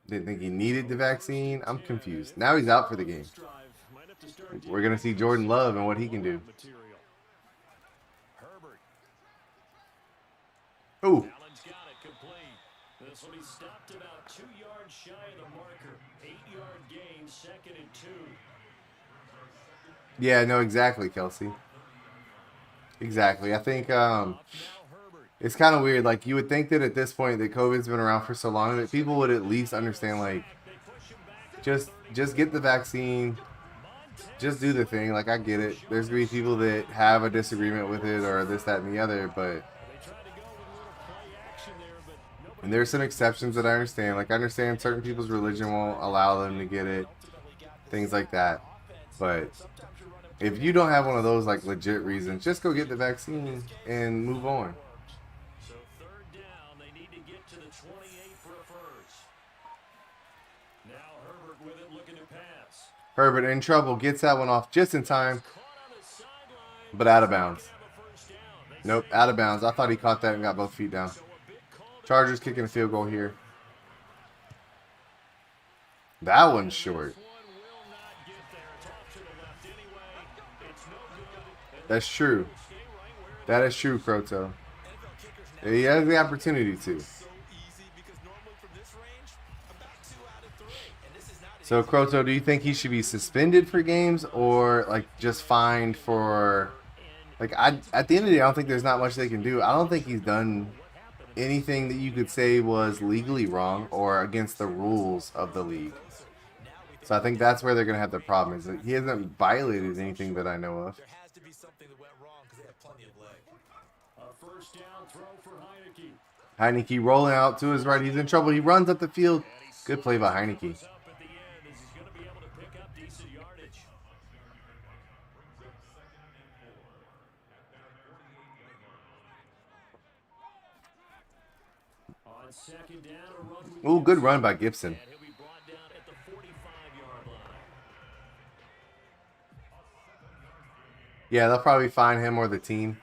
Didn't think he needed the vaccine. I'm confused. Now he's out for the game. drive. Might have to start We're gonna see Jordan Love and what he can do. material. Herbert. Ooh, Allen's got it complete. This will be stopped about 2 yards shy of the marker. 8-yard gain, 2nd and 2. yeah, no, exactly, Kelsey. Exactly. I think Now Herbert. it's kind of weird. Like, you would think that at this point that COVID's been around for so long that people would at least understand, like, They push him back. just get the vaccine. Just do the thing. Like, I get it. There's gonna be people that have a disagreement with it or this, that, and the other, but They tried to go with a little play action there, but nobody and there's some exceptions that I understand. Like, I understand certain people's religion won't allow them to get it, things like that. But if you don't have one of those like legit reasons, just go get the vaccine and move on. So 3rd down, they need to get to the 28 for a first. Now Herbert with it, looking to pass. Herbert in trouble. Gets that one off just in time. But out of bounds. Nope, out of bounds. I thought he caught that and got both feet down. Chargers kicking a field goal here. That one's short. That's true. That is true, Croto. He has the opportunity to. So, Croto, do you think he should be suspended for games or like just fined for? Like, at the end of the day, I don't think there's not much they can do. I don't think he's done anything that you could say was legally wrong or against the rules of the league. So I think that's where they're going to have the problem, is that he hasn't violated anything that I know of. There has to be something that went wrong because they have plenty of leg. A first down throw for Heineke. Heineke rolling out to his right. He's in trouble. He runs up the field. Good play by Heineke. Up at the end as he's going to be able to pick up decent yardage. On second down, a run with Ooh, good run by Gibson. and he'll be brought down at the 45-yard line. Yeah, they'll probably fine him or the team.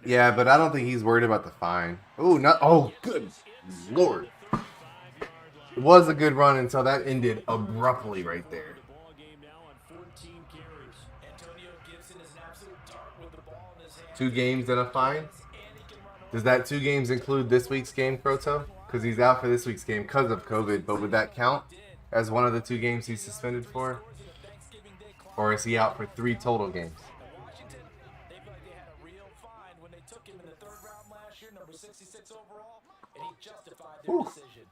Yeah, but I don't think he's worried about the fine. Ooh, not. Oh, good Lord. It was a good run until that ended abruptly right there. Ball game now on 14 carries. Antonio Gibson is an absolute dart with the ball in his hand. 2 games and a fine? Does that 2 games include this week's game, Croto? Because he's out for this week's game because of COVID, but would that count as one of the 2 games he's suspended for? Or is he out for 3 total games? Washington, they feel like they had a real find when they took him in the 3rd round last year, number 66 overall, and he justified their decision.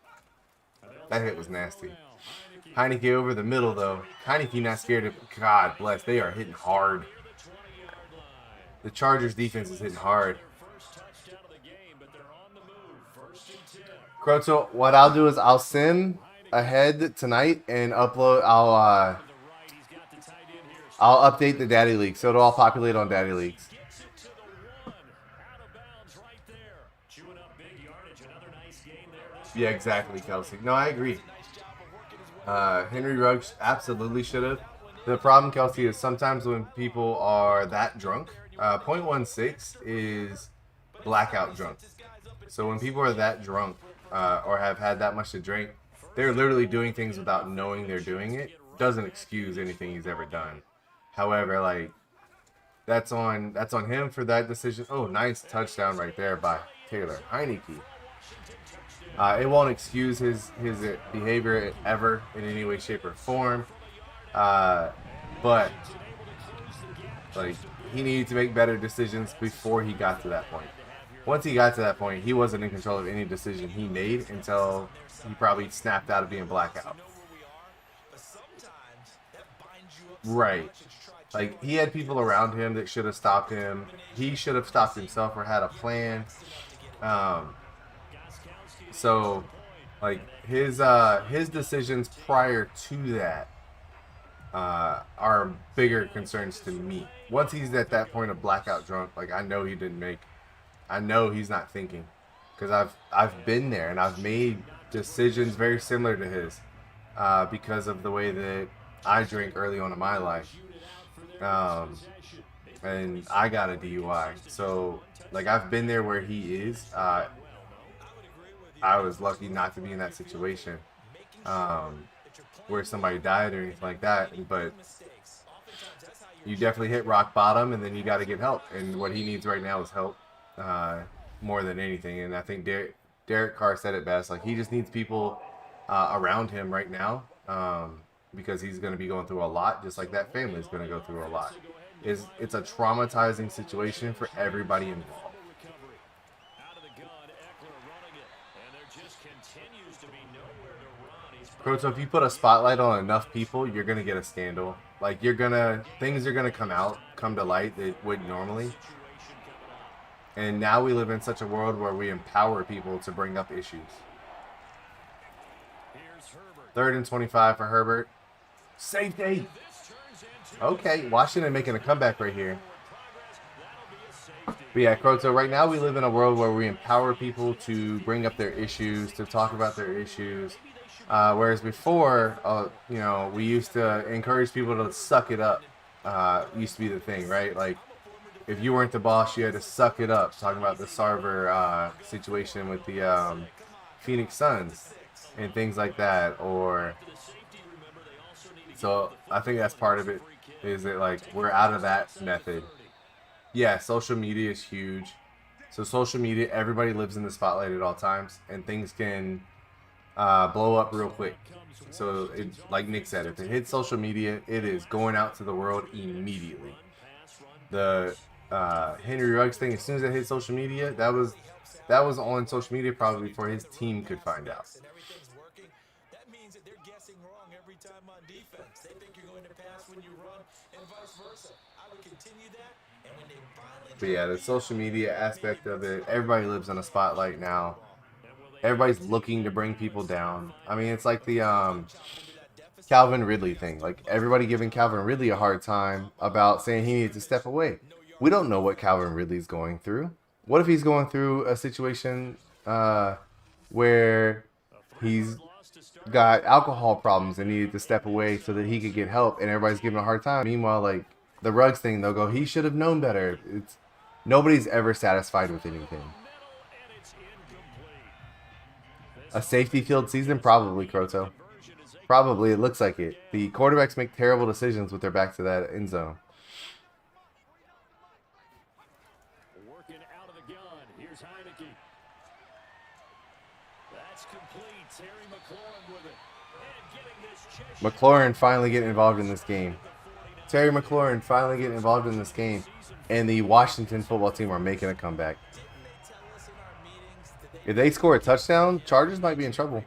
That hit was nasty. Heineke over the middle, though. Heineke not scared of... God bless. They are hitting hard. The Chargers defense is hitting hard. Touchdown of the game, but they're on the move. First and 10. Croto, what I'll do is I'll sim ahead tonight and upload... I'll update the Daddy League, so it'll all populate on Daddy Leagues. Gets it to the 1. Out of bounds right there. Chewing up big yardage. Another nice game there. This Yeah, exactly, Kelsey. No, I agree. Henry Ruggs absolutely should have. The problem, Kelsey, is sometimes when people are that drunk, 0.16 is blackout drunk. So when people are that drunk or have had that much to drink, they're literally doing things without knowing they're doing it. Doesn't excuse anything he's ever done. However, like, that's on him for that decision. Oh, nice touchdown right there by Taylor Heineke. It won't excuse his behavior ever in any way, shape, or form. But like, he needed to make better decisions before he got to that point. Once he got to that point, he wasn't in control of any decision he made until he probably snapped out of being blackout. Right. Like, he had people around him that should have stopped him. He should have stopped himself or had a plan. So, like, his decisions prior to that are bigger concerns to me. Once he's at that point of blackout drunk, like, I know he's not thinking, because I've been there and I've made decisions very similar to his because of the way that I drink early on in my life. And I got a DUI. So, like, I've been there where he is. I was lucky not to be in that situation where somebody died or anything like that. But you definitely hit rock bottom, and then you got to get help. And what he needs right now is help more than anything. And I think Derek Carr said it best. Like, he just needs people around him right now. Because he's going to be going through a lot, just like that family is going to go through a lot. It's a traumatizing situation for everybody involved. Croto, if you put a spotlight on enough people, you're going to get a scandal. Like, things are going to come to light that wouldn't normally. And now we live in such a world where we empower people to bring up issues. 3rd and 25 for Herbert. Safety. Okay, Washington making a comeback right here. But yeah, Kroto, right now we live in a world where we empower people to bring up their issues, to talk about their issues. Whereas before, you know, we used to encourage people to suck it up. Used to be the thing, right? Like, if you weren't the boss, you had to suck it up. Talking about the Sarver situation with the Phoenix Suns and things like that. Or so I think that's part of it. Is that like we're out of that method? Yeah, social media is huge. So social media, everybody lives in the spotlight at all times, and things can blow up real quick. So, like Nick said, if it hits social media, it is going out to the world immediately. The Henry Ruggs thing, as soon as it hit social media, that was on social media probably before his team could find out. Everything's working. That means that they're guessing wrong every time on defense. They think you're going to pass when you run, and vice versa. I would continue that, and when they finally. But yeah, the social media aspect of it, everybody lives on a spotlight now. Everybody's looking to bring people down. I mean, it's like the Calvin Ridley thing. Like, everybody giving Calvin Ridley a hard time about saying he needs to step away. We don't know what Calvin Ridley's going through. What if he's going through a situation where he's got alcohol problems and needed to step away so that he could get help, and everybody's giving him a hard time? Meanwhile, like, the Ruggs thing, they'll go, he should have known better. It's nobody's ever satisfied with anything. A safety field season? Probably, Kroto. Probably, it looks like it. The quarterbacks make terrible decisions with their back to that end zone. Working out of the gun. Here's Heineke. That's complete. Terry McLaurin with it. And getting this McLaurin finally getting involved in this game. Terry McLaurin finally getting involved in this game. And the Washington football team are making a comeback. If they score a touchdown, Chargers might be in trouble.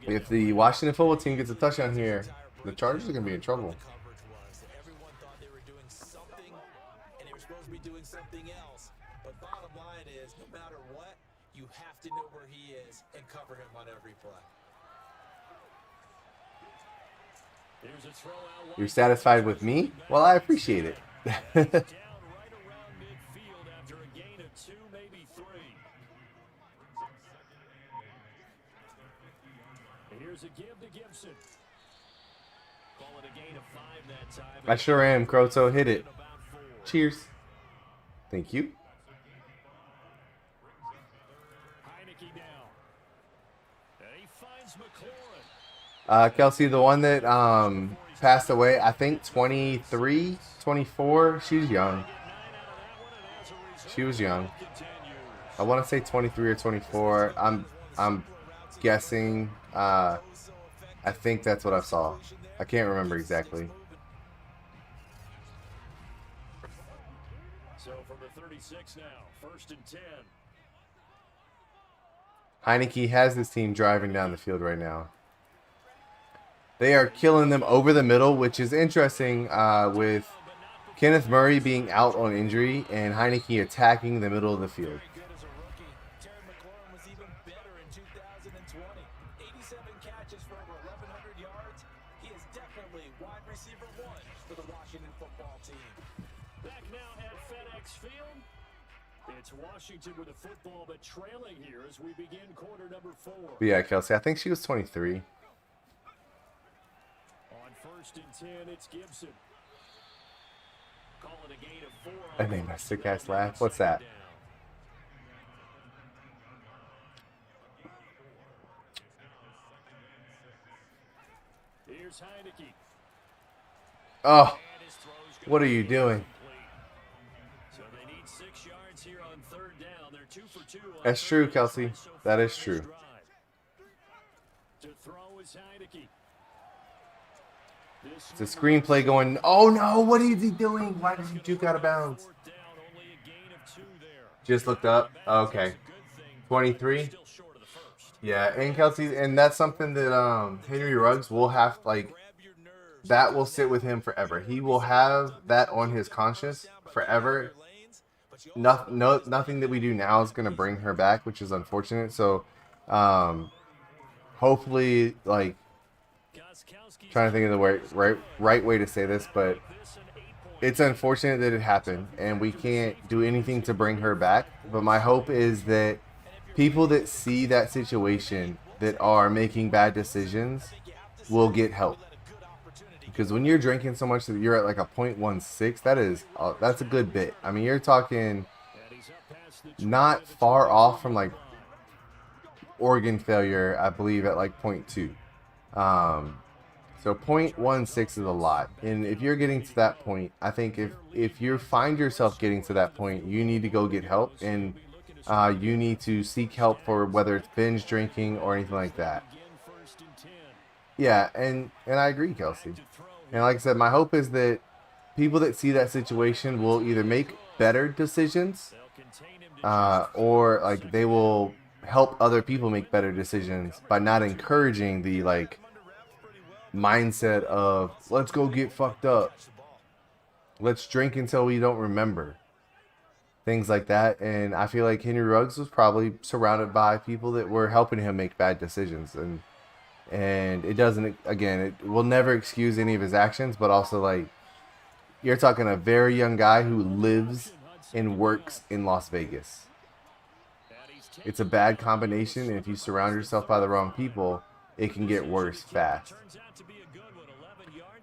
If the Washington football team gets a touchdown here, the Chargers are going to be in trouble. Everyone thought they were doing something, and they were supposed to be doing something else. But bottom line is, no matter what, you have to know where he is and cover him on every play. You're satisfied with me? Well, I appreciate it. Here's a give to Gibson. Call it a gain of 5 that time. I sure am, Kroto. Hit it. Cheers. Thank you. Heineke down. And he finds McLaurin. Kelsey, the one that passed away, I think 23, 24. She was young. She was young. I want to say 23 or 24. I'm guessing. I think that's what I saw. I can't remember exactly. So from the 36 now, 1st and 10. Heineke has this team driving down the field right now. They are killing them over the middle, which is interesting with Kenneth Murray being out on injury and Heineke attacking the middle of the field. Washington with a football, but trailing here as we begin quarter number 4. But yeah, Kelsey, I think she was 23. On 1st and 10, it's Gibson. Call it a gain of 4. That made my sick ass laugh. What's that? Here's Heineke. Oh, what are you doing? That's true, Kelsey. That is true. It's a screenplay going, oh no, what is he doing? Why did he juke out of bounds? Just looked up. Okay. 23? Yeah, and Kelsey, and that's something that Henry Ruggs will have, like, that will sit with him forever. He will have that on his conscience forever. Nothing that we do now is going to bring her back, which is unfortunate. So, hopefully, like, trying to think of the right way to say this, but it's unfortunate that it happened, and we can't do anything to bring her back. But my hope is that people that see that situation that are making bad decisions will get help. Because when you're drinking so much that you're at like a 0.16, that's a good bit. I mean, you're talking not far off from like organ failure, I believe, at like 0.2. So 0.16 is a lot. And if you're getting to that point, I think if you find yourself getting to that point, you need to go get help. And you need to seek help for whether it's binge drinking or anything like that. Yeah, and I agree, Kelsey. And like I said, my hope is that people that see that situation will either make better decisions or like they will help other people make better decisions by not encouraging the like mindset of let's go get fucked up, let's drink until we don't remember, things like that. And I feel like Henry Ruggs was probably surrounded by people that were helping him make bad decisions, and it doesn't, again, it will never excuse any of his actions, but also like you're talking a very young guy who lives and works in Las Vegas. It's a bad combination, and if you surround yourself by the wrong people, it can get worse fast.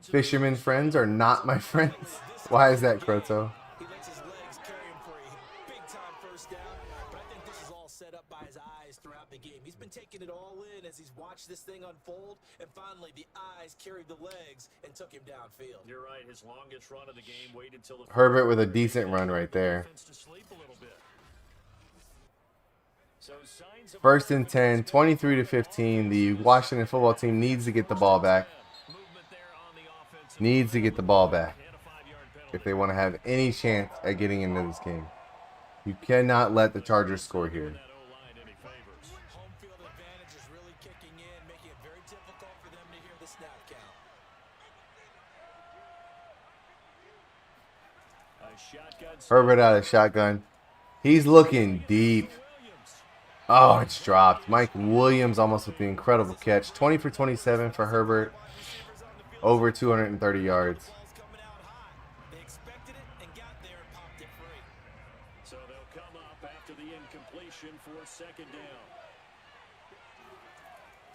Fisherman friends are not my friends. Why is that, Croto? He lets his legs carry him for a big-time first down, but I think this is all set up by his eyes throughout the game. He's been taking it all in as he's watched this thing unfold, and finally the eyes carried the legs and took him downfield. You're right. His longest run of the game waited till the Herbert with a decent run right there. First and 10, 23-15. The Washington football team needs to get the ball back. Needs to get the ball back if they want to have any chance at getting into this game. You cannot let the Chargers score here. Home field advantage is really kicking in, making it very difficult for them to hear the snap count. Herbert out of shotgun. He's looking deep. Oh, it's dropped. Mike Williams almost with the incredible catch. 20 for 27 for Herbert. Over 230 yards. They expected it and got there and popped it free. So they'll come up after the incompletion for second down.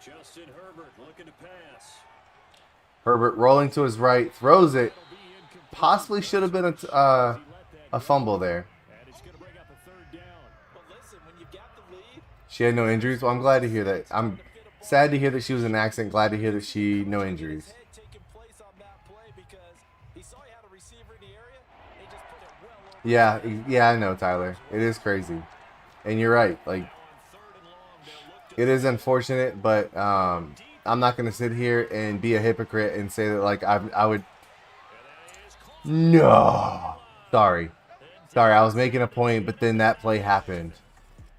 Justin Herbert looking to pass. Herbert rolling to his right, throws it. Possibly should have been a fumble there. And it's going to bring up a third down. But listen, when you got the lead, She had no injuries. Well, I'm glad to hear that. I'm sad to hear that she was in an accident. Glad to hear that she no injuries. head taking place on that play because he saw he had a receiver in the area. He just put it well over. Yeah, I know, Tyler. It is crazy, and you're right. Like, it is unfortunate, but I'm not gonna sit here and be a hypocrite and say that like I would. No, sorry. I was making a point, but then that play happened.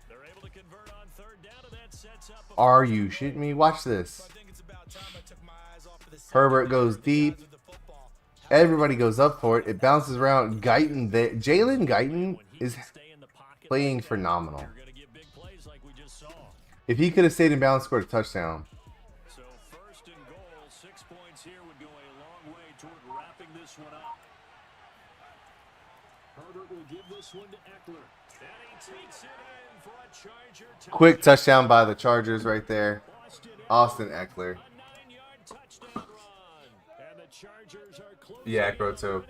They're able to convert on third down, and that sets up a Are you shitting me? Watch this. I think it's about time I took my eyes off of the Herbert goes deep. of the football. Everybody goes up for it. It bounces around. Guyton, Jalen Guyton is stay in the pocket. playing phenomenal. You're going to get big plays like we just saw. If he could have stayed in bounds, scored a touchdown. So first and goal, 6 points here would go a long way toward wrapping this one up. Herbert will give this one to Eckler. And he takes it in for a Charger touchdown. Quick touchdown by the Chargers right there. Austin Eckler. A 9-yard touchdown run. And the Chargers are close. Yeah, Groto.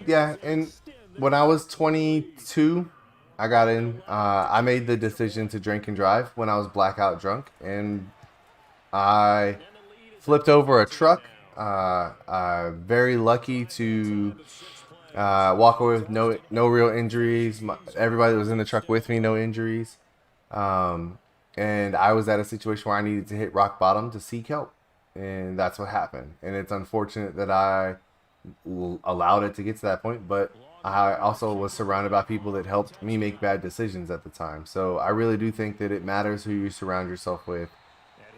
Yeah, and when I was 22, I got in. I made the decision to drink and drive when I was blackout drunk, and I flipped over a truck. Very lucky to walk away with no real injuries. Everybody that was in the truck with me, no injuries. And I was at a situation where I needed to hit rock bottom to seek help, and that's what happened. And it's unfortunate that I allowed it to get to that point, but I also was surrounded by people that helped me make bad decisions at the time. So I really do think that it matters who you surround yourself with.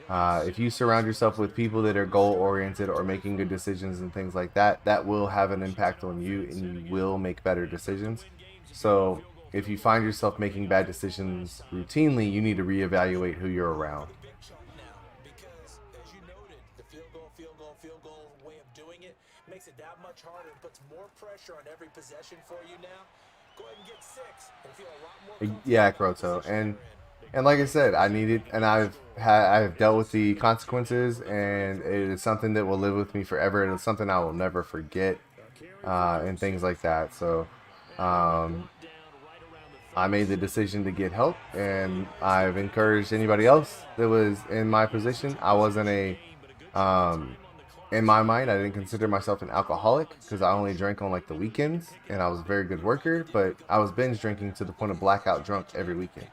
If you surround yourself with people that are goal-oriented or making good decisions and things like that, that will have an impact on you, and you will make better decisions. So if you find yourself making bad decisions routinely, you need to reevaluate who you're around. Big chunk now because, as you noted, the field goal way of doing it makes it that much much harder and puts more pressure on every possession for you now, go ahead and get 6 and feel a lot more comfortable Yeah, about the Croto. position And you're in. like I said, I needed, and I've dealt with the consequences, and it is something that will live with me forever. It is something I will never forget, and things like that. So, I made the decision to get help, and I've encouraged anybody else that was in my position. I wasn't in my mind, I didn't consider myself an alcoholic because I only drank on like the weekends, and I was a very good worker. But I was binge drinking to the point of blackout drunk every weekend.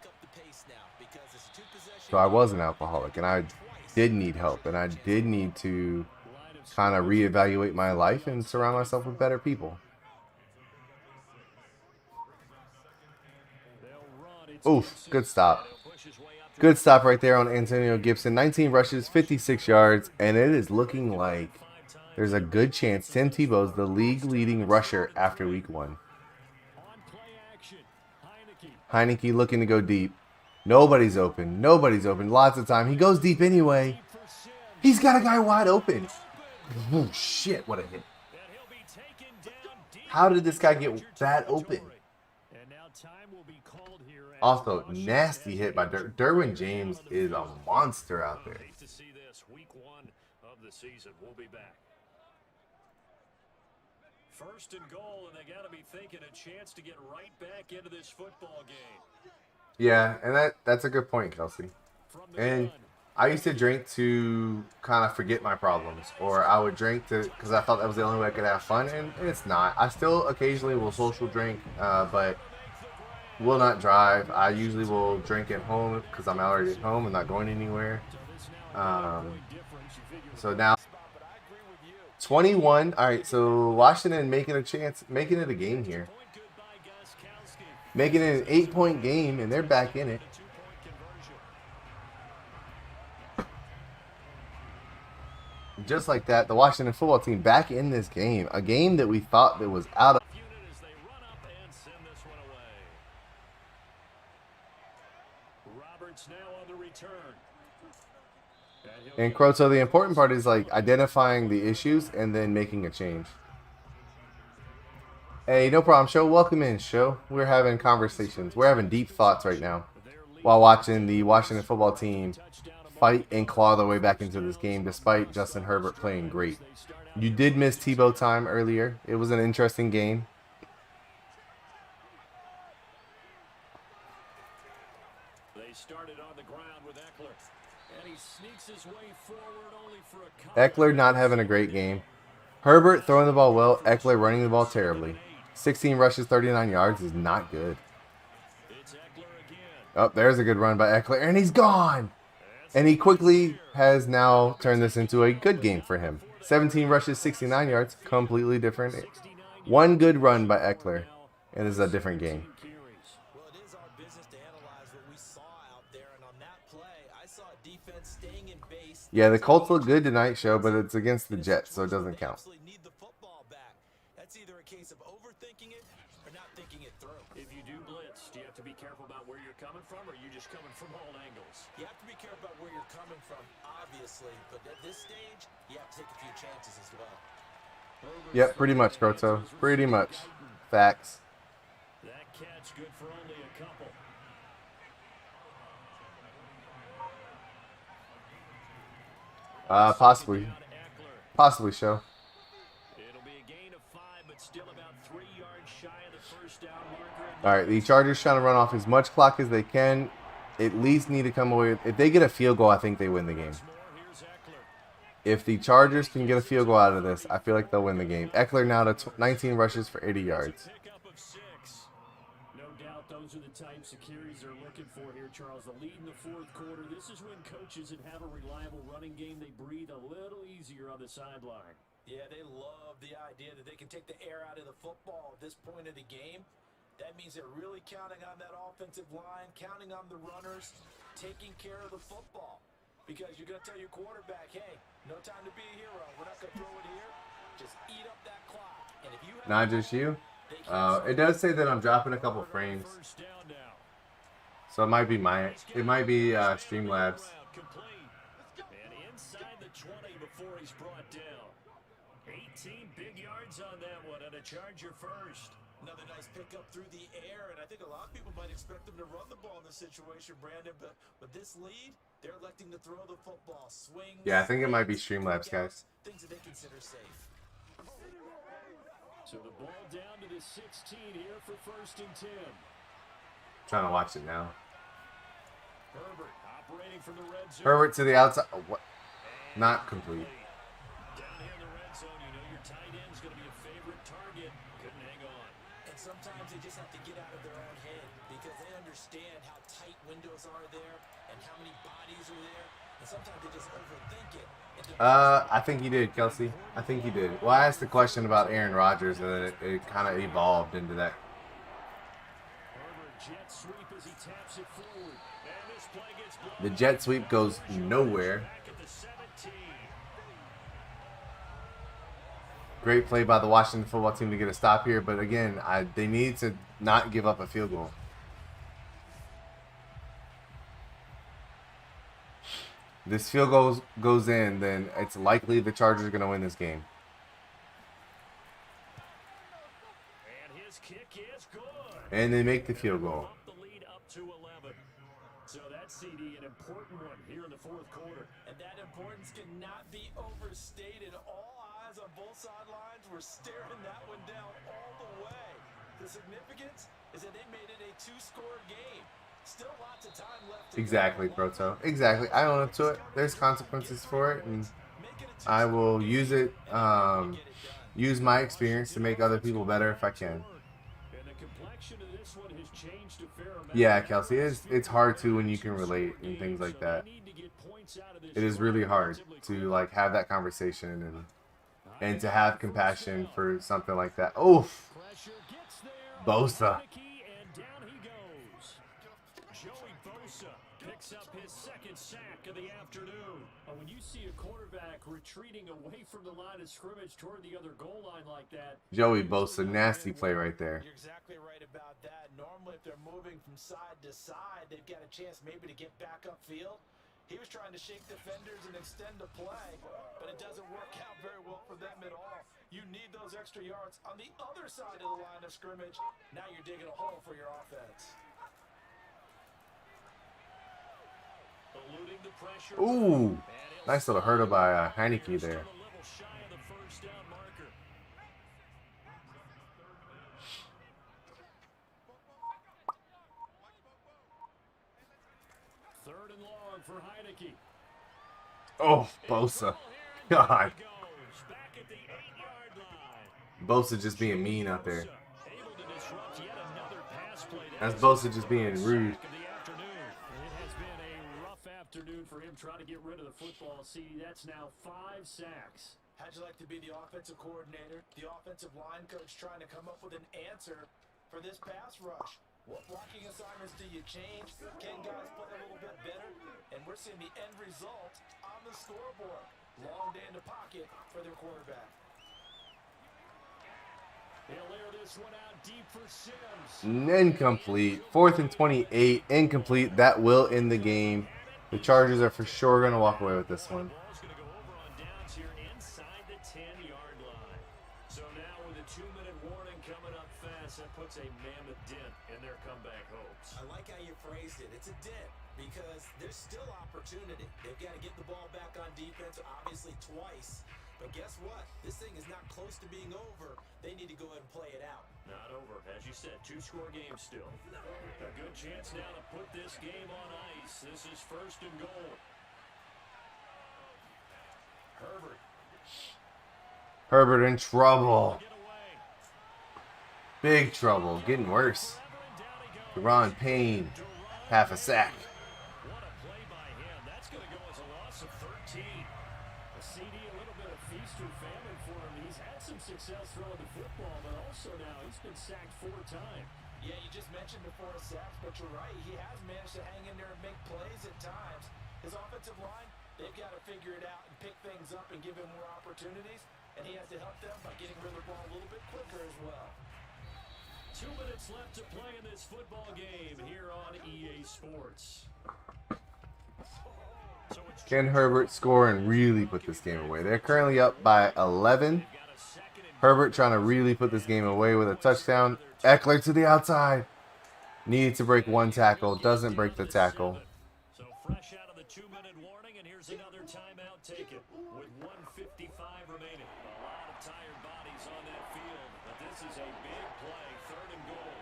So I was an alcoholic, and I did need help, and I did need to kind of reevaluate my life and surround myself with better people. Oof, good stop. Good stop right there on Antonio Gibson. 19 rushes, 56 yards, and it is looking like there's a good chance Tim Tebow's the league leading rusher after week 1. Heineke looking to go deep. Nobody's open. Nobody's open. Lots of time. He goes deep anyway. He's got a guy wide open. Oh, shit. What a hit. How did this guy get that open? Also, nasty hit by Derwin James is a monster out there. Week 1 of the season. We'll be back. First and goal, and they got to be thinking a chance to get right back into this football game. Yeah, and that's a good point, Kelsey. And I used to drink to kind of forget my problems, or I would drink because I thought that was the only way I could have fun, and it's not. I still occasionally will social drink, but will not drive. I usually will drink at home because I'm already at home and not going anywhere. So now 21. All right, so Washington making it a game here. Making it an 8-point game, and they're back in it. Just like that, the Washington football team back in this game. A game that we thought that was out of. And Croto, the important part is like identifying the issues and then making a change. Hey, no problem, Show. Welcome in, Show. We're having conversations. We're having deep thoughts right now while watching the Washington football team fight and claw their way back into this game despite Justin Herbert playing great. You did miss Tebow time earlier. It was an interesting game. They started on the ground with Eckler, and he sneaks his way forward only for a Eckler not having a great game. Herbert throwing the ball well. Eckler running the ball terribly. 16 rushes, 39 yards is not good. Oh, there's a good run by Eckler, and he's gone. And he quickly has now turned this into a good game for him. 17 rushes, 69 yards, completely different. One good run by Eckler, and this is a different game. Well, it is our business to analyze what we saw out there, and on that play, I saw a defense staying in base. Yeah, the Colts look good tonight, Show, but it's against the Jets, so it doesn't count. Need the football back. That's either a case of overthinking it or not thinking it through. If you do blitz, do you have to be careful about where you're coming from, or are you just coming from all angles? You have to be careful about where you're coming from, obviously, but at this stage, you have to take a few chances as well. Yep, pretty much, Croto. Pretty much. Facts. That catch good for only a couple. Possibly, Show. It'll be a gain of 5, but still about 3 yards shy of the first down marker. All right, the Chargers trying to run off as much clock as they can. At least need to come away with, if they get a field goal, I think they win the game. If the Chargers can get a field goal out of this, I feel like they'll win the game. Eckler now to 19 rushes for 80 yards. No doubt those are the types of carries they're looking for here, Charles. The lead in the fourth quarter. This is when coaches that have a reliable running game, they breathe a little easier on the sideline. Yeah, they love the idea that they can take the air out of the football at this point of the game. That means they're really counting on that offensive line, counting on the runners, taking care of the football. Because you're going to tell your quarterback, hey, no time to be a hero. We're not going to throw it here. Just eat up that clock. And if you have Not just you. It does say that I'm dropping a couple frames. So it might be Streamlabs. And inside the 20 before he's brought down. 18 big yards hands on that one and a Charger first. Another nice pickup through the air, and I think a lot of people might expect them to run the ball in this situation, Brandon, but with this lead, they're electing to throw the football. Swing. Yeah, I think it might be Streamlabs, guys. Things that they consider safe. So the ball down to the 16 here for 1st and 10. Trying to watch it now. Herbert operating from the red zone. Herbert to the outside. Oh, what? Not complete. Down here in the red zone, you know your tight end's going to be a favorite target. Couldn't hang on. And sometimes they just have to get out of their own head because they understand how tight windows are there and how many bodies are there. And sometimes they just overthink it. I think he did, Kelsey. I think he did. Well, I asked the question about Aaron Rodgers, and then it kind of evolved into that. Herbert jet sweep as he taps it forward. And this play gets blocked. The jet sweep goes nowhere. Back at the 17. Great play by the Washington football team to get a stop here, but again, they need to not give up a field goal. This field goal goes in, then it's likely the Chargers are going to win this game. And his kick is good. And they make the field goal. Up the lead up to 11. So that's CD an important one here in the 4th quarter. And that importance cannot be overstated. All eyes on both sidelines were staring that one down all the way. The significance is that they made it a 2-score game. Still lots of time left to Exactly, Proto. Exactly. I own up to it. There's consequences for it, and I will use it. Use my experience to make other people better if I can. And the complexion of this one has changed a fair amount. Yeah, Kelsey, it's hard to when you can relate and things like that. It is really hard to like have that conversation and to have compassion for something like that. Oof, Pressure gets there. Bosa. And down he goes. Joey Bosa picks up his 2nd sack of the afternoon. When you see a quarterback retreating away from the line of scrimmage toward the other goal line like that. Joey Bosa, nasty play right there. You're exactly right about that. Normally, if they're moving from side to side, they've got a chance maybe to get back upfield. He was trying to shake defenders and extend the play, but it doesn't work out very well for them at all. You need those extra yards on the other side of the line of scrimmage. Now you're digging a hole for your offense. Eluding the pressure. Ooh, nice little hurdle by Heineke there. A little shy of the 1st down marker. Third and long for Heineke. Oh, Bosa. God. Goes back at the 8-yard line. Bosa just being mean out there. Able to disrupt yet another pass play. That's Bosa just being rude. Sack of the afternoon. It has been a rough afternoon for him trying to get rid of the football. See, that's now 5 sacks. How'd you like to be the offensive coordinator, the offensive line coach trying to come up with an answer for this pass rush? What blocking assignments do you change? Can guys play a little bit better? And we're seeing the end result on the scoreboard. Long day in the pocket for their quarterback. He'll air this one out deep for Sims. Incomplete. 4th and 28. Incomplete. That will end the game. The Chargers are for sure going to walk away with this one. Ball's going to go over on downs here inside the 10-yard line. So now with a 2-minute warning coming up fast, that puts a mammoth dent in their comeback hopes. I like how you phrased it. It's a dent because there's still opportunity. They've got to get the ball back on defense, obviously twice. But guess what? This thing is not close to being over. They need to go ahead and play it out. Not over. As you said, 2-score game still. A good chance now to put this game on ice. This is 1st and goal. Herbert. Herbert in trouble. Get away. Big trouble. Getting worse. Deron Payne. Half a sack. What a play by him. That's going to go as a loss of 13. A CD, a little bit of feast or famine for him. He's had some success throwing the football, but also now he's been sacked 4 times. Yeah, you just mentioned the 4 sacks, but you're right. He has managed to hang in there and make plays at times. His offensive line, they've got to figure it out and pick things up and give him more opportunities. And he has to help them by getting rid of the ball a little bit quicker as well. 2 minutes left to play in this football game here on EA Sports. So Can Herbert score and really put this game away? They're currently up by 11. got a 2nd and Herbert trying to really put this game away with a touchdown. Eckler to the outside. Needed to break one tackle. Doesn't break the tackle. So fresh out of the 2-minute warning, and here's another timeout taken with 1:55 remaining. A lot of tired bodies on that field, but this is a big play, 3rd and goal.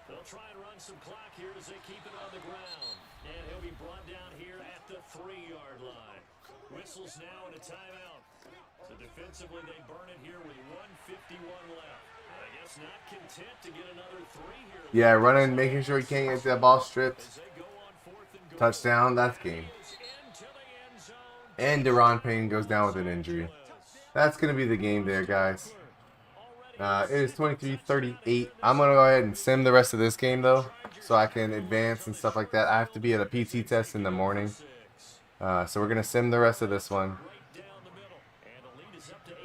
They'll try and run some clock here as they keep it on the ground. And he'll be brought down here at the 3-yard line. Whistles now and a timeout. So defensively, they burn it here with 1:51 left. I guess not content to get another 3 here. Yeah, running, making sure he can't get that ball stripped. Touchdown, that's game. And Deron Payne goes down with an injury. That's going to be the game there, guys. It is 23-38. I'm going to go ahead and sim the rest of this game, though, so I can advance and stuff like that. I have to be at a PT test in the morning. So we're going to sim the rest of this one.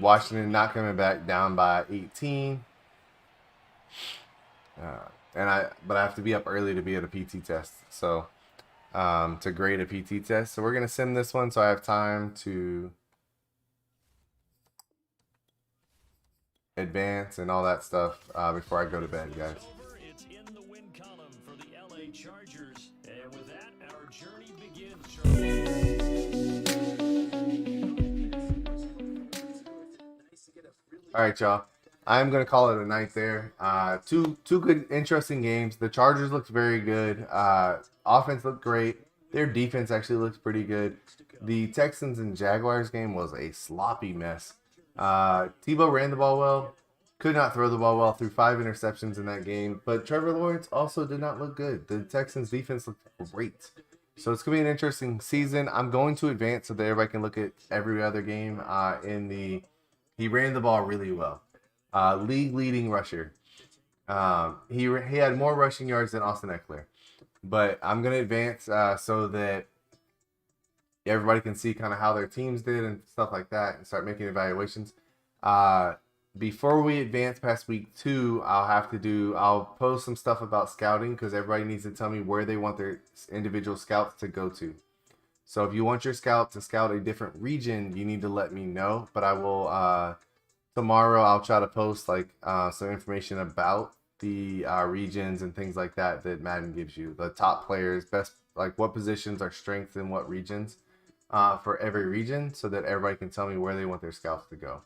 Washington not coming back, down by 18. But I have to be up early to be at a PT test. So to grade a PT test. So we're going to sim this one so I have time to advance and all that stuff before I go to bed, guys. It's in the win column for the LA Chargers. And with that, our journey begins. All right, y'all. I'm going to call it a night there. Two good, interesting games. The Chargers looked very good. Offense looked great. Their defense actually looked pretty good. The Texans and Jaguars game was a sloppy mess. Tebow ran the ball well. Could not throw the ball well. Threw 5 interceptions in that game. But Trevor Lawrence also did not look good. The Texans defense looked great. So it's going to be an interesting season. I'm going to advance so that everybody can look at every other game He ran the ball really well. League leading rusher. He had more rushing yards than Austin Eckler. But I'm going to advance so that everybody can see kind of how their teams did and stuff like that and start making evaluations. Before we advance past week 2, I'll post some stuff about scouting because everybody needs to tell me where they want their individual scouts to go to. So if you want your scout to scout a different region, you need to let me know. But I will tomorrow I'll try to post like some information about the regions and things like that Madden gives you. The top players, best, like what positions are strengths in what regions for every region, so that everybody can tell me where they want their scouts to go.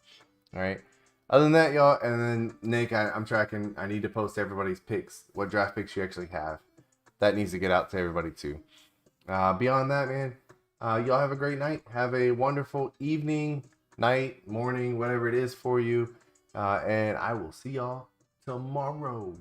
All right. Other than that, y'all, and then Nick, I'm tracking. I need to post everybody's picks, what draft picks you actually have. That needs to get out to everybody too. Beyond that, man, y'all have a great night. Have a wonderful evening, night, morning, whatever it is for you. And I will see y'all tomorrow.